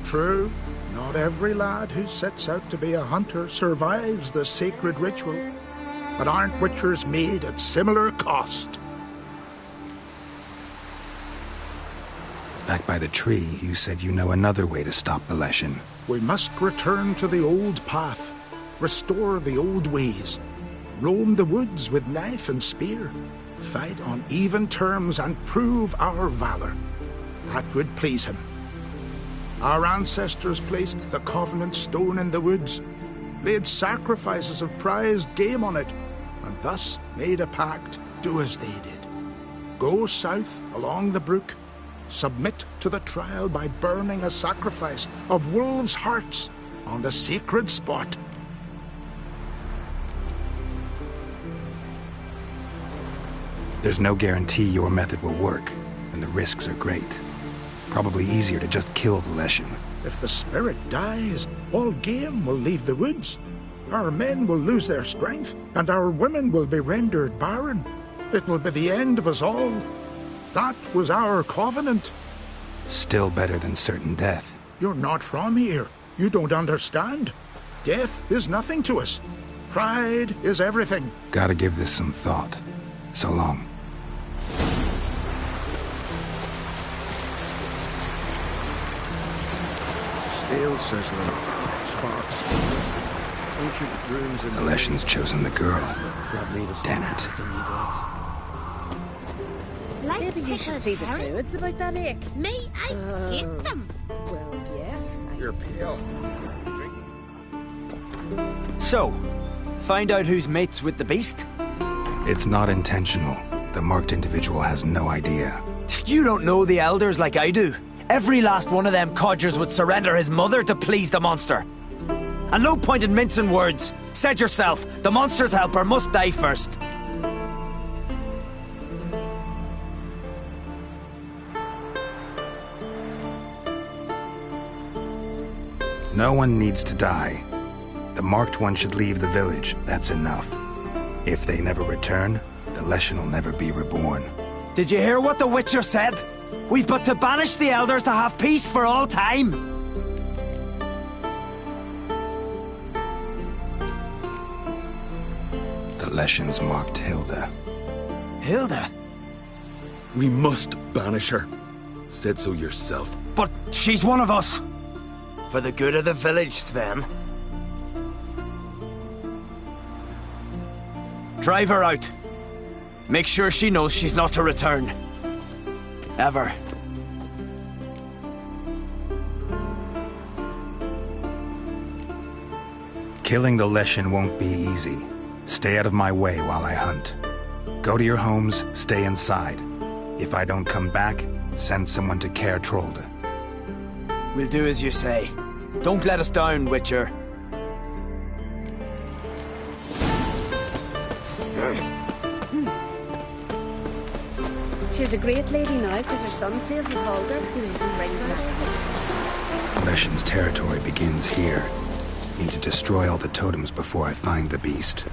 True, not every lad who sets out to be a hunter survives the sacred ritual, but aren't witchers made at similar cost? Back by the tree, you said you know another way to stop the Leshen. We must return to the old path, restore the old ways, roam the woods with knife and spear, fight on even terms and prove our valor. That would please him. Our ancestors placed the Covenant stone in the woods, laid sacrifices of prized game on it, and thus made a pact, do as they did. Go south along the brook, submit to the trial by burning a sacrifice of wolves' hearts on the sacred spot. There's no guarantee your method will work, and the risks are great. Probably easier to just kill the Leshen. If the spirit dies, all game will leave the woods. Our men will lose their strength, and our women will be rendered barren. It will be the end of us all. That was our covenant. Still better than certain death. You're not from here. You don't understand. Death is nothing to us. Pride is everything. Gotta give this some thought. So long. Stale sizzling, sparks, ancient ruins in the Leshen's chosen the girl. Damn it. Maybe you should see the druids about that ache. Me? I hate them. Well, yeah. You're pale. So, find out who's mates with the beast? It's not intentional. The marked individual has no idea. You don't know the elders like I do. Every last one of them codgers would surrender his mother to please the monster. And no point in mincing words. Said yourself, the monster's helper must die first. No one needs to die. The marked one should leave the village, that's enough. If they never return, the Leshen will never be reborn. Did you hear what the Witcher said? We've but to banish the elders to have peace for all time. The Leshen's marked Hilda. Hilda? We must banish her. Said so yourself. But she's one of us. For the good of the village, Sven. Drive her out. Make sure she knows she's not to return. Ever. Killing the Leshen won't be easy. Stay out of my way while I hunt. Go to your homes, stay inside. If I don't come back, send someone to Caer Trolde. We'll do as you say. Don't let us down, Witcher. She's a great lady now because her son sails with Halder, who even brings back. Leshen's territory begins here. Need to destroy all the totems before I find the beast.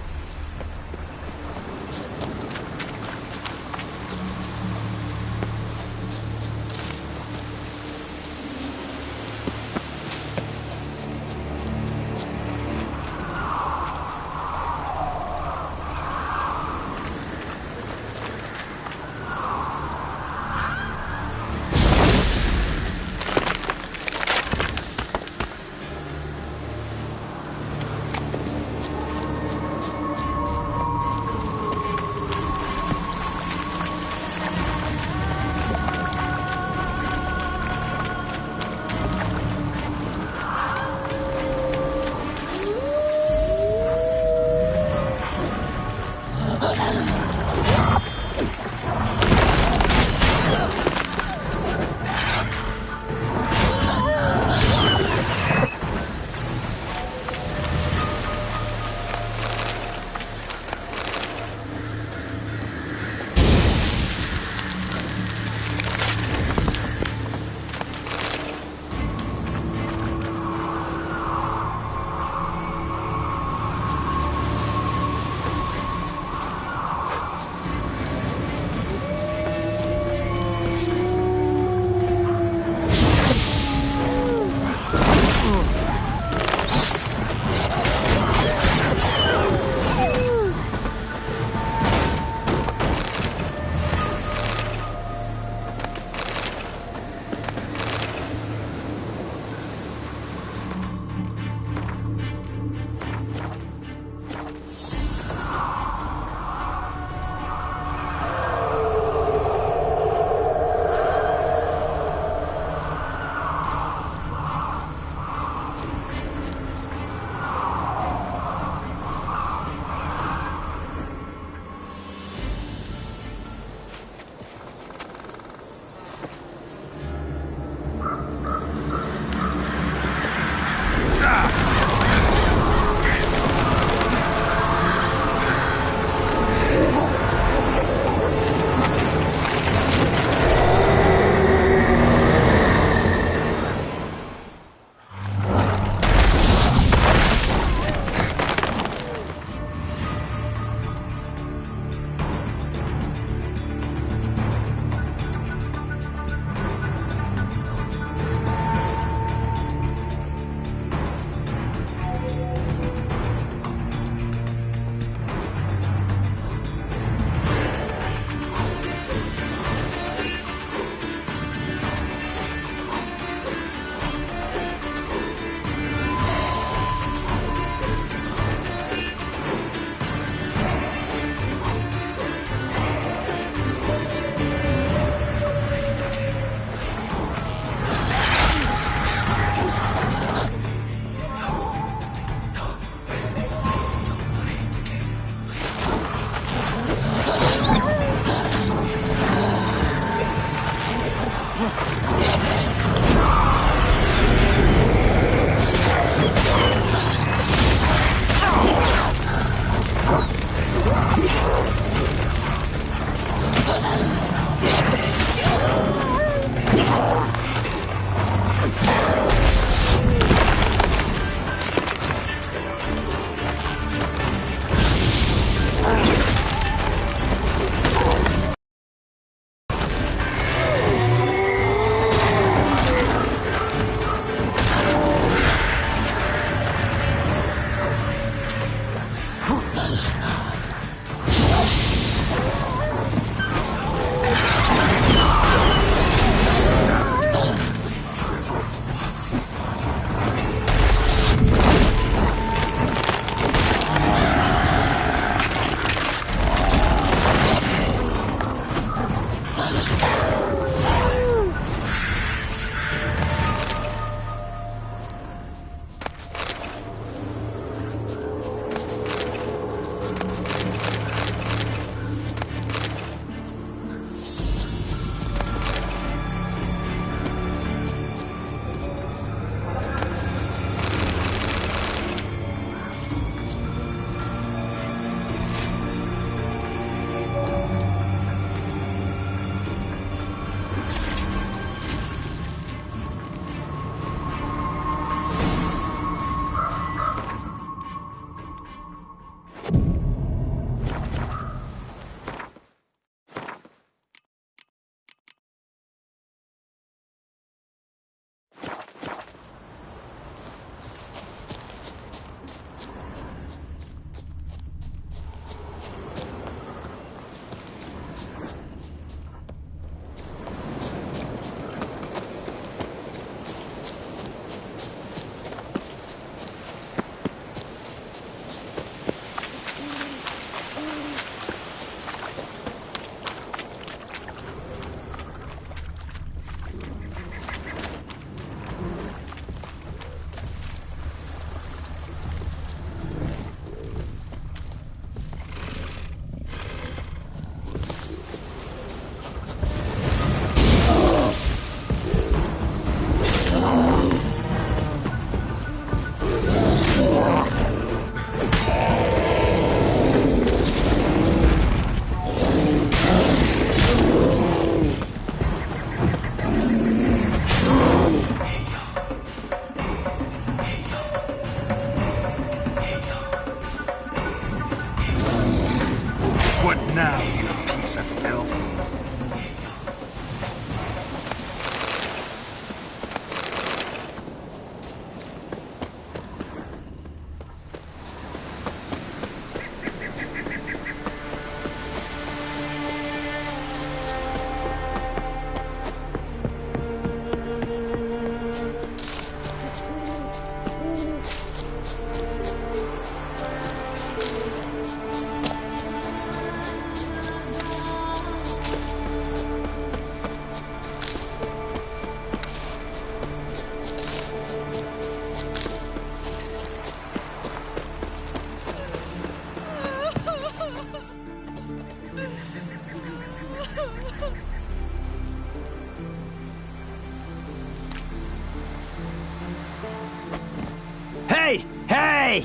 Hey! Hey!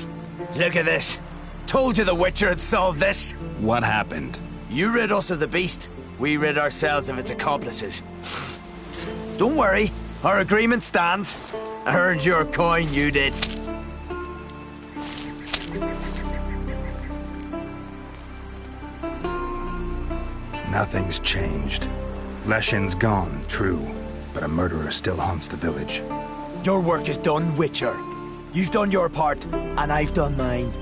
Look at this. Told you the Witcher had solved this. What happened? You rid us of the beast. We rid ourselves of its accomplices. Don't worry. Our agreement stands. I earned your coin, you did. Nothing's changed. Leshin's gone, true, but a murderer still haunts the village. Your work is done, Witcher. You've done your part, and I've done mine.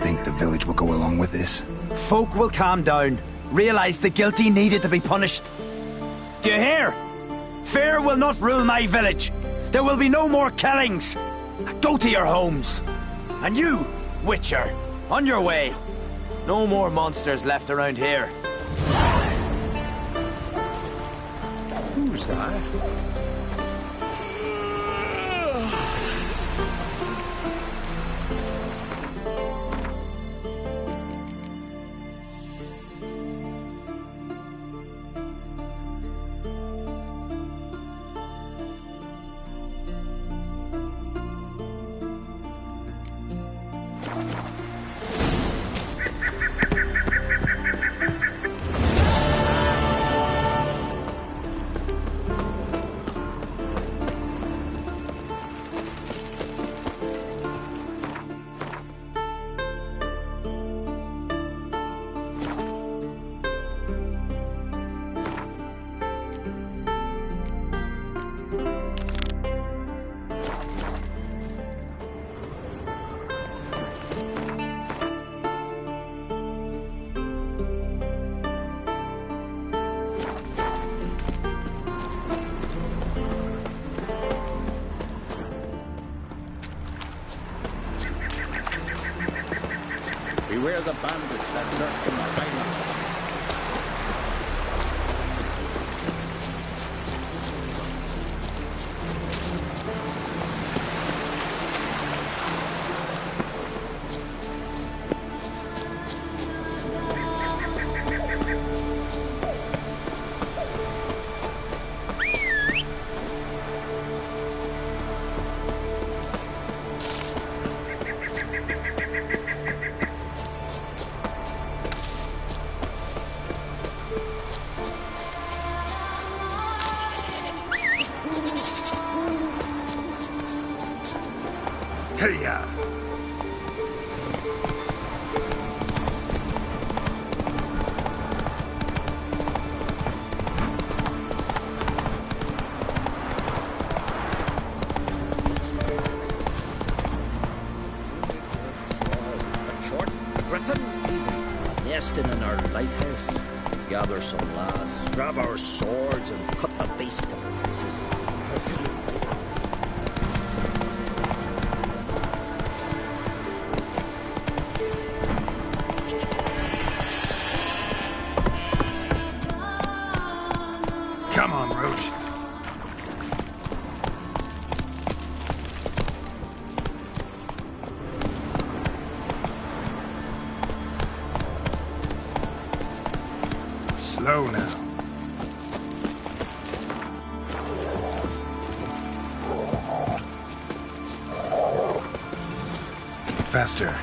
Think the village will go along with this? Folk will calm down, realize the guilty needed to be punished. Do you hear? Fear will not rule my village. There will be no more killings. Go to your homes. And you, Witcher, on your way. No more monsters left around here. Who's that? Beware the bandits that lurk in the highlands. Hey-ya! Short griffin, nesting in our lighthouse. Gather some lads, grab our swords and cut the beast to pieces. Come on, Roach. Slow now. Faster.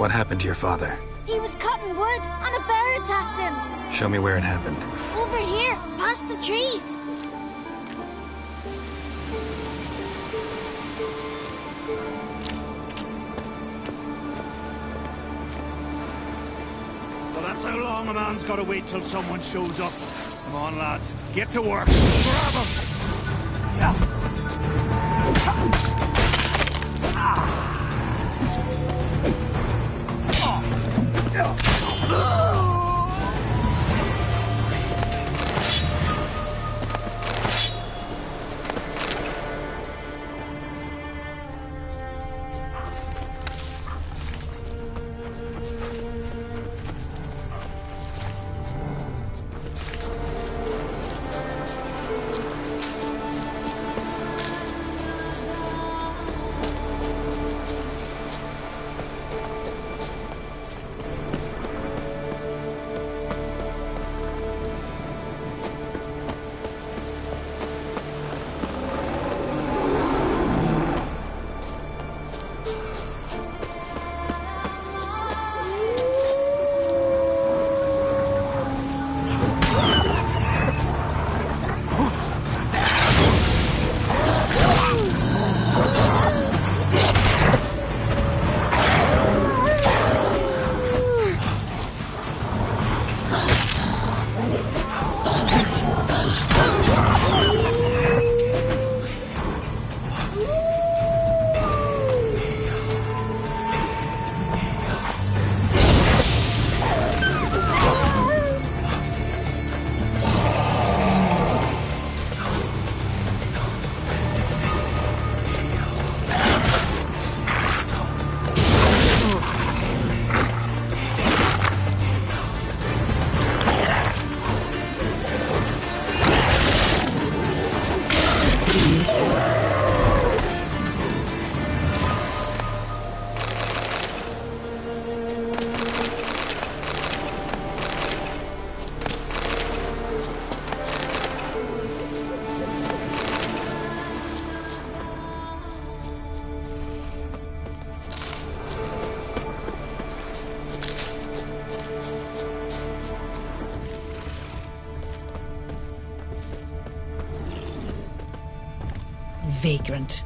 What happened to your father? He was cutting wood, and a bear attacked him. Show me where it happened. Over here, past the trees. So that's how long a man's got to wait till someone shows up. Come on, lads. Get to work. Grab him! Yeah. Vagrant.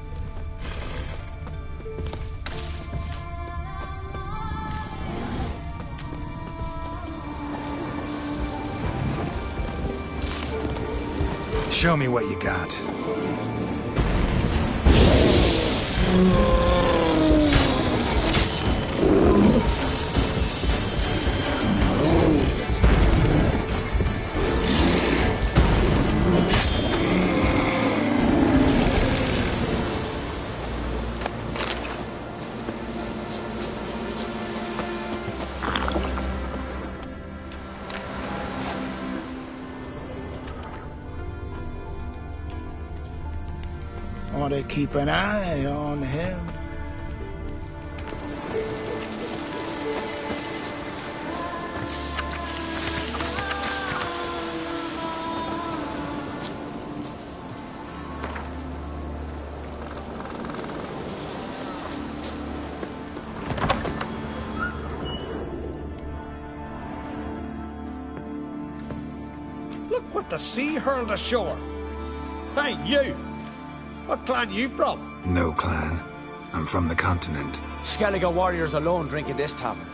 Show me what you got. Ought to keep an eye on him. Look what the sea hurled ashore. Hey, you! What clan you from? No clan. I'm from the continent. Skellige warriors alone drink in this tavern.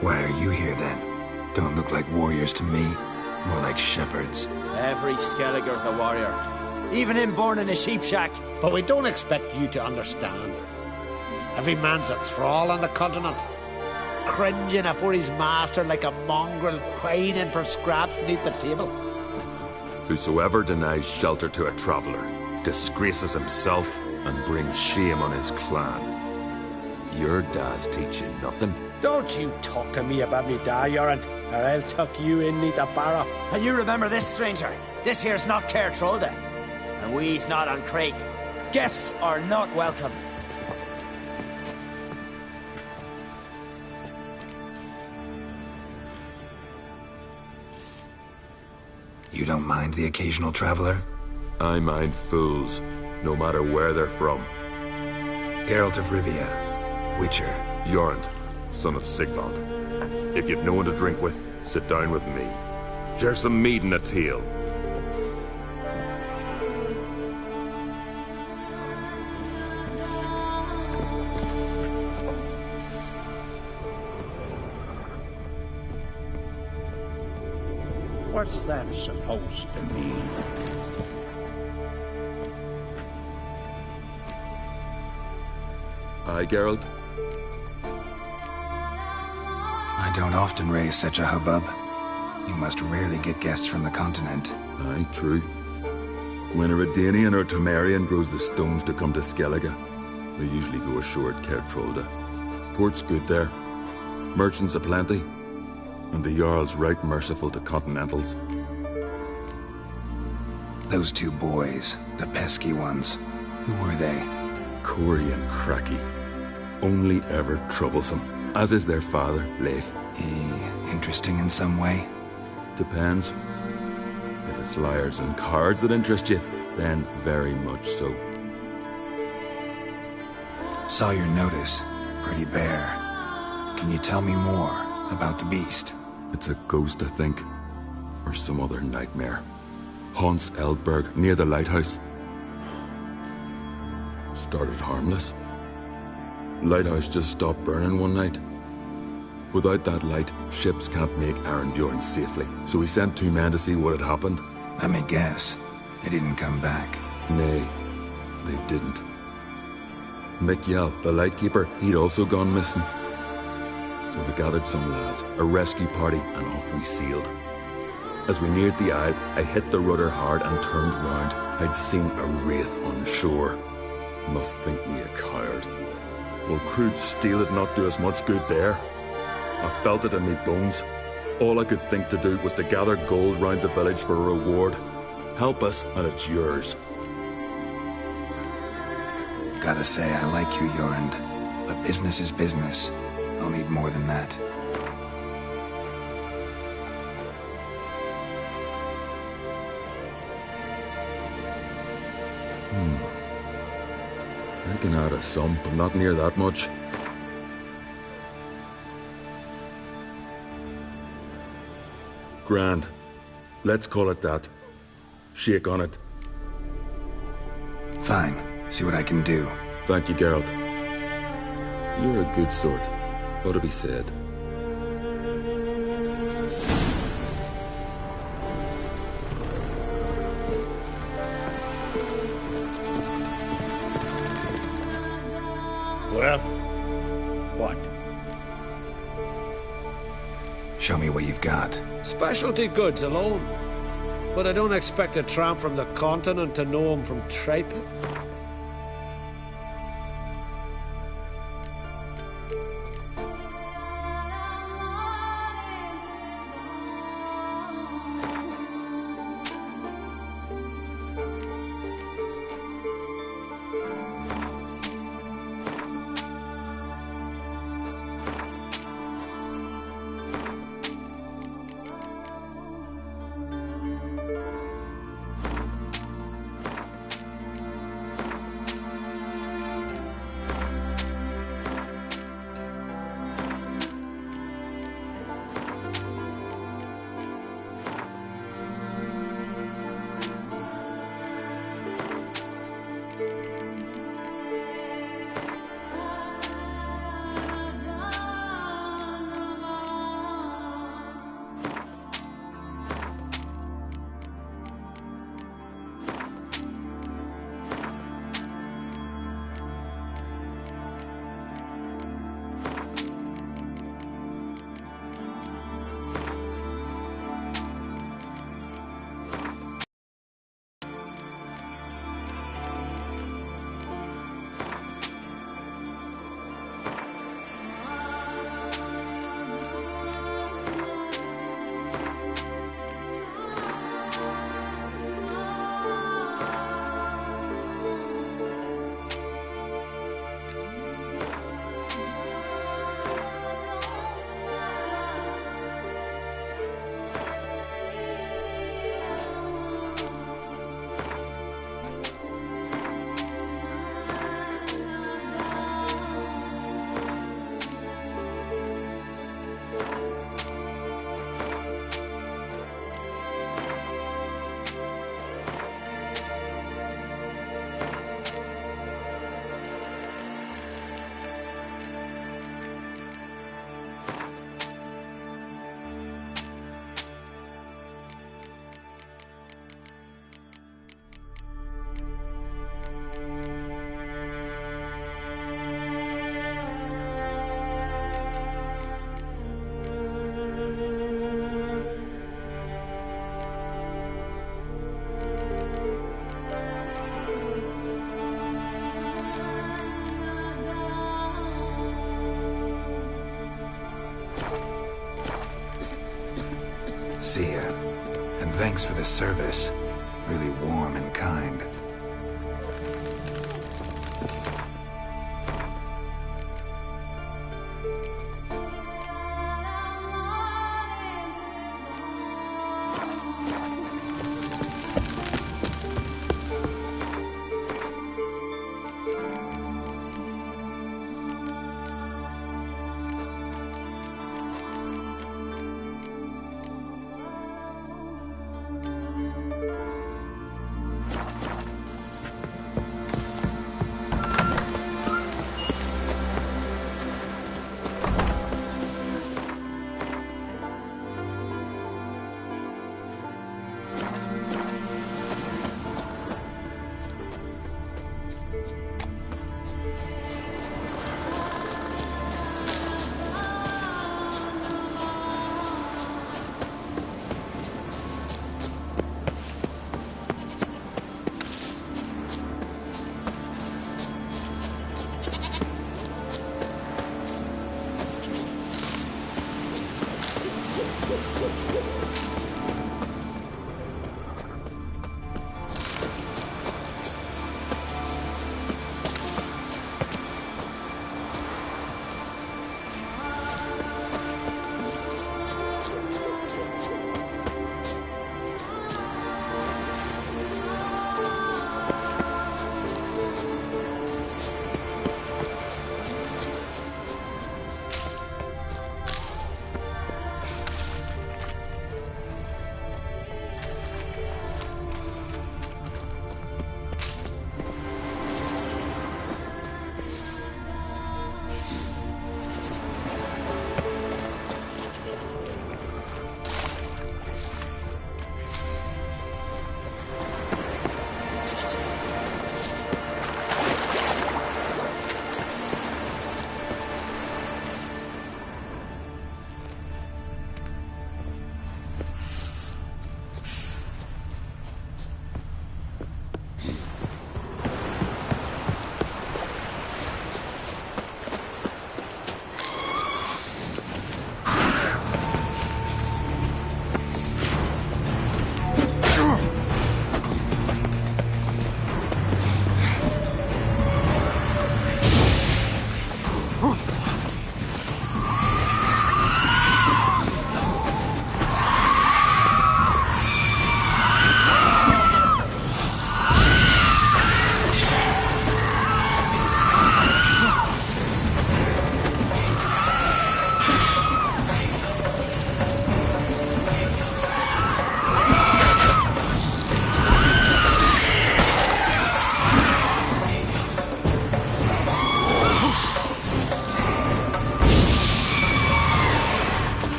Why are you here then? Don't look like warriors to me. More like shepherds. Every Skellige's a warrior. Even him born in a sheep shack. But we don't expect you to understand. Every man's a thrall on the continent, cringing afore his master like a mongrel whining for scraps beneath the table. Whosoever denies shelter to a traveller disgraces himself and brings shame on his clan. Your dad's teach you nothing? Don't you talk to me about me da, Yoran, or I'll tuck you in neath a barrow. And you remember this, stranger. This here's not Caer Trolde. And we's not on Crete. Guests are not welcome. You don't mind the occasional traveler? I mind fools. no matter where they're from. Geralt of Rivia, Witcher. Jorund, son of Sigvald. If you've no one to drink with, sit down with me. Share some mead and a tale. What's that supposed to mean? Aye, Geralt? I don't often raise such a hubbub. You must rarely get guests from the continent. Aye, true. When a Redanian or Temerian grows the stones to come to Skellige, they usually go ashore at Kertrolda. Port's good there. Merchants aplenty. And the Jarl's right merciful to continentals. Those two boys, the pesky ones, who were they? Corey and Cracky. Only ever troublesome, as is their father, Leif. Interesting in some way? Depends. If it's liars and cards that interest you, then very much so. Saw your notice. Pretty bare. Can you tell me more about the beast? It's a ghost, I think. Or some other nightmare. Haunts Eldberg, near the lighthouse. Started harmless. Lighthouse just stopped burning one night. Without that light, ships can't make Arenbjorn safely, so we sent 2 men to see what had happened. Let me guess. They didn't come back. Nay, they didn't. Mick Yelp, the lightkeeper, he'd also gone missing. So we gathered some lads, a rescue party, and off we sailed. As we neared the isle, I hit the rudder hard and turned round. I'd seen a wraith on shore. Must think me a coward. Will crude steel had not do us much good there? I felt it in me bones. All I could think to do was to gather gold round the village for a reward. Help us, and it's yours. Gotta say, I like you, Jorund. But business is business. I'll need more than that. I can add a sum, but not near that much. Grand. Let's call it that. Shake on it. Fine. See what I can do. Thank you, Geralt. You're a good sort. Ought to be said. Well, what? Show me what you've got. Specialty goods alone. But I don't expect a tramp from the continent to know him from tripe. see you. And thanks for the service. Really warm and kind.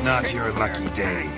Not your lucky day.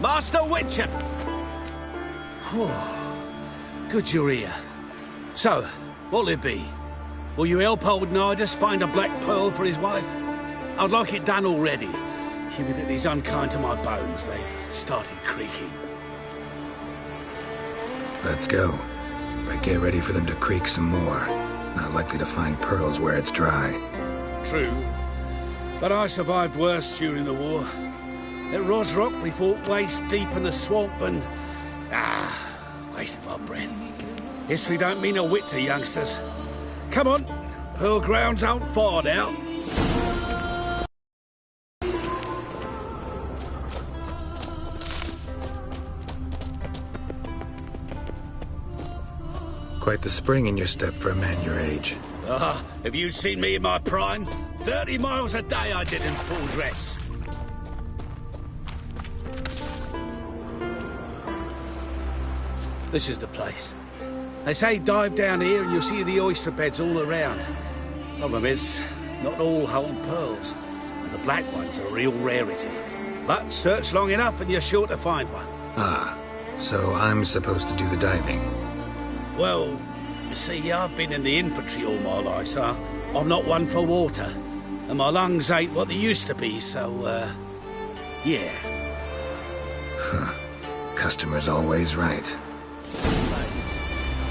Master Witcher! Good you're here. So, what'll it be? Will you help old Nidus find a black pearl for his wife? I'd like it done already. Humidity's unkind to my bones. They've started creaking. Let's go. But get ready for them to creak some more. Not likely to find pearls where it's dry. True. But I survived worse during the war. At Rosrock, we fought waist deep in the swamp and... wasted my breath. History don't mean a whit to youngsters. Come on, Pearl Grounds aren't far now. Quite the spring in your step for a man your age. Have you seen me in my prime? 30 miles a day I did in full dress. This is the place. They say dive down here and you'll see the oyster beds all around. Problem is, not all hold pearls, and the black ones are a real rarity. But search long enough and you're sure to find one. Ah, so I'm supposed to do the diving. Well, you see, I've been in the infantry all my life, so I'm not one for water. And my lungs ain't what they used to be, so, yeah. Huh. Customer's always right.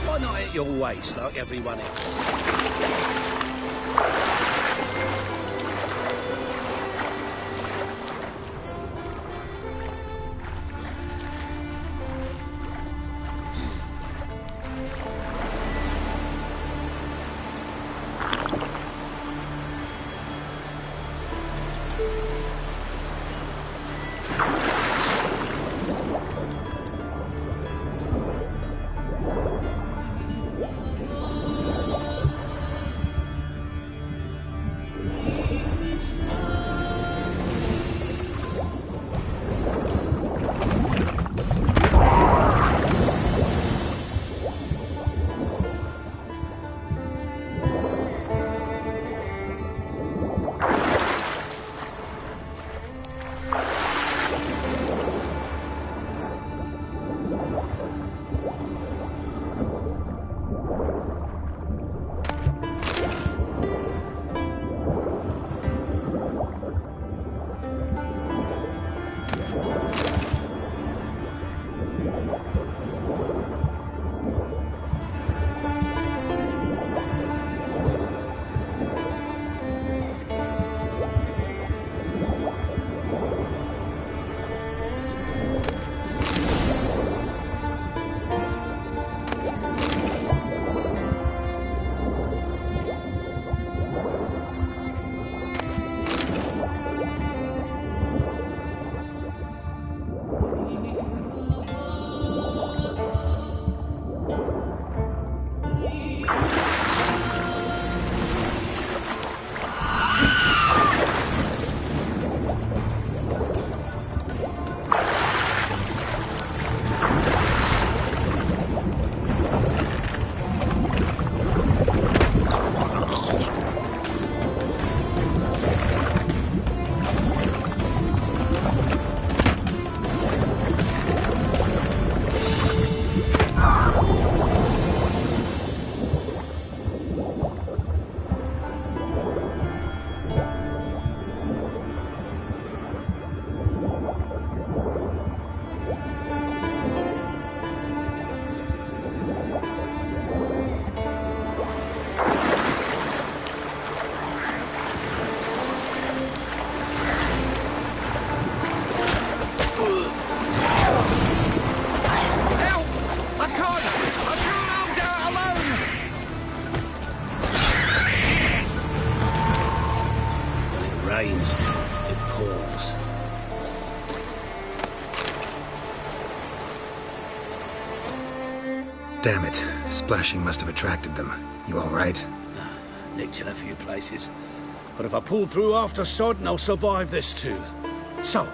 Why not at your waist like everyone else? Damn it. Splashing must have attracted them. You all right? Nicked in a few places. But if I pull through after Sodden, I'll survive this too. So,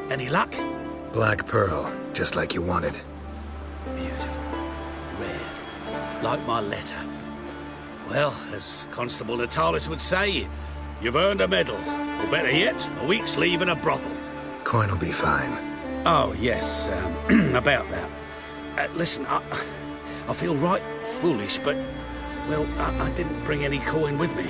any luck? Black pearl, just like you wanted. Beautiful. Rare. Like my letter. Well, as Constable Natalis would say, you've earned a medal. Or better yet, a week's leave in a brothel. Coin will be fine. Oh, yes, about that. Listen, I feel right foolish, but, well, I didn't bring any coin with me.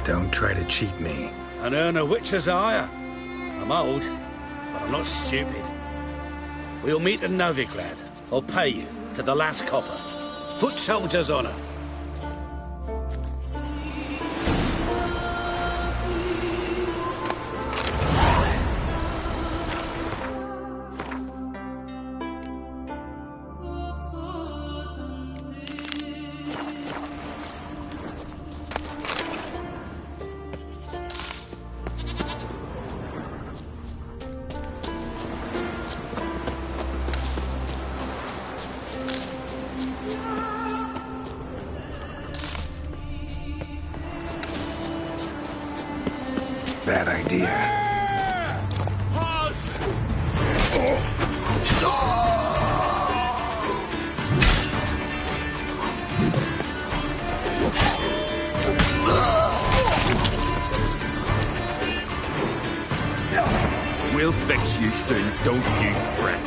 Don't try to cheat me. And earn a witcher's hire. I'm old, but I'm not stupid. We'll meet in Novigrad. I'll pay you to the last copper. Foot soldier's honour. Bad idea. Halt! We'll fix you soon, don't you fret.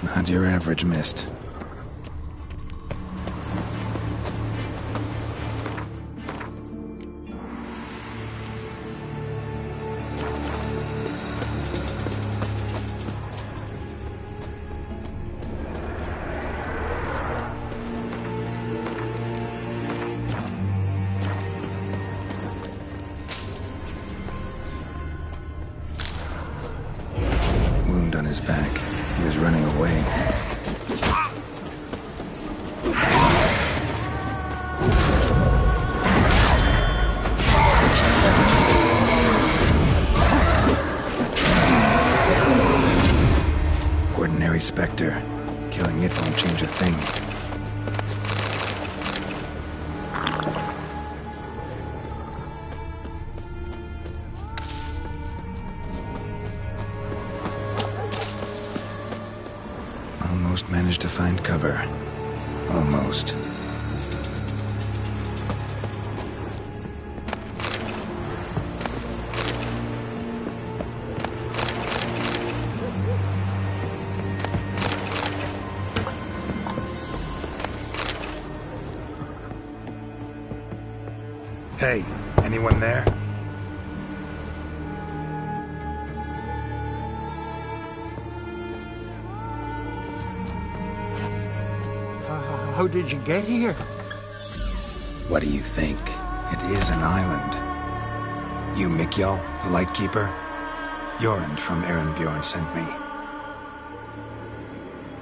Not your average mist. Wound on his back. He was running away. Ordinary specter. Killing it won't change a thing. Almost managed to find cover. Almost. Hey, anyone there? How did you get here? What do you think? It is an island. You, Mikjal, the Lightkeeper? Jorund from Bjorn sent me.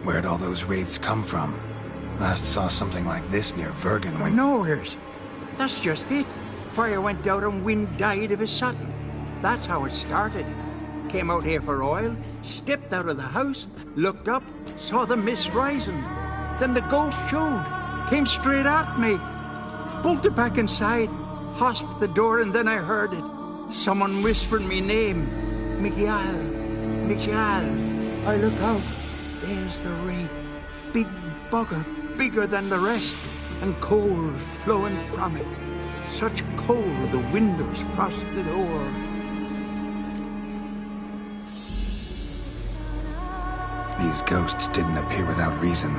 Where'd all those wraiths come from? Last saw something like this near Vergen when... Nowheres. That's just it. Fire went out and Wind died of his sudden. That's how it started. Came out here for oil, stepped out of the house, looked up, saw the mist rising. Then the ghost showed, came straight at me. Bolted back inside, hosped the door, and then I heard it. Someone whispering me name. Mikjal, Mikjal. I look out, there's the wraith. Big bugger, bigger than the rest, and coal flowing from it. Such coal the windows frosted o'er. These ghosts didn't appear without reason.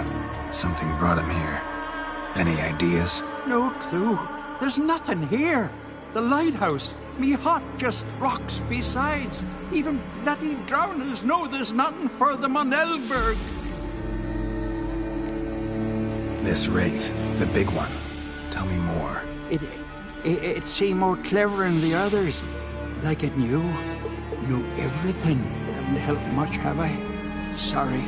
Something brought them here. Any ideas? No clue. There's nothing here. The lighthouse, me hut just rocks besides. Even bloody drowners know there's nothing for them on Elberg. This wraith, the big one. Tell me more. It seemed more clever than the others. Like it knew everything. Haven't helped much, have I? Sorry.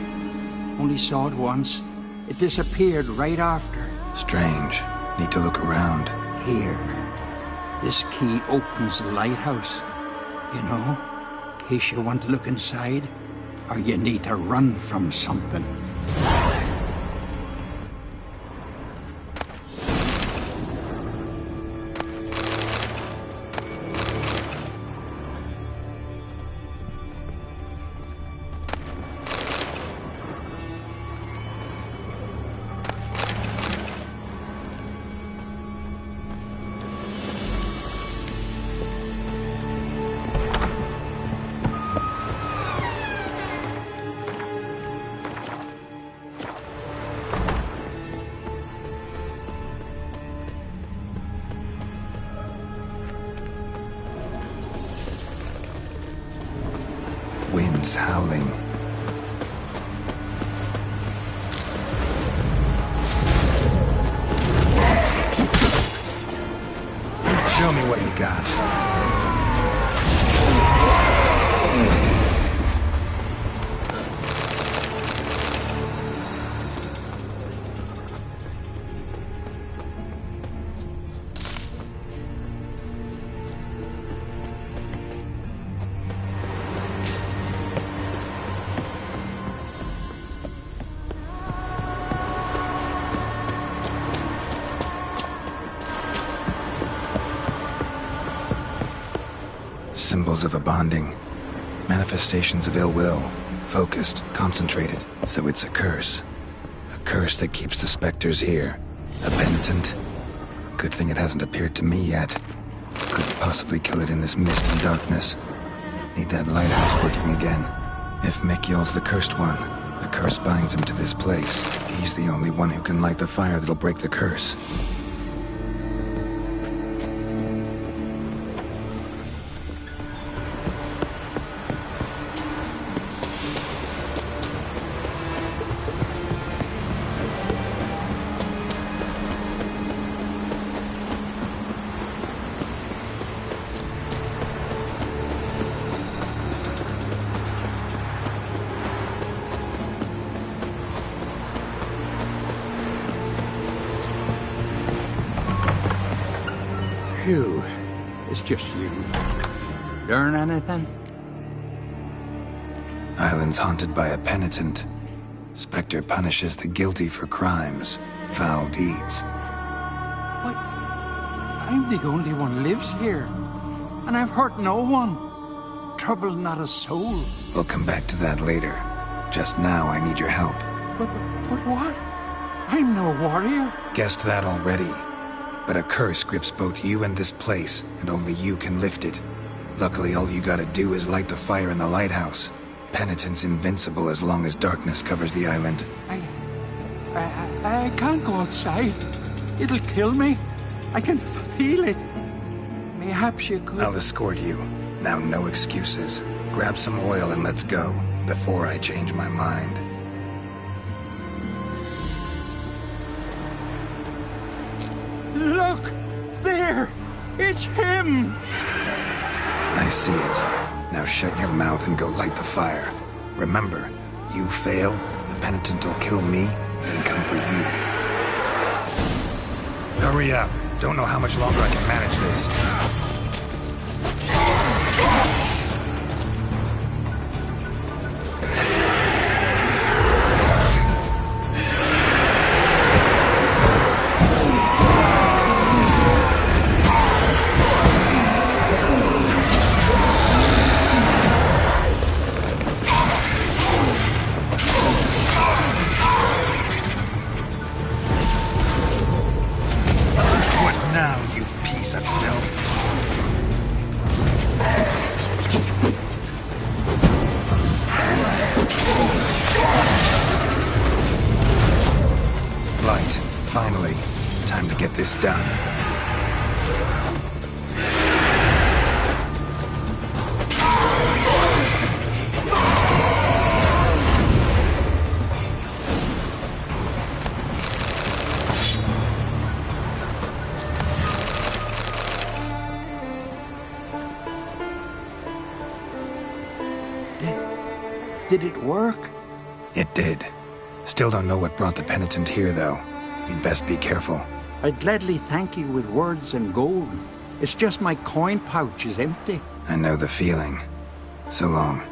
Only saw it once. It disappeared right after. Strange. Need to look around. Here. This key opens the lighthouse. You know, in case you want to look inside, or you need to run from something. Winds howling. Show me what you got. Symbols of a bonding. Manifestations of ill will. Focused, concentrated. So it's a curse. A curse that keeps the specters here. A penitent. Good thing it hasn't appeared to me yet. Couldn't possibly kill it in this mist and darkness. Need that lighthouse working again. If Mikyol's the cursed one, the curse binds him to this place. He's the only one who can light the fire that'll break the curse. Phew. It's just you. Learn anything? Island's haunted by a penitent. Spectre punishes the guilty for crimes, foul deeds. But I'm the only one lives here. And I've hurt no one. Trouble not a soul. We'll come back to that later. Just now I need your help. But what? I'm no warrior. Guessed that already. But a curse grips both you and this place, and only you can lift it. Luckily, all you gotta do is light the fire in the lighthouse. Penitent's invincible as long as darkness covers the island. I can't go outside. It'll kill me. I can feel it. Perhaps you could... I'll escort you. Now, no excuses. Grab some oil and let's go, before I change my mind. Look! There! It's him! I see it. Now shut your mouth and go light the fire. Remember, you fail, the penitent will kill me, then come for you. Hurry up. Don't know how much longer I can manage this. Finally, time to get this done. Did it work? It did. Still don't know what brought the penitent here, though. You'd best be careful. I'd gladly thank you with words and gold. It's just my coin pouch is empty. I know the feeling. So long.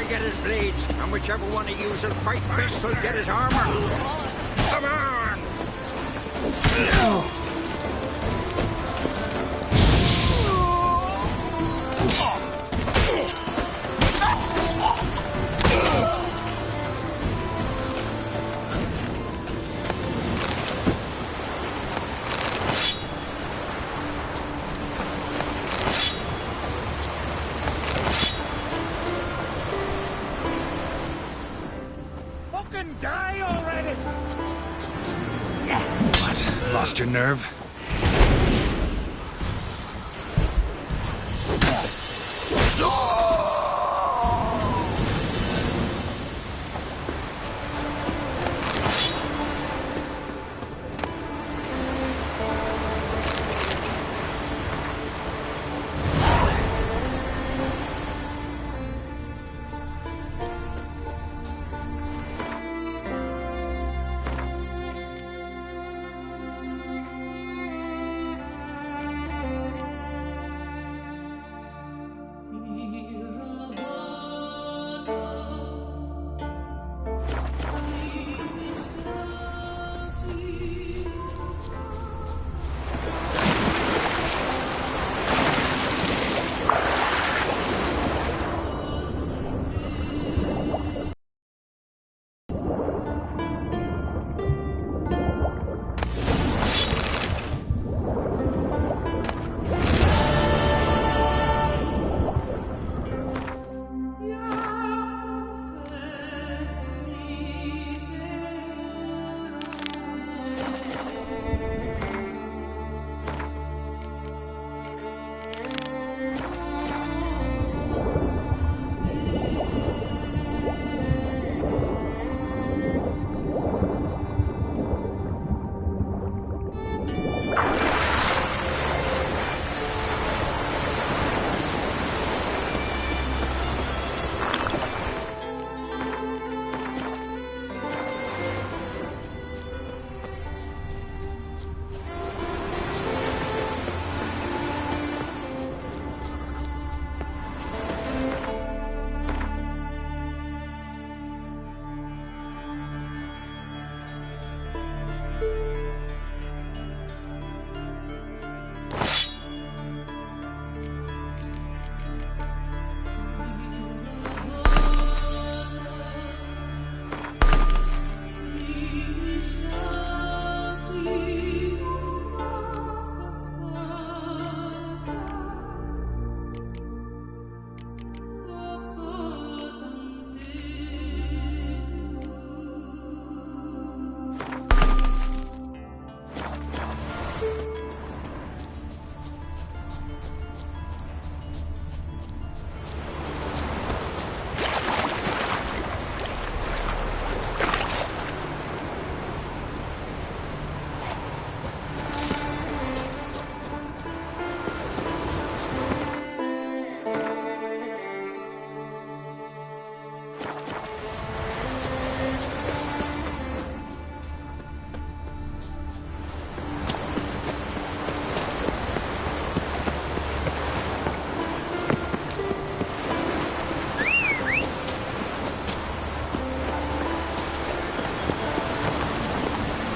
Get his blades, and whichever one of you will fight best will get his armor. Come on! Die already! What? Lost your nerve?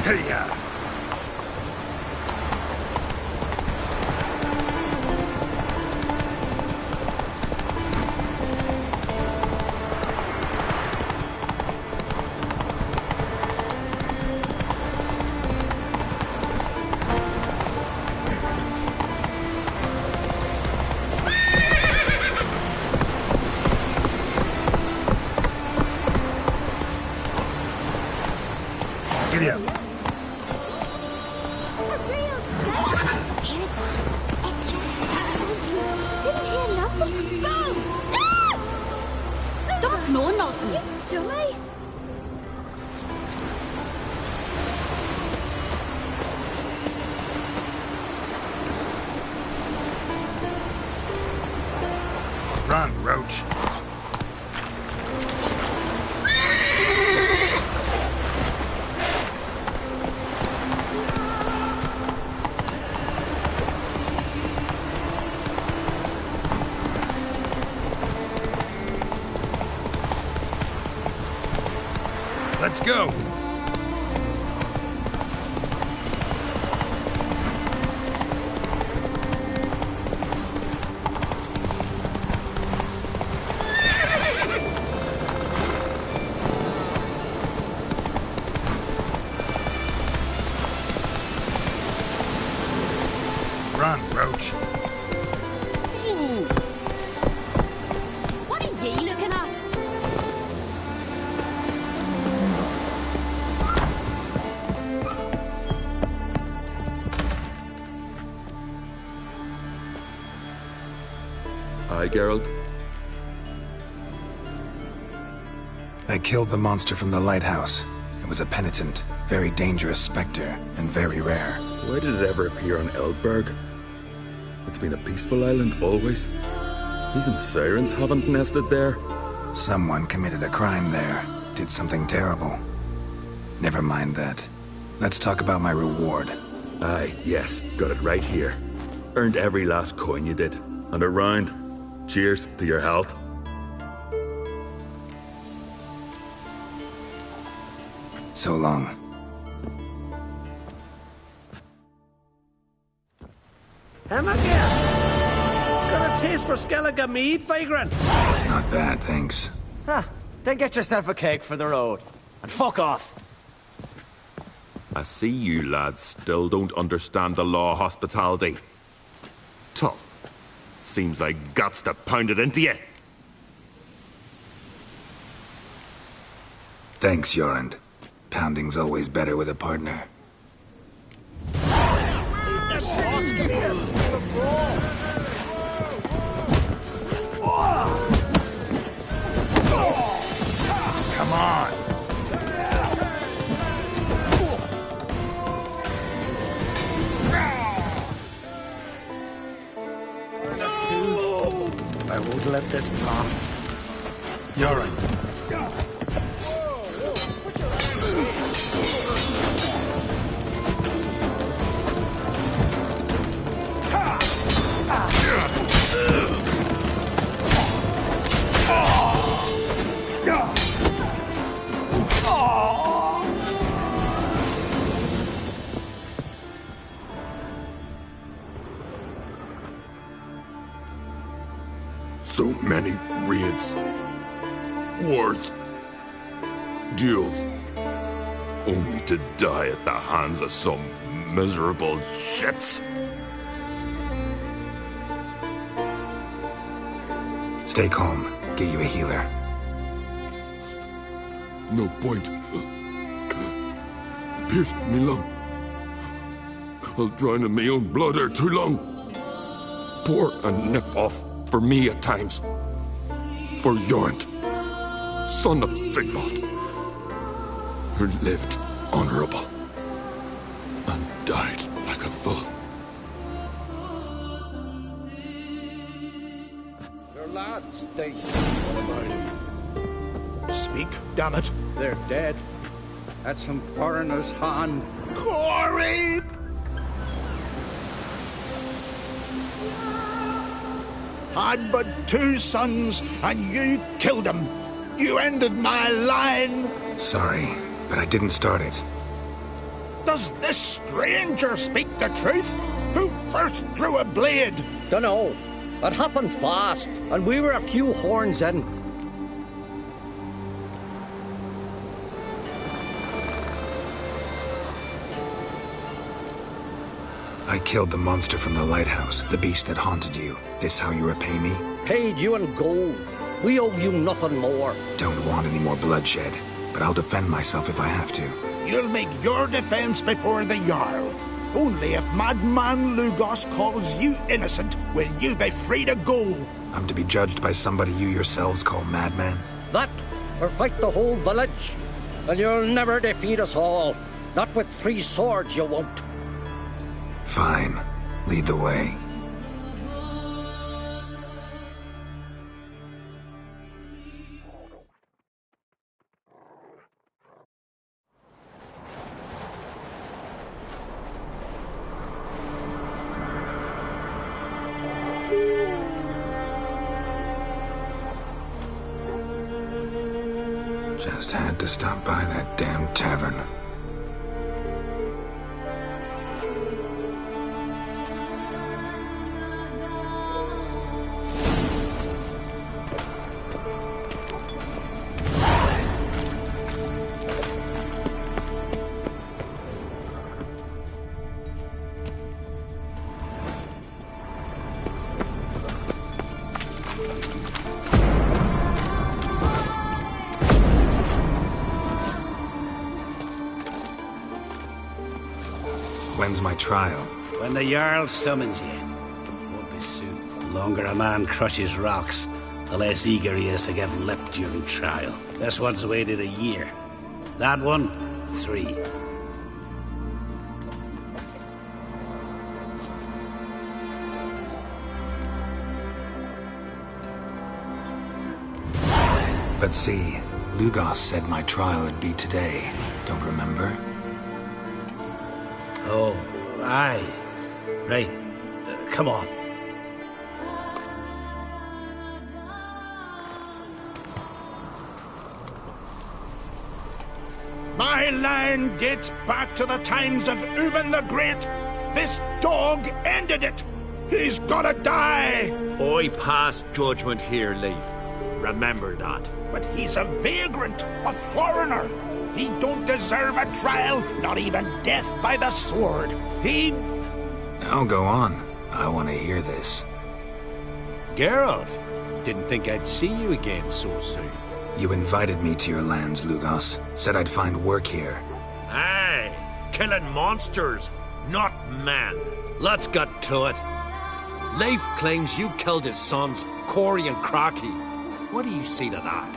Hey-ya! Giddy up. Didn't hear nothing. Boom! Don't know nothing. You dummy. Run, Roach. Let's go. Run, Roach. What are ye looking at? Aye, Geralt? I killed the monster from the lighthouse. It was a penitent, very dangerous specter, and very rare. Why did it ever appear on Eldberg? It's been a peaceful island, always. Even sirens haven't nested there. Someone committed a crime there. Did something terrible. Never mind that. Let's talk about my reward. Aye, yes. Got it right here. Earned every last coin you did. And a round. Cheers to your health. So long. Him again? Got a taste for Skellige mead, vagrant? It's not bad, thanks. Huh. Then get yourself a cake for the road. And fuck off. I see you lads still don't understand the law of hospitality. Tough. Seems like guts to pound it into you. Thanks, Jorund. Pounding's always better with a partner. Come on. I won't let this pass. Jorund. So many raids, wars, duels, only to die at the hands of some miserable shits. Stay calm. Get you a healer. No point. Pierce me lung. I'll drown in my own blood ere too long. Pour a nip off for me at times. For Jorund, son of Sigvald, who lived honorable and died like a fool. Your lads, they... What about him? Speak, damn it. They're dead. At some foreigner's hand. Corey! I'd but 2 sons, and you killed them. You ended my line. Sorry, but I didn't start it. Does this stranger speak the truth? Who first drew a blade? Dunno. It happened fast, and we were a few horns in. I killed the monster from the lighthouse, the beast that haunted you. This how you repay me? Paid you in gold. We owe you nothing more. Don't want any more bloodshed, but I'll defend myself if I have to. You'll make your defense before the Jarl. Only if Madman Lugos calls you innocent will you be free to go. I'm to be judged by somebody you yourselves call madman? That, or fight the whole village. And you'll never defeat us all. Not with 3 swords, you won't. Fine. Lead the way. Just had to stop by that damn tavern. When's my trial? When the Jarl summons you. Won't be soon. The longer a man crushes rocks, the less eager he is to give lip during trial. This one's waited a year. That one, 3. But see, Lugos said my trial would be today. Don't remember? Oh, aye. Right. Come on. My line dates back to the times of Ubin the Great. This dog ended it. He's gotta die. I pass judgment here, Leif. Remember that. But he's a vagrant, a foreigner. He don't deserve a trial, not even death by the sword. He... Now go on. I want to hear this. Geralt, didn't think I'd see you again so soon. You invited me to your lands, Lugos. Said I'd find work here. Aye, killing monsters, not men. Let's get to it. Leif claims you killed his sons, Corey and Crocky. What do you see to that?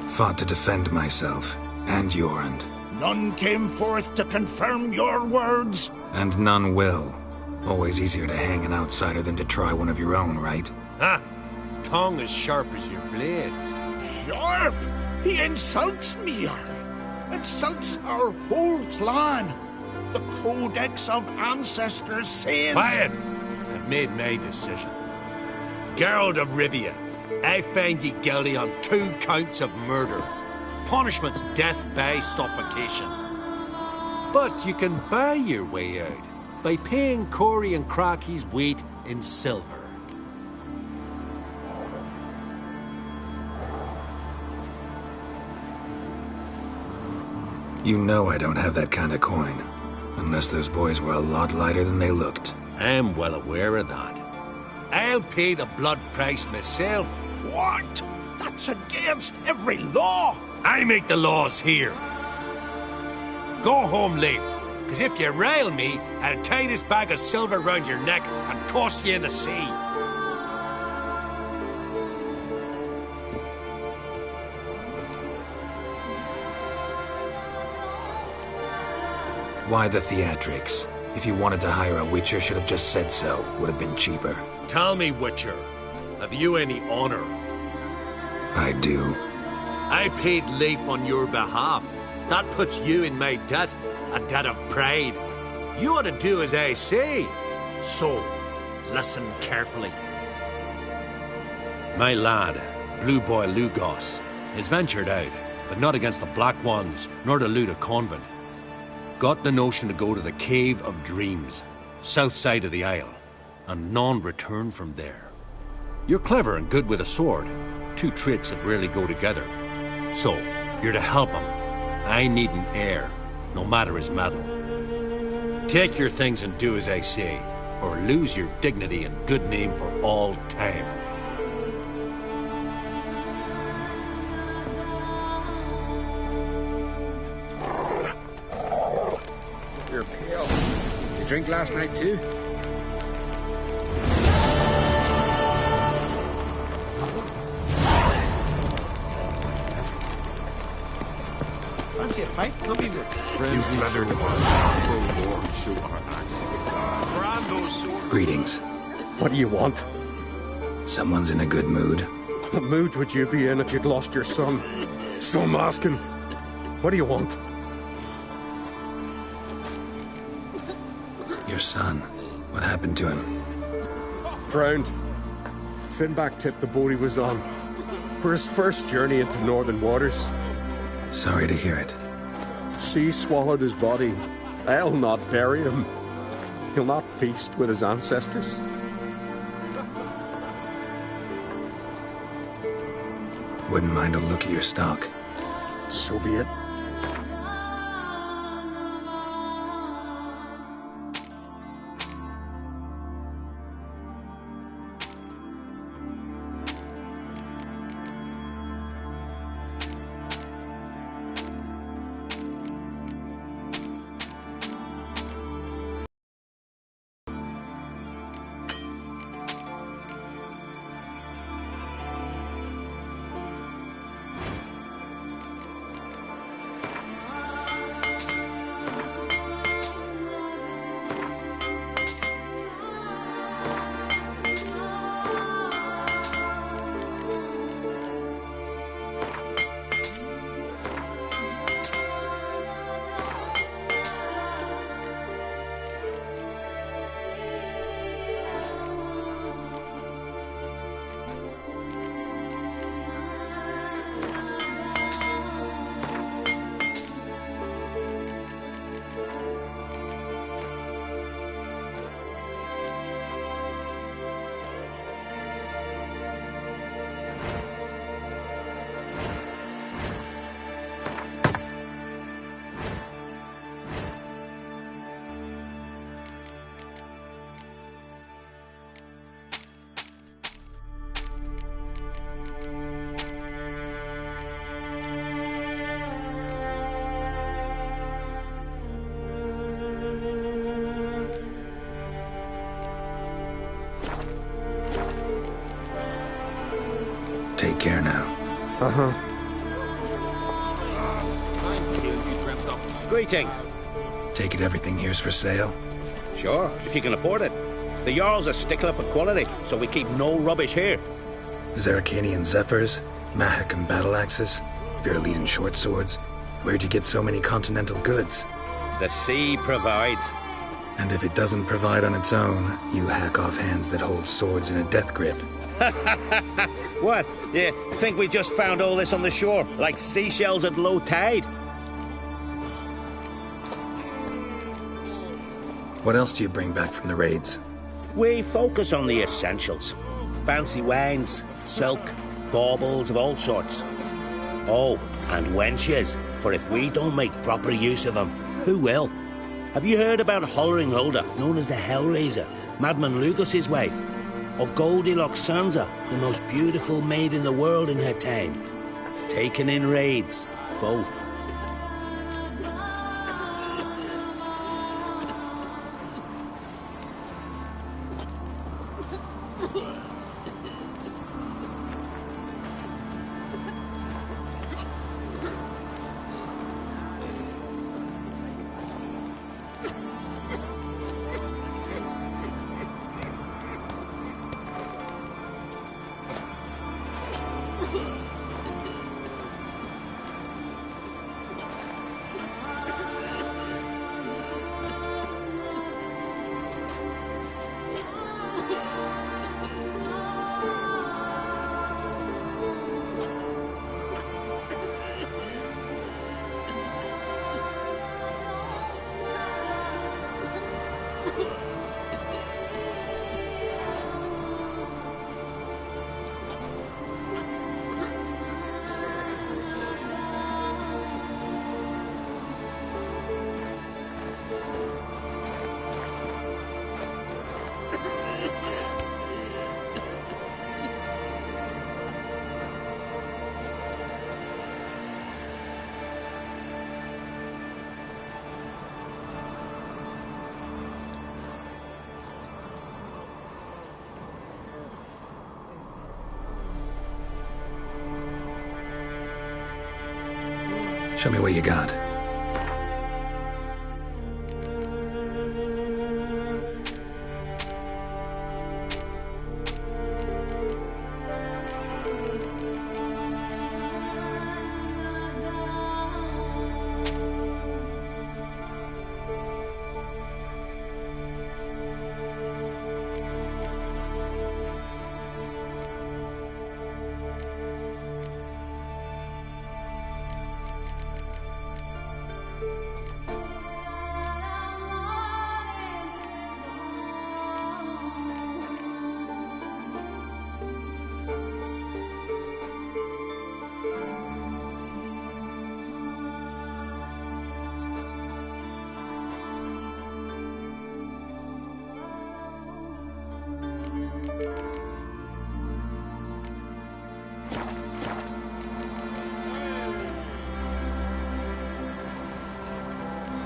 Fought to defend myself, and Jorund. None came forth to confirm your words. And none will. Always easier to hang an outsider than to try one of your own, right? Ha! Tongue as sharp as your blades. Sharp? He insults me, Jarl. Insults our whole clan. The Codex of Ancestors says... Quiet! I've made my decision. Geralt of Rivia, I find you guilty on 2 counts of murder. Punishment's death by suffocation. But you can buy your way out by paying Corey and Crocky's weight in silver. You know I don't have that kind of coin. Unless those boys were a lot lighter than they looked. I'm well aware of that. I'll pay the blood price myself. What? That's against every law. I make the laws here. Go home, Leif. Because if you rile me, I'll tie this bag of silver round your neck and toss you in the sea. Why the theatrics? If you wanted to hire a Witcher, should have just said so. Would have been cheaper. Tell me, Witcher, have you any honor? I do. I paid Leif on your behalf. That puts you in my debt, a debt of pride. You ought to do as I say. So, listen carefully. My lad, Blue Boy Lugos, has ventured out, but not against the Black Ones, nor to loot a convent. Got the notion to go to the Cave of Dreams, south side of the Isle, and none return from there. You're clever and good with a sword, two traits that rarely go together. So, you're to help him. I need an heir, no matter his mettle. Take your things and do as I say, or lose your dignity and good name for all time. You're pale. You drink last night too? Fancy a pipe? Come in. You leather Greetings. What do you want? Someone's in a good mood. What mood would you be in if you'd lost your son? So I'm asking. What do you want? Your son. What happened to him? Drowned. Finback tipped the boat he was on. For his first journey into northern waters. Sorry to hear it. Sea swallowed his body. I'll not bury him. He'll not feast with his ancestors. Wouldn't mind a look at your stock. So be it. Take care now. Uh-huh. Greetings. Take it everything here's for sale? Sure, if you can afford it. The Jarl's a stickler for quality, so we keep no rubbish here. Zeracanian Zephyrs, Mahakam battle axes, Viruleten short swords. Where'd you get so many continental goods? The sea provides. And if it doesn't provide on its own, you hack off hands that hold swords in a death grip. What? You think we just found all this on the shore, like seashells at low tide? What else do you bring back from the raids? We focus on the essentials. Fancy wines, silk, baubles of all sorts. Oh, and wenches, for if we don't make proper use of them, who will? Have you heard about Hollering Hulda, known as the Hellraiser, Madman Lugos's wife? Or Goldilocks Sansa, the most beautiful maid in the world in her time? Taken in raids, both. Show me what you got.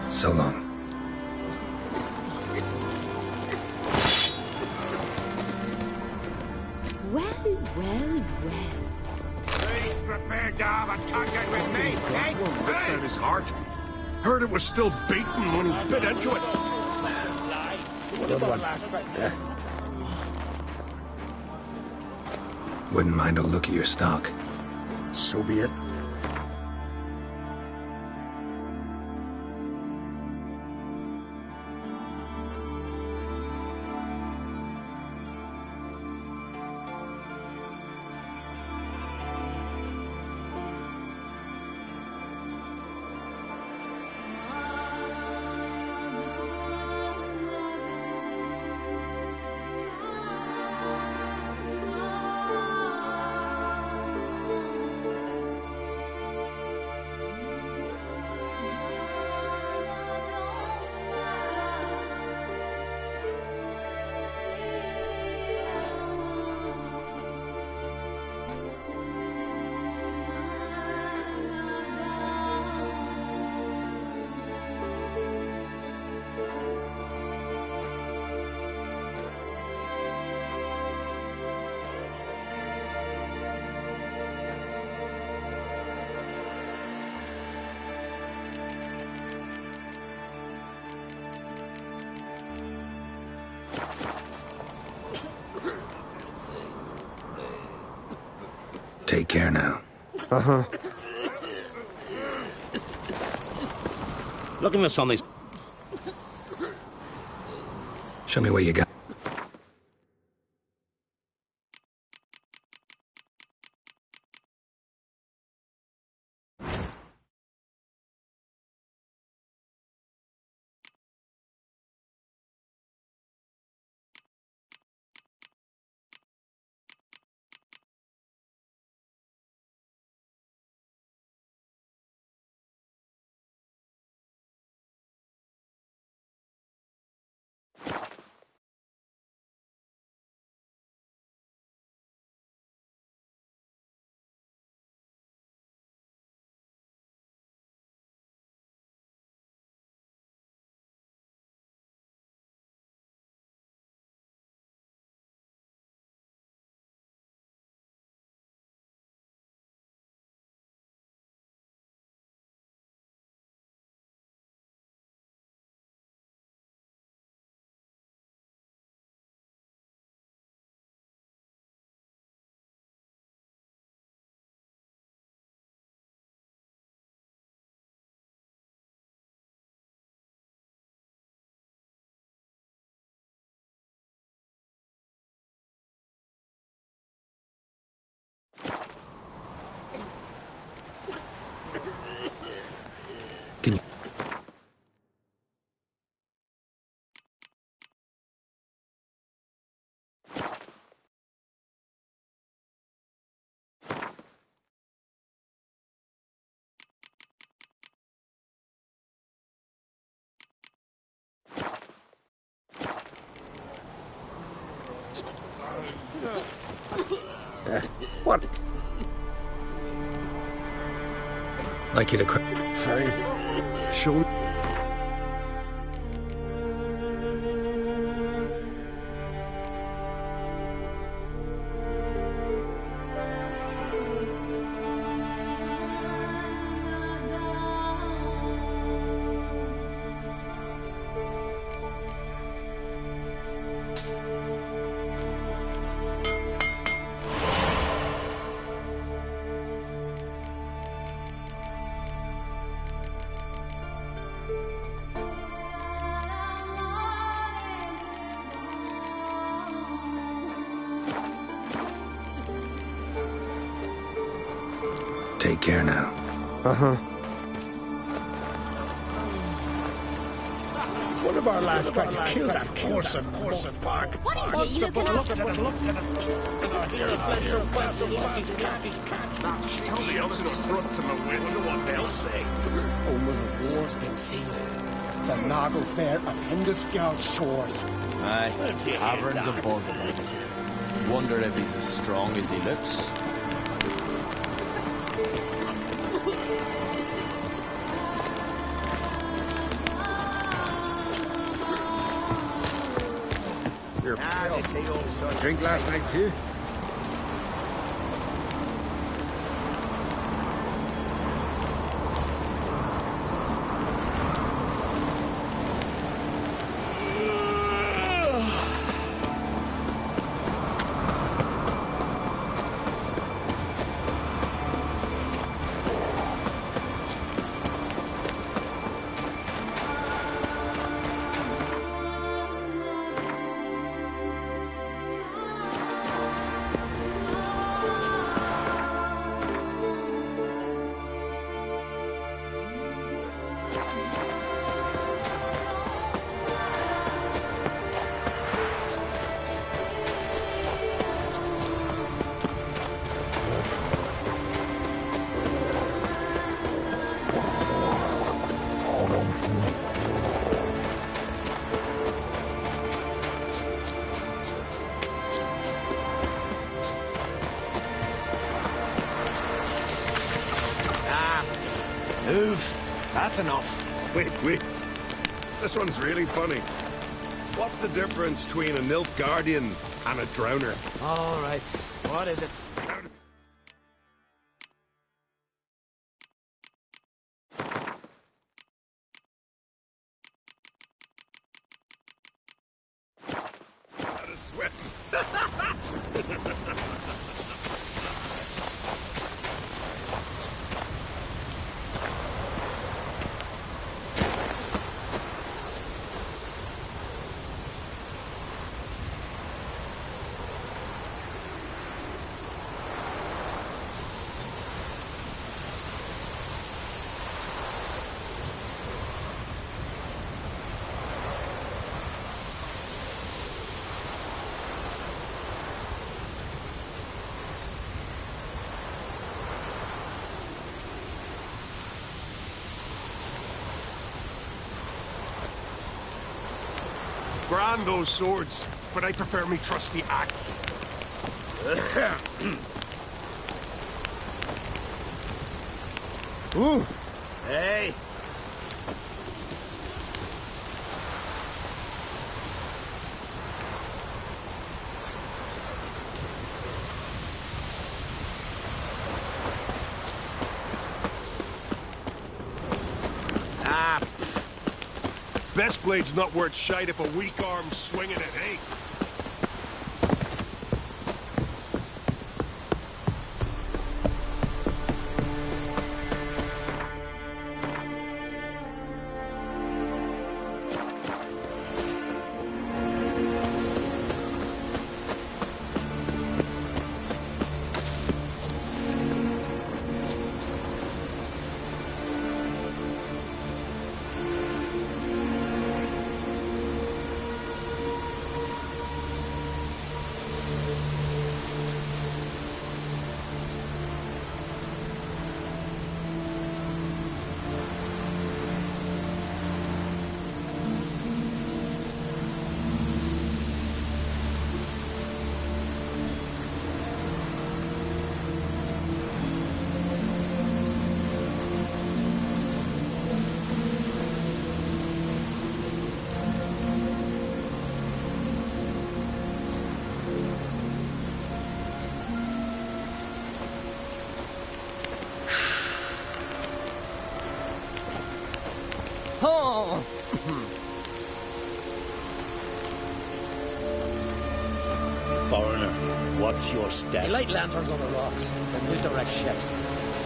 So long. Well, well, well. He's prepared to have a target with me, eh? One ripped out his heart. Heard it was still beating when he bit into it. Good one. Wouldn't mind a look at your stock. So be it. Take care now. Uh-huh. Looking for something. Show me what you got. Can you... What? Like you to cry. Fine. Show me. Take care now. Uh-huh. One of our lads tried to kill that Corson fag. What are you looking at? Somebody else in front to my window, what they'll say. Omen of war's been seen. The Noggle Fair of Hindusfjord's shores. Aye, taverns of buzzing. Wonder if he's as strong as he looks. Your pills. Drink last night too? That's enough. Wait. This one's really funny. What's the difference between a Nilfgaardian and a drowner? All right. What is it? Out of sweat. Grand those swords, but I prefer me trusty axe. Ooh. Hey. Best blade's not worth shite if a weak arm's swinging it, eh? Oh! Foreigner, what's your step? They light lanterns on the rocks and misdirect ships.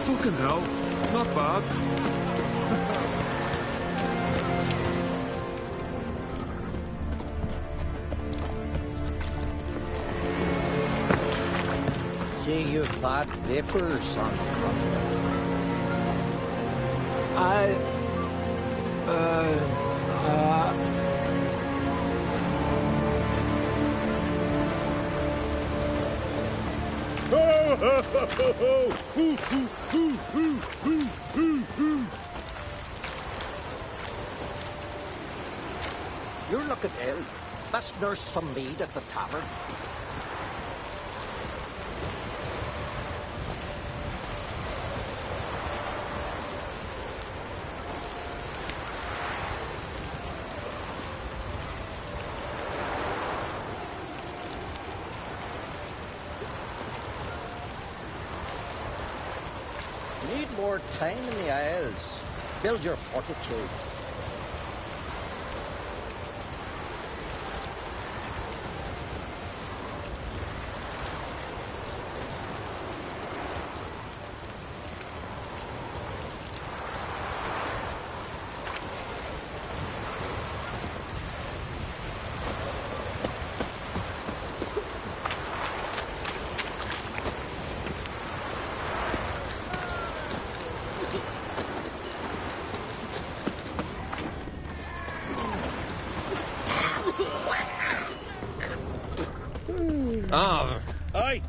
Fucking hell, not bad. See you bad vapors on the continent. You're looking ill. Best nurse some mead at the tavern. Need more time in the Isles. Build your fortitude. Ah, aye.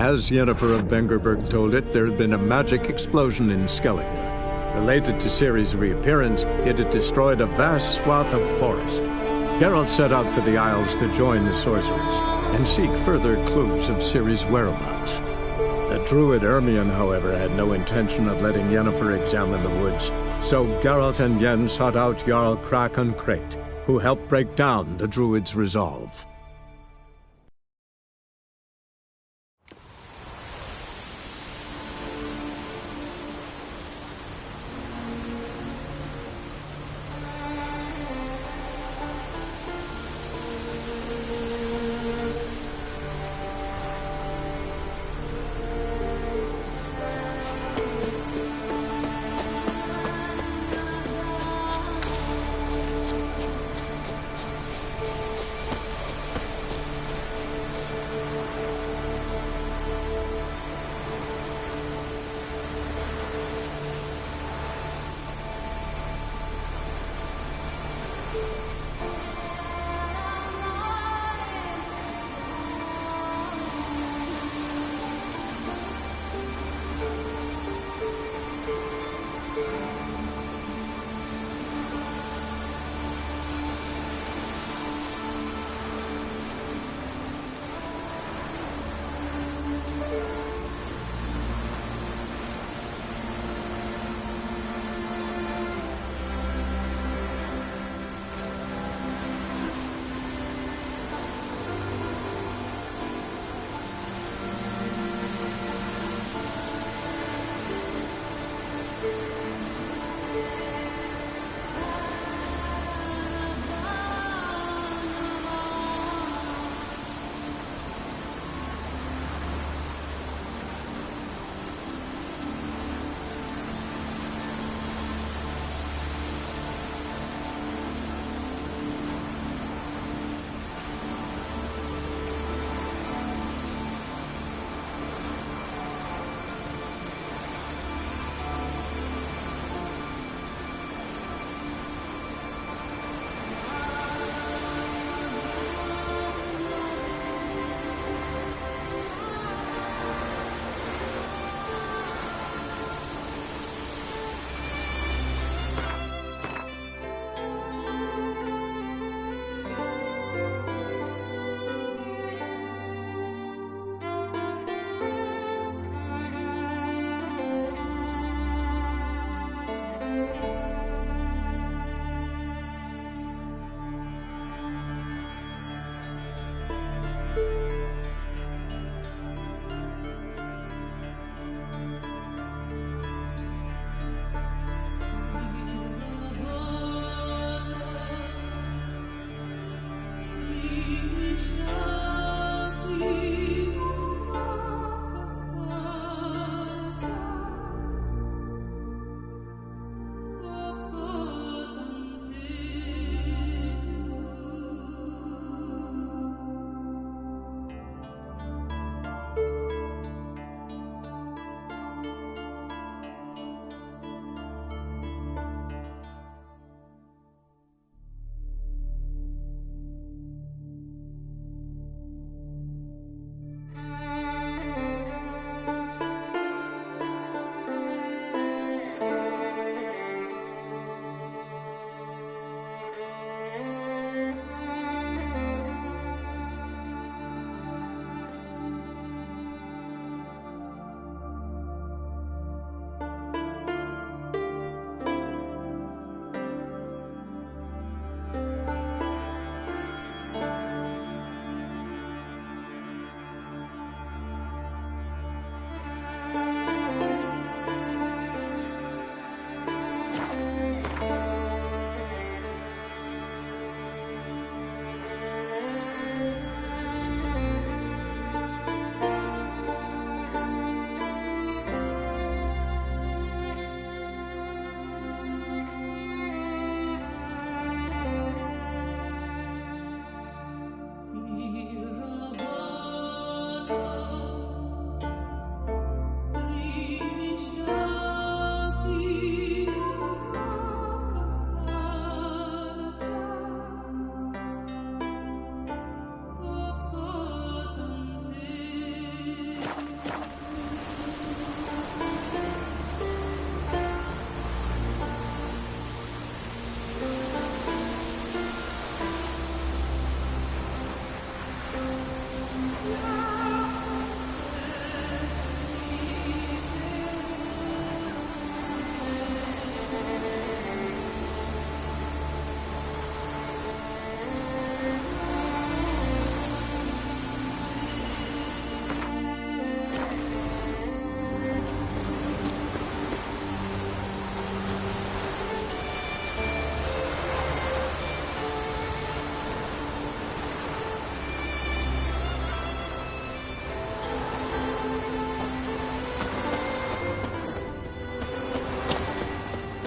As Yennefer of Vengerberg told it, there had been a magic explosion in Skellige. Related to Ciri's reappearance, it had destroyed a vast swath of forest. Geralt set out for the Isles to join the sorcerers and seek further clues of Ciri's whereabouts. The druid Ermion, however, had no intention of letting Yennefer examine the woods, so Geralt and Yen sought out Jarl Krakon Kricht, who helped break down the druid's resolve.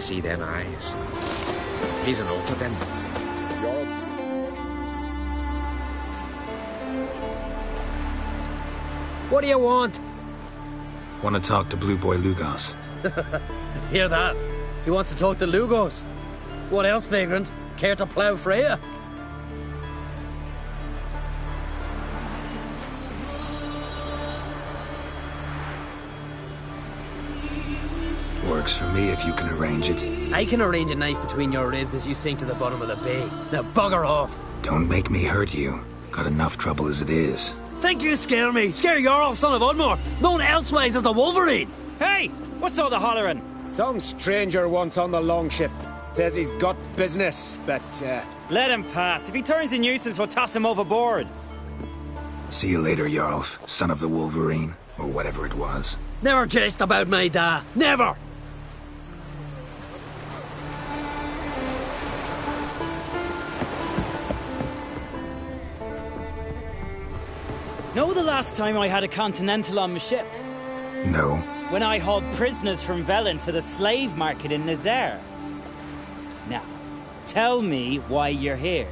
see them eyes. He's an oath of them. What do you want? Want to talk to Blue Boy Lugos. Hear that? He wants to talk to Lugos. What else, vagrant? Care to plough Freya? Works for me if you can arrange it. I can arrange a knife between your ribs as you sink to the bottom of the bay. Now bugger off. Don't make me hurt you. Got enough trouble as it is. Think you scare me? Scare Jarl, son of Udmore, known elsewise as the Wolverine. Hey, what's all the hollering? Some stranger once on the longship. Says he's got business, but let him pass. If he turns a nuisance, we'll toss him overboard. See you later, Jarlf, son of the Wolverine, or whatever it was. Never jest about my da. Never! Know the last time I had a Continental on my ship? No. When I hauled prisoners from Velen to the slave market in Nazaire. Now, tell me why you're here.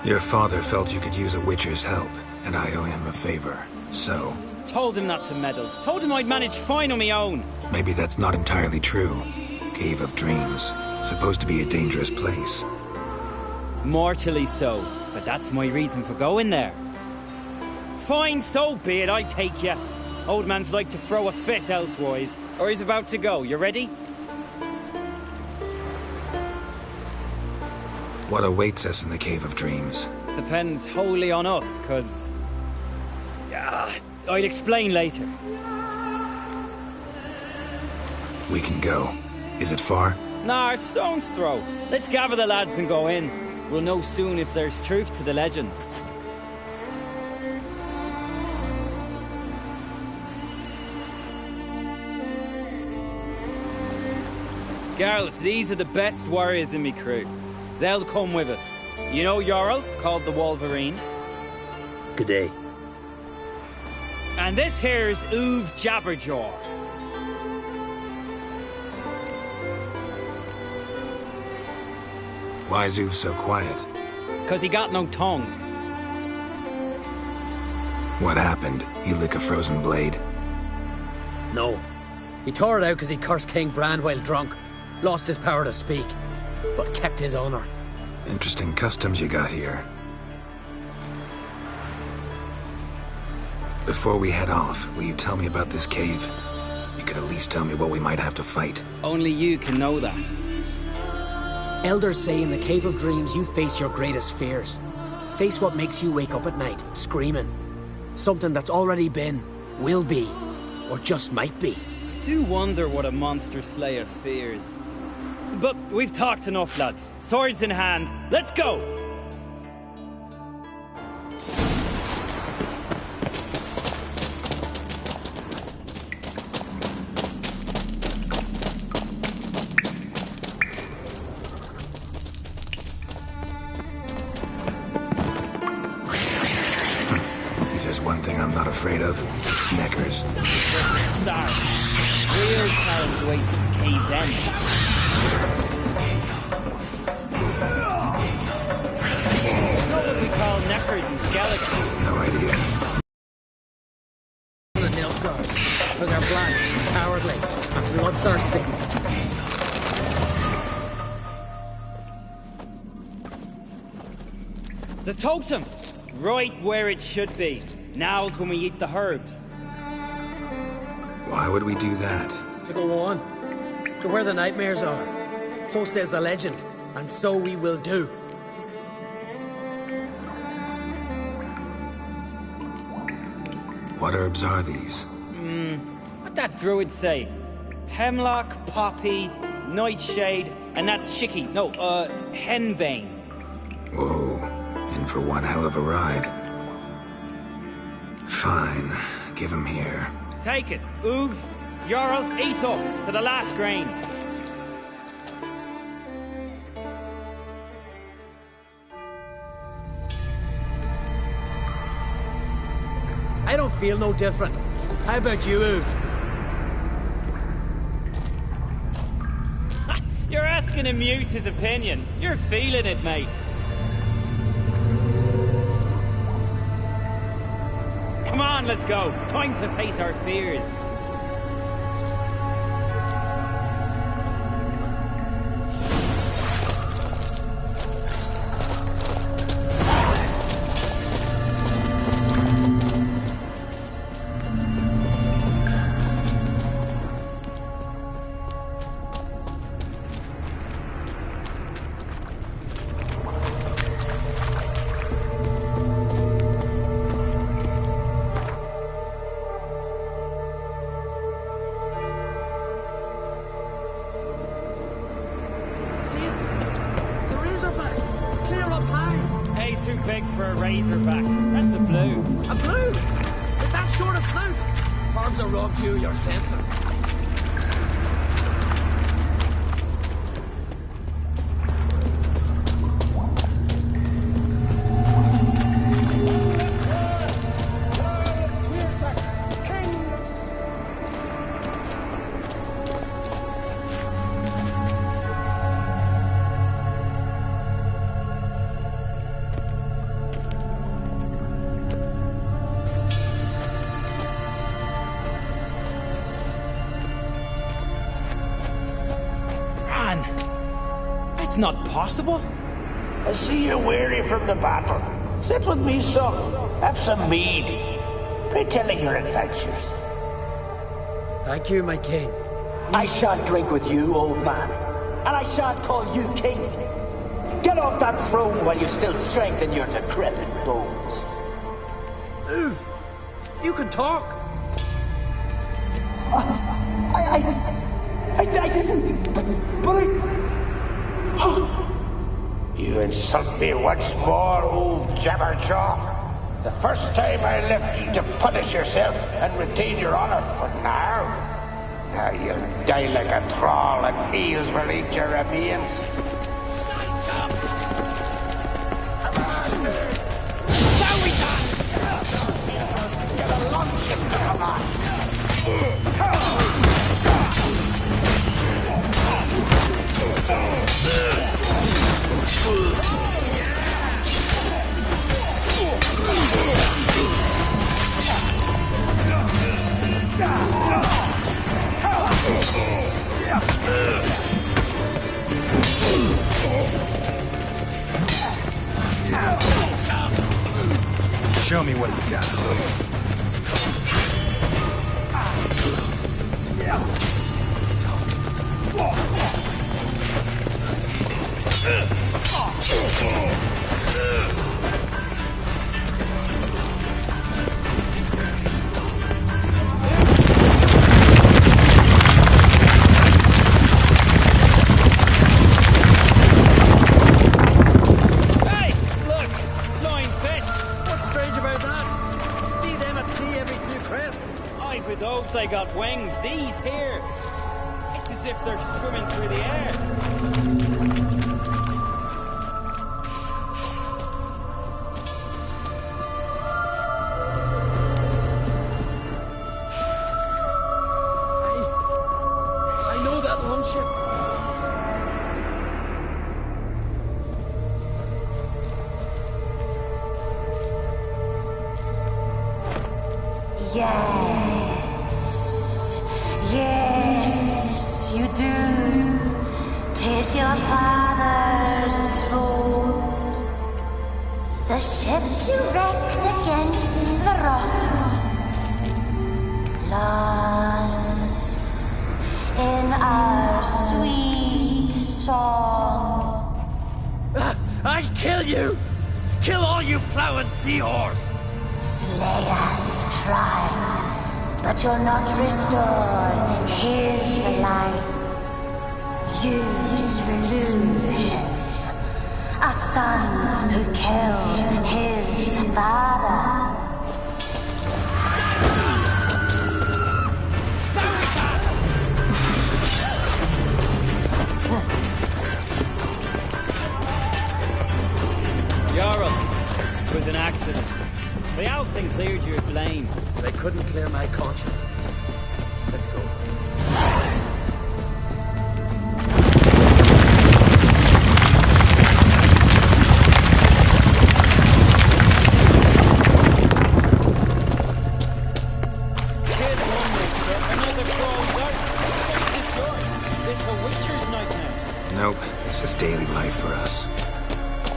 Your father felt you could use a witcher's help, and I owe him a favor, so... Told him not to meddle. Told him I'd manage fine on my own. Maybe that's not entirely true. Cave of Dreams. Supposed to be a dangerous place. Mortally so, but that's my reason for going there. Fine, so be it, I take you. Old man's like to throw a fit elsewise. Or he's about to go, you ready? What awaits us in the Cave of Dreams? Depends wholly on us, cause... I'd explain later. We can go. Is it far? Nah, stone's throw. Let's gather the lads and go in. We'll know soon if there's truth to the legends. Girls, these are the best warriors in me crew. They'll come with us. You know Jarlf, called the Wolverine? Good day. And this here's Uve Jabberjaw. Why's Uve so quiet? 'Cause he got no tongue. What happened? He lick a frozen blade? No. He tore it out because he cursed King Bran while drunk. Lost his power to speak, but kept his honor. Interesting customs you got here. Before we head off, will you tell me about this cave? You could at least tell me what we might have to fight. Only you can know that. Elders say in the Cave of Dreams you face your greatest fears. Face what makes you wake up at night, screaming. Something that's already been, will be, or just might be. I do wonder what a monster slayer fears. But we've talked enough, lads. Swords in hand, let's go! If there's one thing I'm not afraid of, it's neckers. Start. Real talent waits at the cave's end. What we call neckers in Skellige? No idea. The Nilfgaard, because they're black, cowardly, and bloodthirsty. The totem! Right where it should be. Now's when we eat the herbs. Why would we do that? To go on, to where the nightmares are. So says the legend, and so we will do. What herbs are these? What'd that druid say? Hemlock, poppy, nightshade, and that chickie. No, henbane. Whoa, in for one hell of a ride. Fine, give him here. Take it. Oov, Jarl, eat up to the last grain. I don't feel no different. How about you, Oov? You're asking him mute his opinion. You're feeling it, mate. Come on, let's go. Time to face our fears. Not possible? I see you're weary from the battle. Sit with me, son. Have some mead. Pray tell me your adventures. Thank you, my king. I shan't drink with you, old man. And I shan't call you king. Get off that throne while you've still strength in your decrepit bones. Oov, you can talk. I didn't. But I... You insult me once more, old Jabberjaw. The first time I left you to punish yourself and retain your honor, but now you'll die like a thrall and eels will eat your remains. Now we dance! Get a long ship to come on! Show me what you got. They got wings. These here. It's as if they're swimming through the air. I know that longship. Yes, you do. 'Tis your father's boat. The ship you wrecked against the rocks, lost in our sweet song. I'll kill you! Kill all you plough and seahorse! Slay us, try, but you'll not restore his life. You slew him. A son who killed his father. Jarl, it was an accident. The Alfing cleared your blame. They couldn't clear my conscience. Let's go. Nope, this is daily life for us.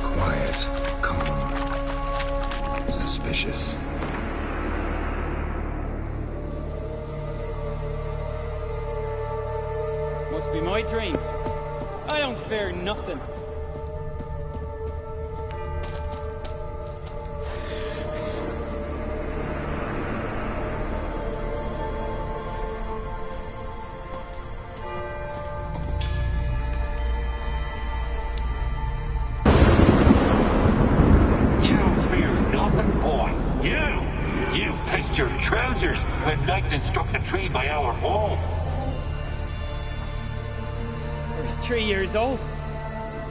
Quiet, calm, suspicious. Must be my dream. I don't fear nothing. when lightning struck the tree by our home. I was 3 years old.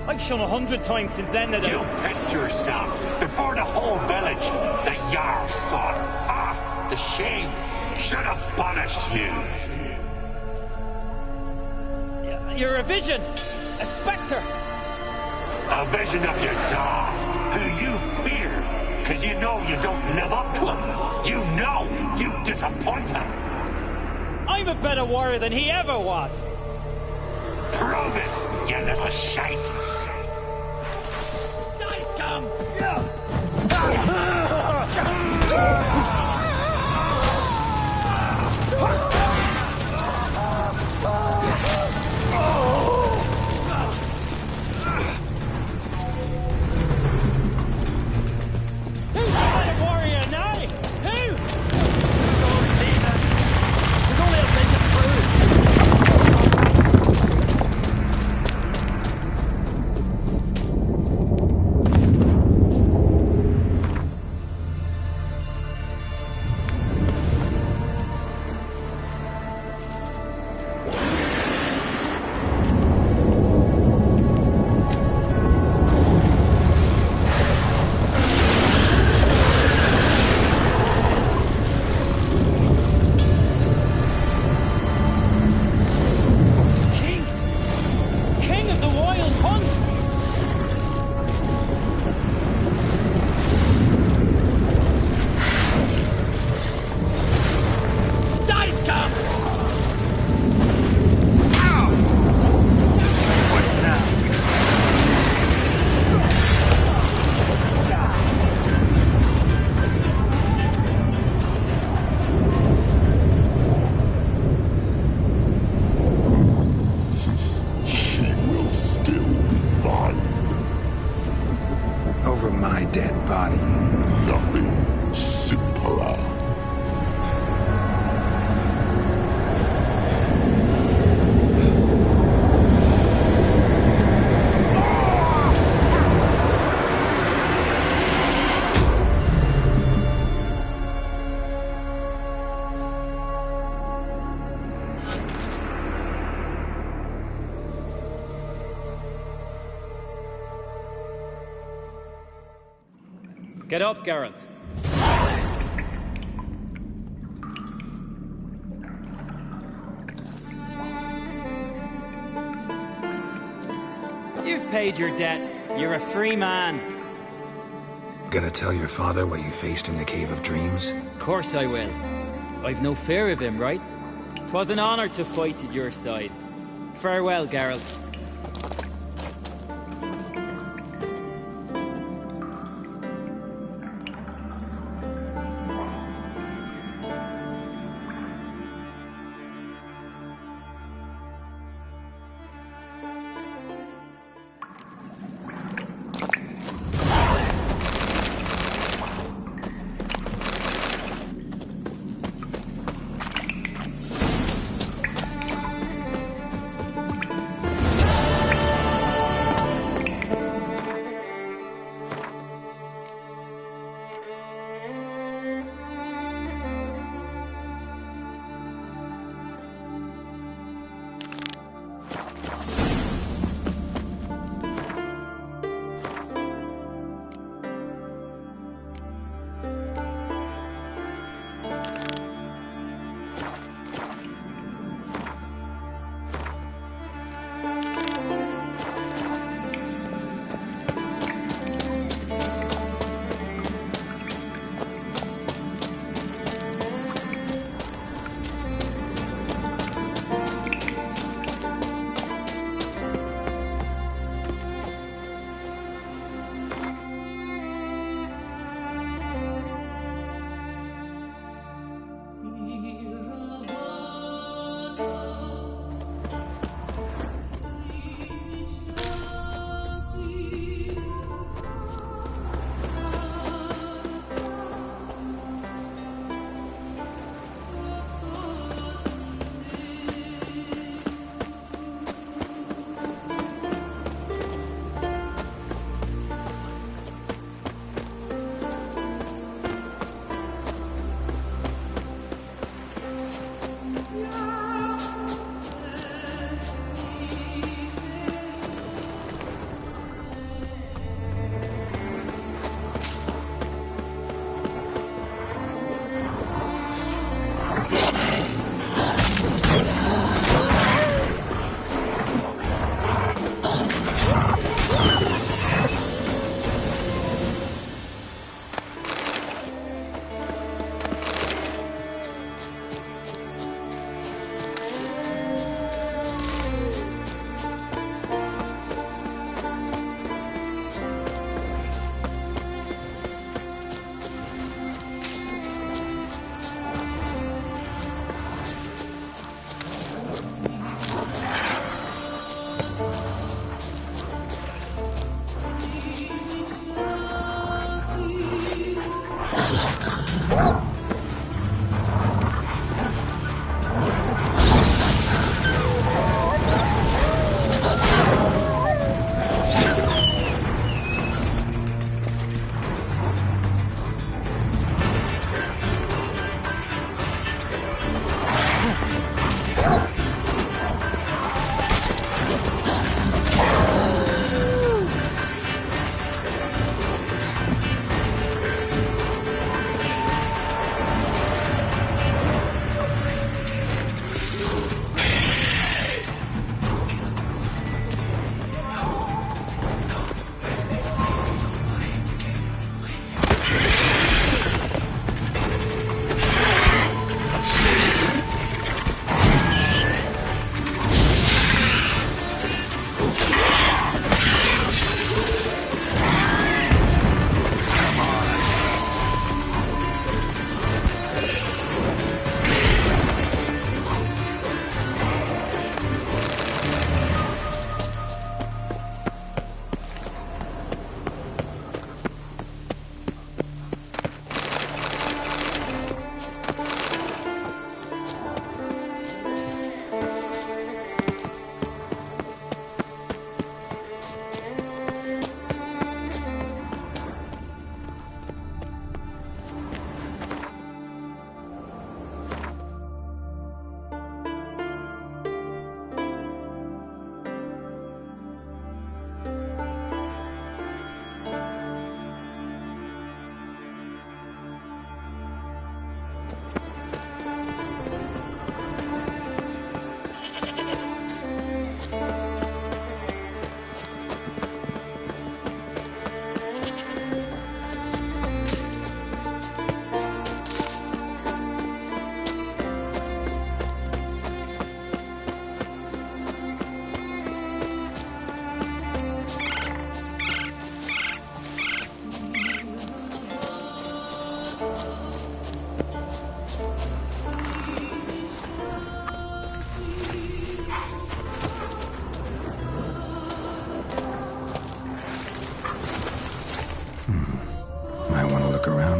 I've shone 100 times since then that You pissed yourself before the whole village. The Jarl saw it. Ah, the shame should have punished you. You're a vision, a spectre. A vision of your dog, who you fear, because you know you don't live up to him. You know you disappoint him. I'm a better warrior than he ever was. Prove it, you little shite. Die, scum! Who's the better warrior now? Who? There's only a bit to prove. Over my dead body. Nothing simpler. Get up, Geralt. You've paid your debt. You're a free man. Gonna tell your father what you faced in the Cave of Dreams? Of course I will. I've no fear of him, right? 'Twas an honor to fight at your side. Farewell, Geralt.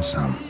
some.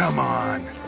Come on.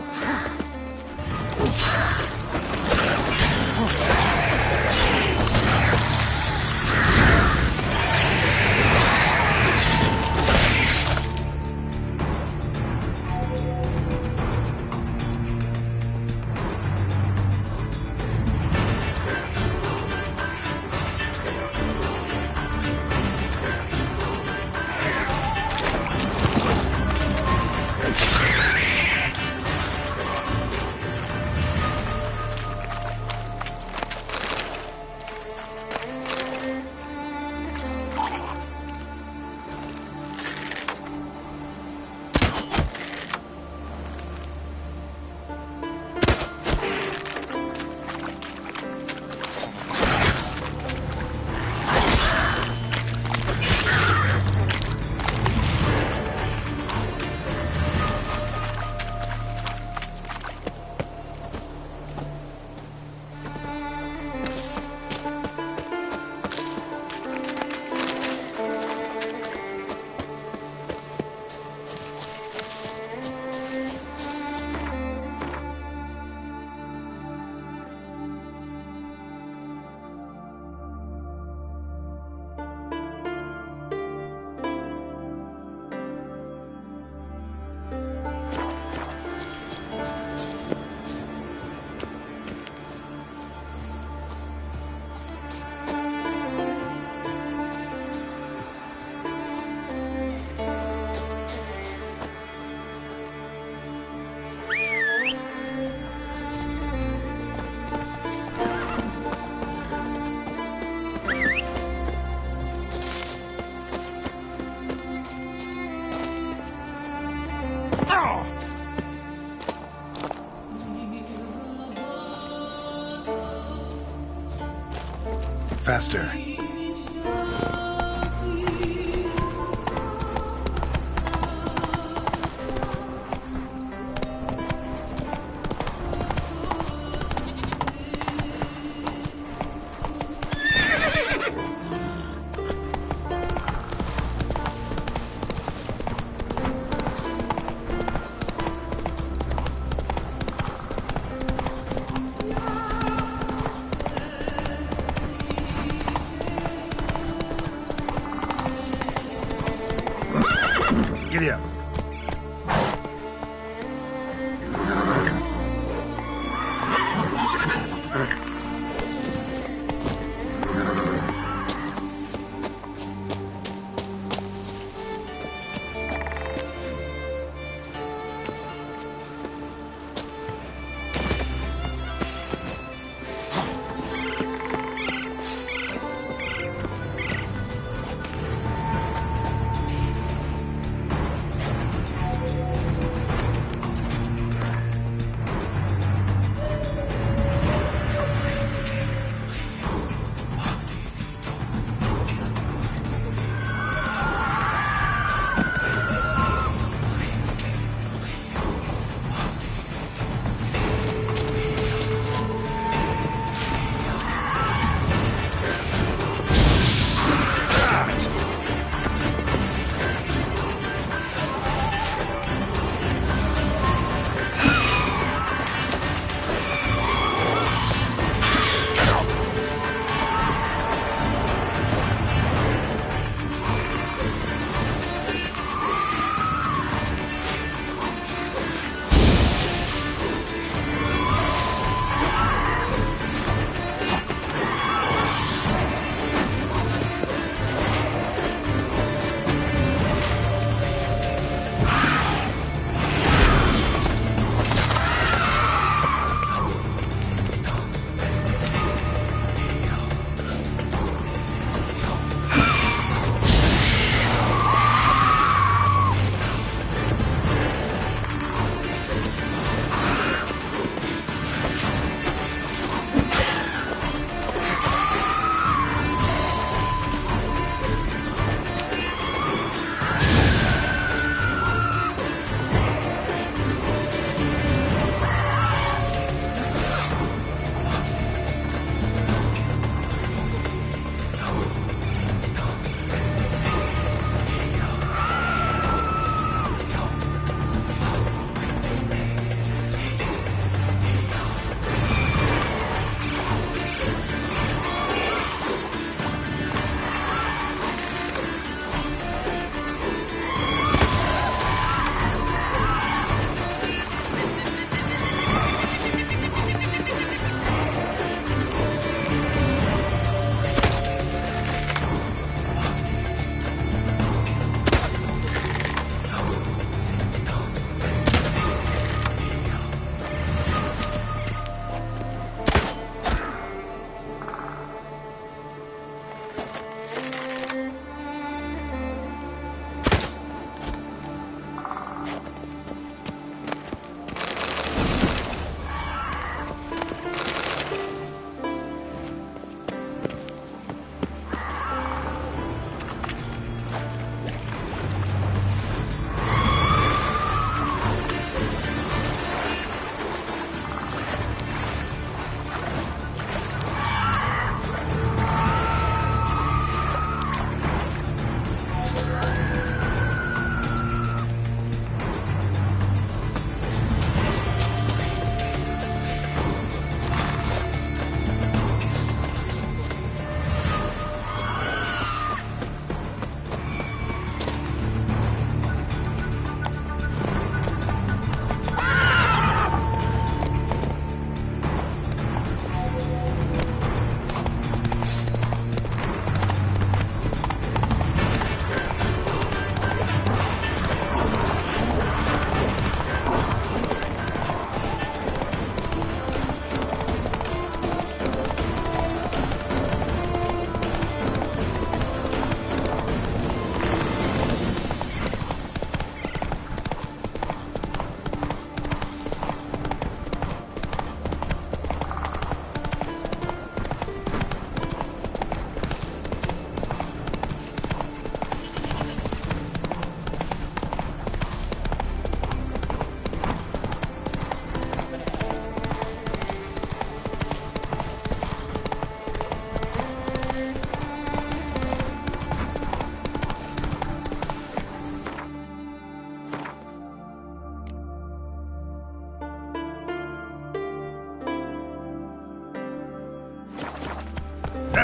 Faster. Giddy up.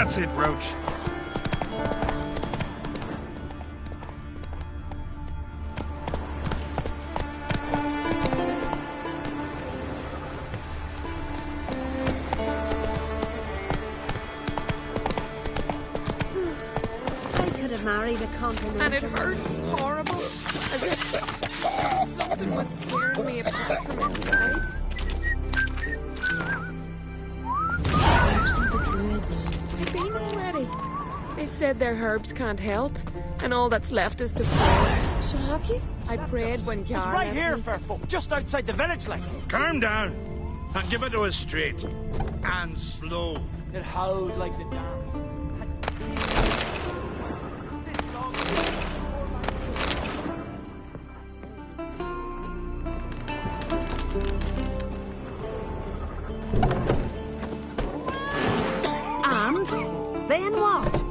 That's it, Roach. Married a continental. And it hurts horrible. As if something was tearing me apart from inside. Where's the druids? I've been already. They said their herbs can't help, and all that's left is to pray. So have you? I prayed when Gar It's right left here, me. fair folk, just outside the village, like. Calm down. And give it to us straight. And slow. It howled like the damn. And then what?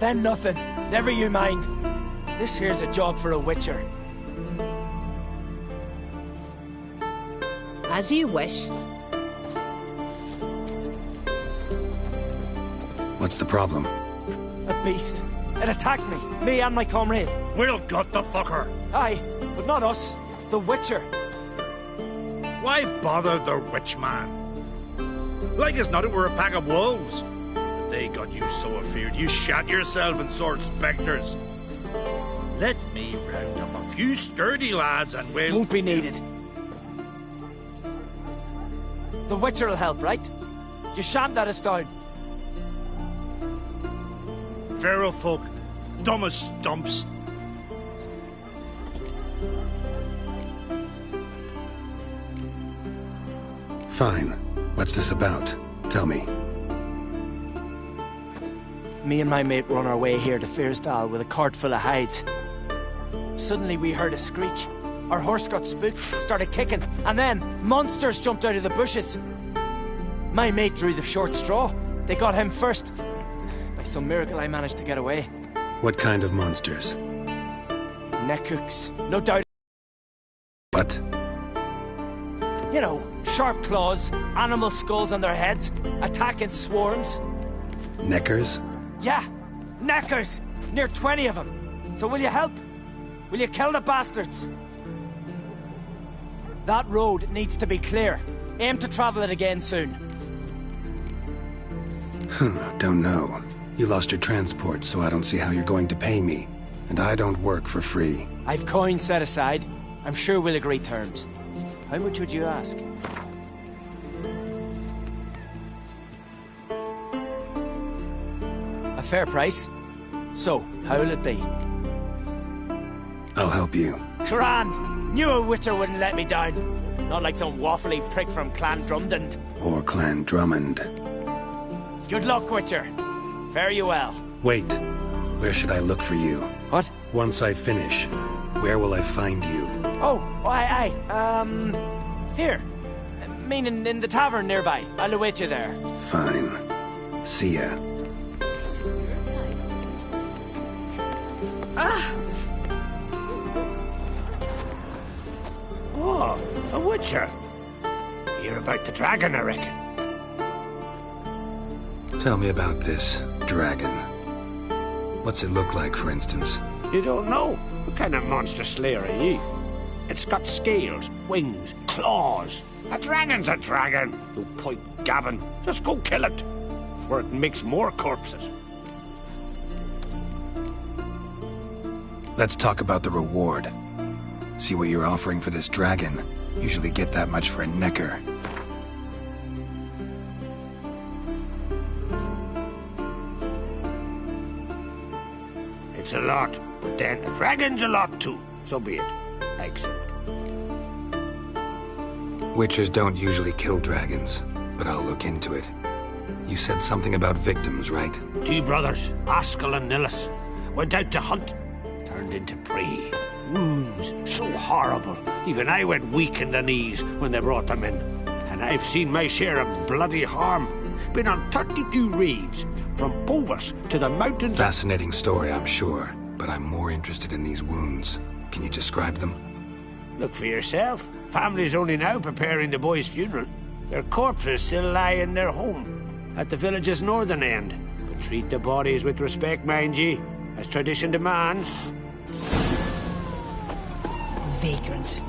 Then nothing. Never you mind. This here's a job for a witcher. As you wish. What's the problem? A beast. It attacked me and my comrade. We'll gut the fucker. Aye, but not us. The witcher. Why bother the witch man? Like as not it were a pack of wolves. But they got you so afeard you shat yourself and sore spectres. Let me round up a few sturdy lads and we'll... Won't be needed. The witcher will help, right? You shan't let us down. Pharaoh folk, dumb as stumps. Fine. What's this about? Tell me. Me and my mate were on our way here to Fyrsdal with a cart full of hides. Suddenly we heard a screech. Our horse got spooked, started kicking, and then monsters jumped out of the bushes. My mate drew the short straw. They got him first. By some miracle I managed to get away. What kind of monsters? Neckhooks, no doubt. What? You know, sharp claws, animal skulls on their heads, attack in swarms. Neckers? Yeah, neckers! Near 20 of them. So will you help? Will you kill the bastards? That road needs to be clear. Aim to travel it again soon. Don't know. You lost your transport, so I don't see how you're going to pay me. And I don't work for free. I've coin set aside. I'm sure we'll agree terms. How much would you ask? A fair price. So, how'll it be? I'll help you. Grand! Knew a witcher wouldn't let me down. Not like some waffly prick from Clan Drumdon. Or Clan Drummond. Good luck, witcher. Fare you well. Wait. Where should I look for you? What? Once I finish, where will I find you? Oh, aye. Here. Meaning in the tavern nearby. I'll await you there. Fine. See ya. Oh, a witcher. You're about the dragon, I reckon. Tell me about this dragon. What's it look like, for instance? You don't know? What kind of monster slayer are ye? It's got scales, wings, claws. A dragon's a dragon. You point gabbin'. Just go kill it, for it makes more corpses. Let's talk about the reward. See what you're offering for this dragon. Usually get that much for a necker. It's a lot, but then a dragon's a lot too. So be it. Exit. Witchers don't usually kill dragons, but I'll look into it. You said something about victims, right? 2 brothers, Askell and Nillis, went out to hunt. Turned into prey. Wounds so horrible. Even I went weak in the knees when they brought them in. And I've seen my share of bloody harm. Been on 32 raids, from Povus to the mountains. Fascinating story, I'm sure, but I'm more interested in these wounds. Can you describe them? Look for yourself. Family's only now preparing the boy's funeral. Their corpses still lie in their home, at the village's northern end. But treat the bodies with respect, mind ye, as tradition demands. Vagrant.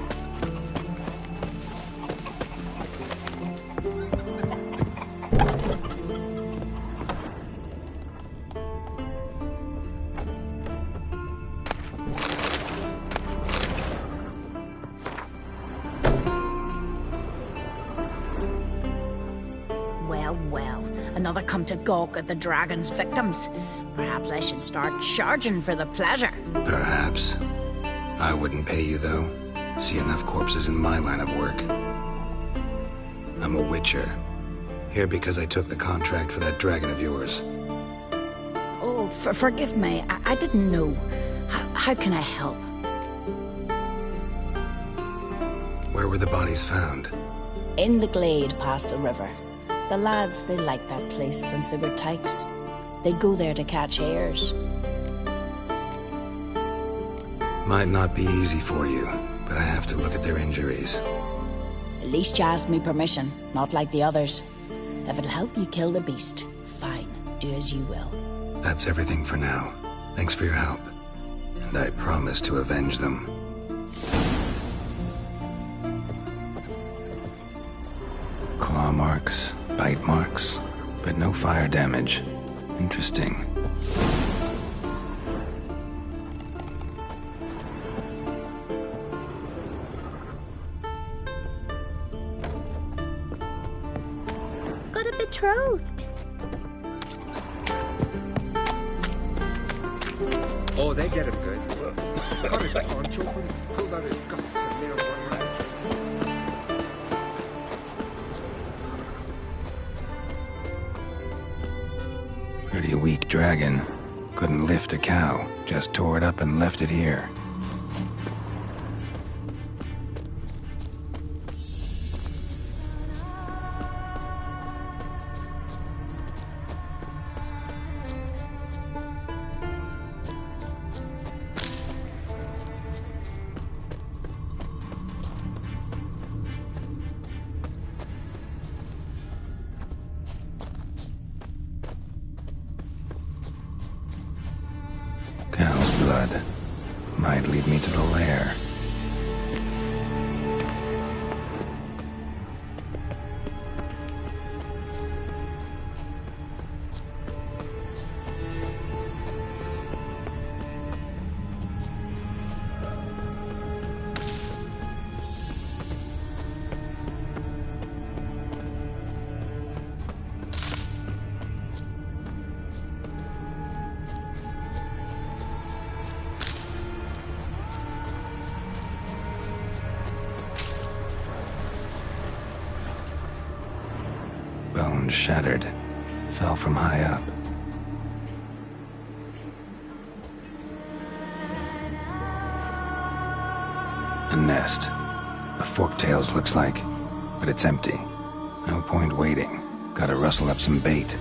Well, another come to gawk at the dragon's victims. Perhaps I should start charging for the pleasure. Perhaps. I wouldn't pay you, though. See enough corpses in my line of work. I'm a witcher. Here because I took the contract for that dragon of yours. Oh, forgive me. I didn't know. How can I help? Where were the bodies found? In the glade past the river. The lads, they liked that place since they were tykes. They'd go there to catch hares. Might not be easy for you, but I have to look at their injuries. At least you asked me permission, not like the others. If it'll help you kill the beast, fine. Do as you will. That's everything for now. Thanks for your help. And I promise to avenge them. Claw marks, bite marks, but no fire damage. Interesting. Got a betrothed. Oh, they get him good. Cut his paunch open, pulled out his guts, and there one leg. Pretty weak dragon. Couldn't lift a cow, just tore it up and left it here. Cow's blood might lead me to the lair. Bones shattered. Fell from high up. A nest. A forktails looks like, but it's empty. No point waiting. Gotta rustle up some bait.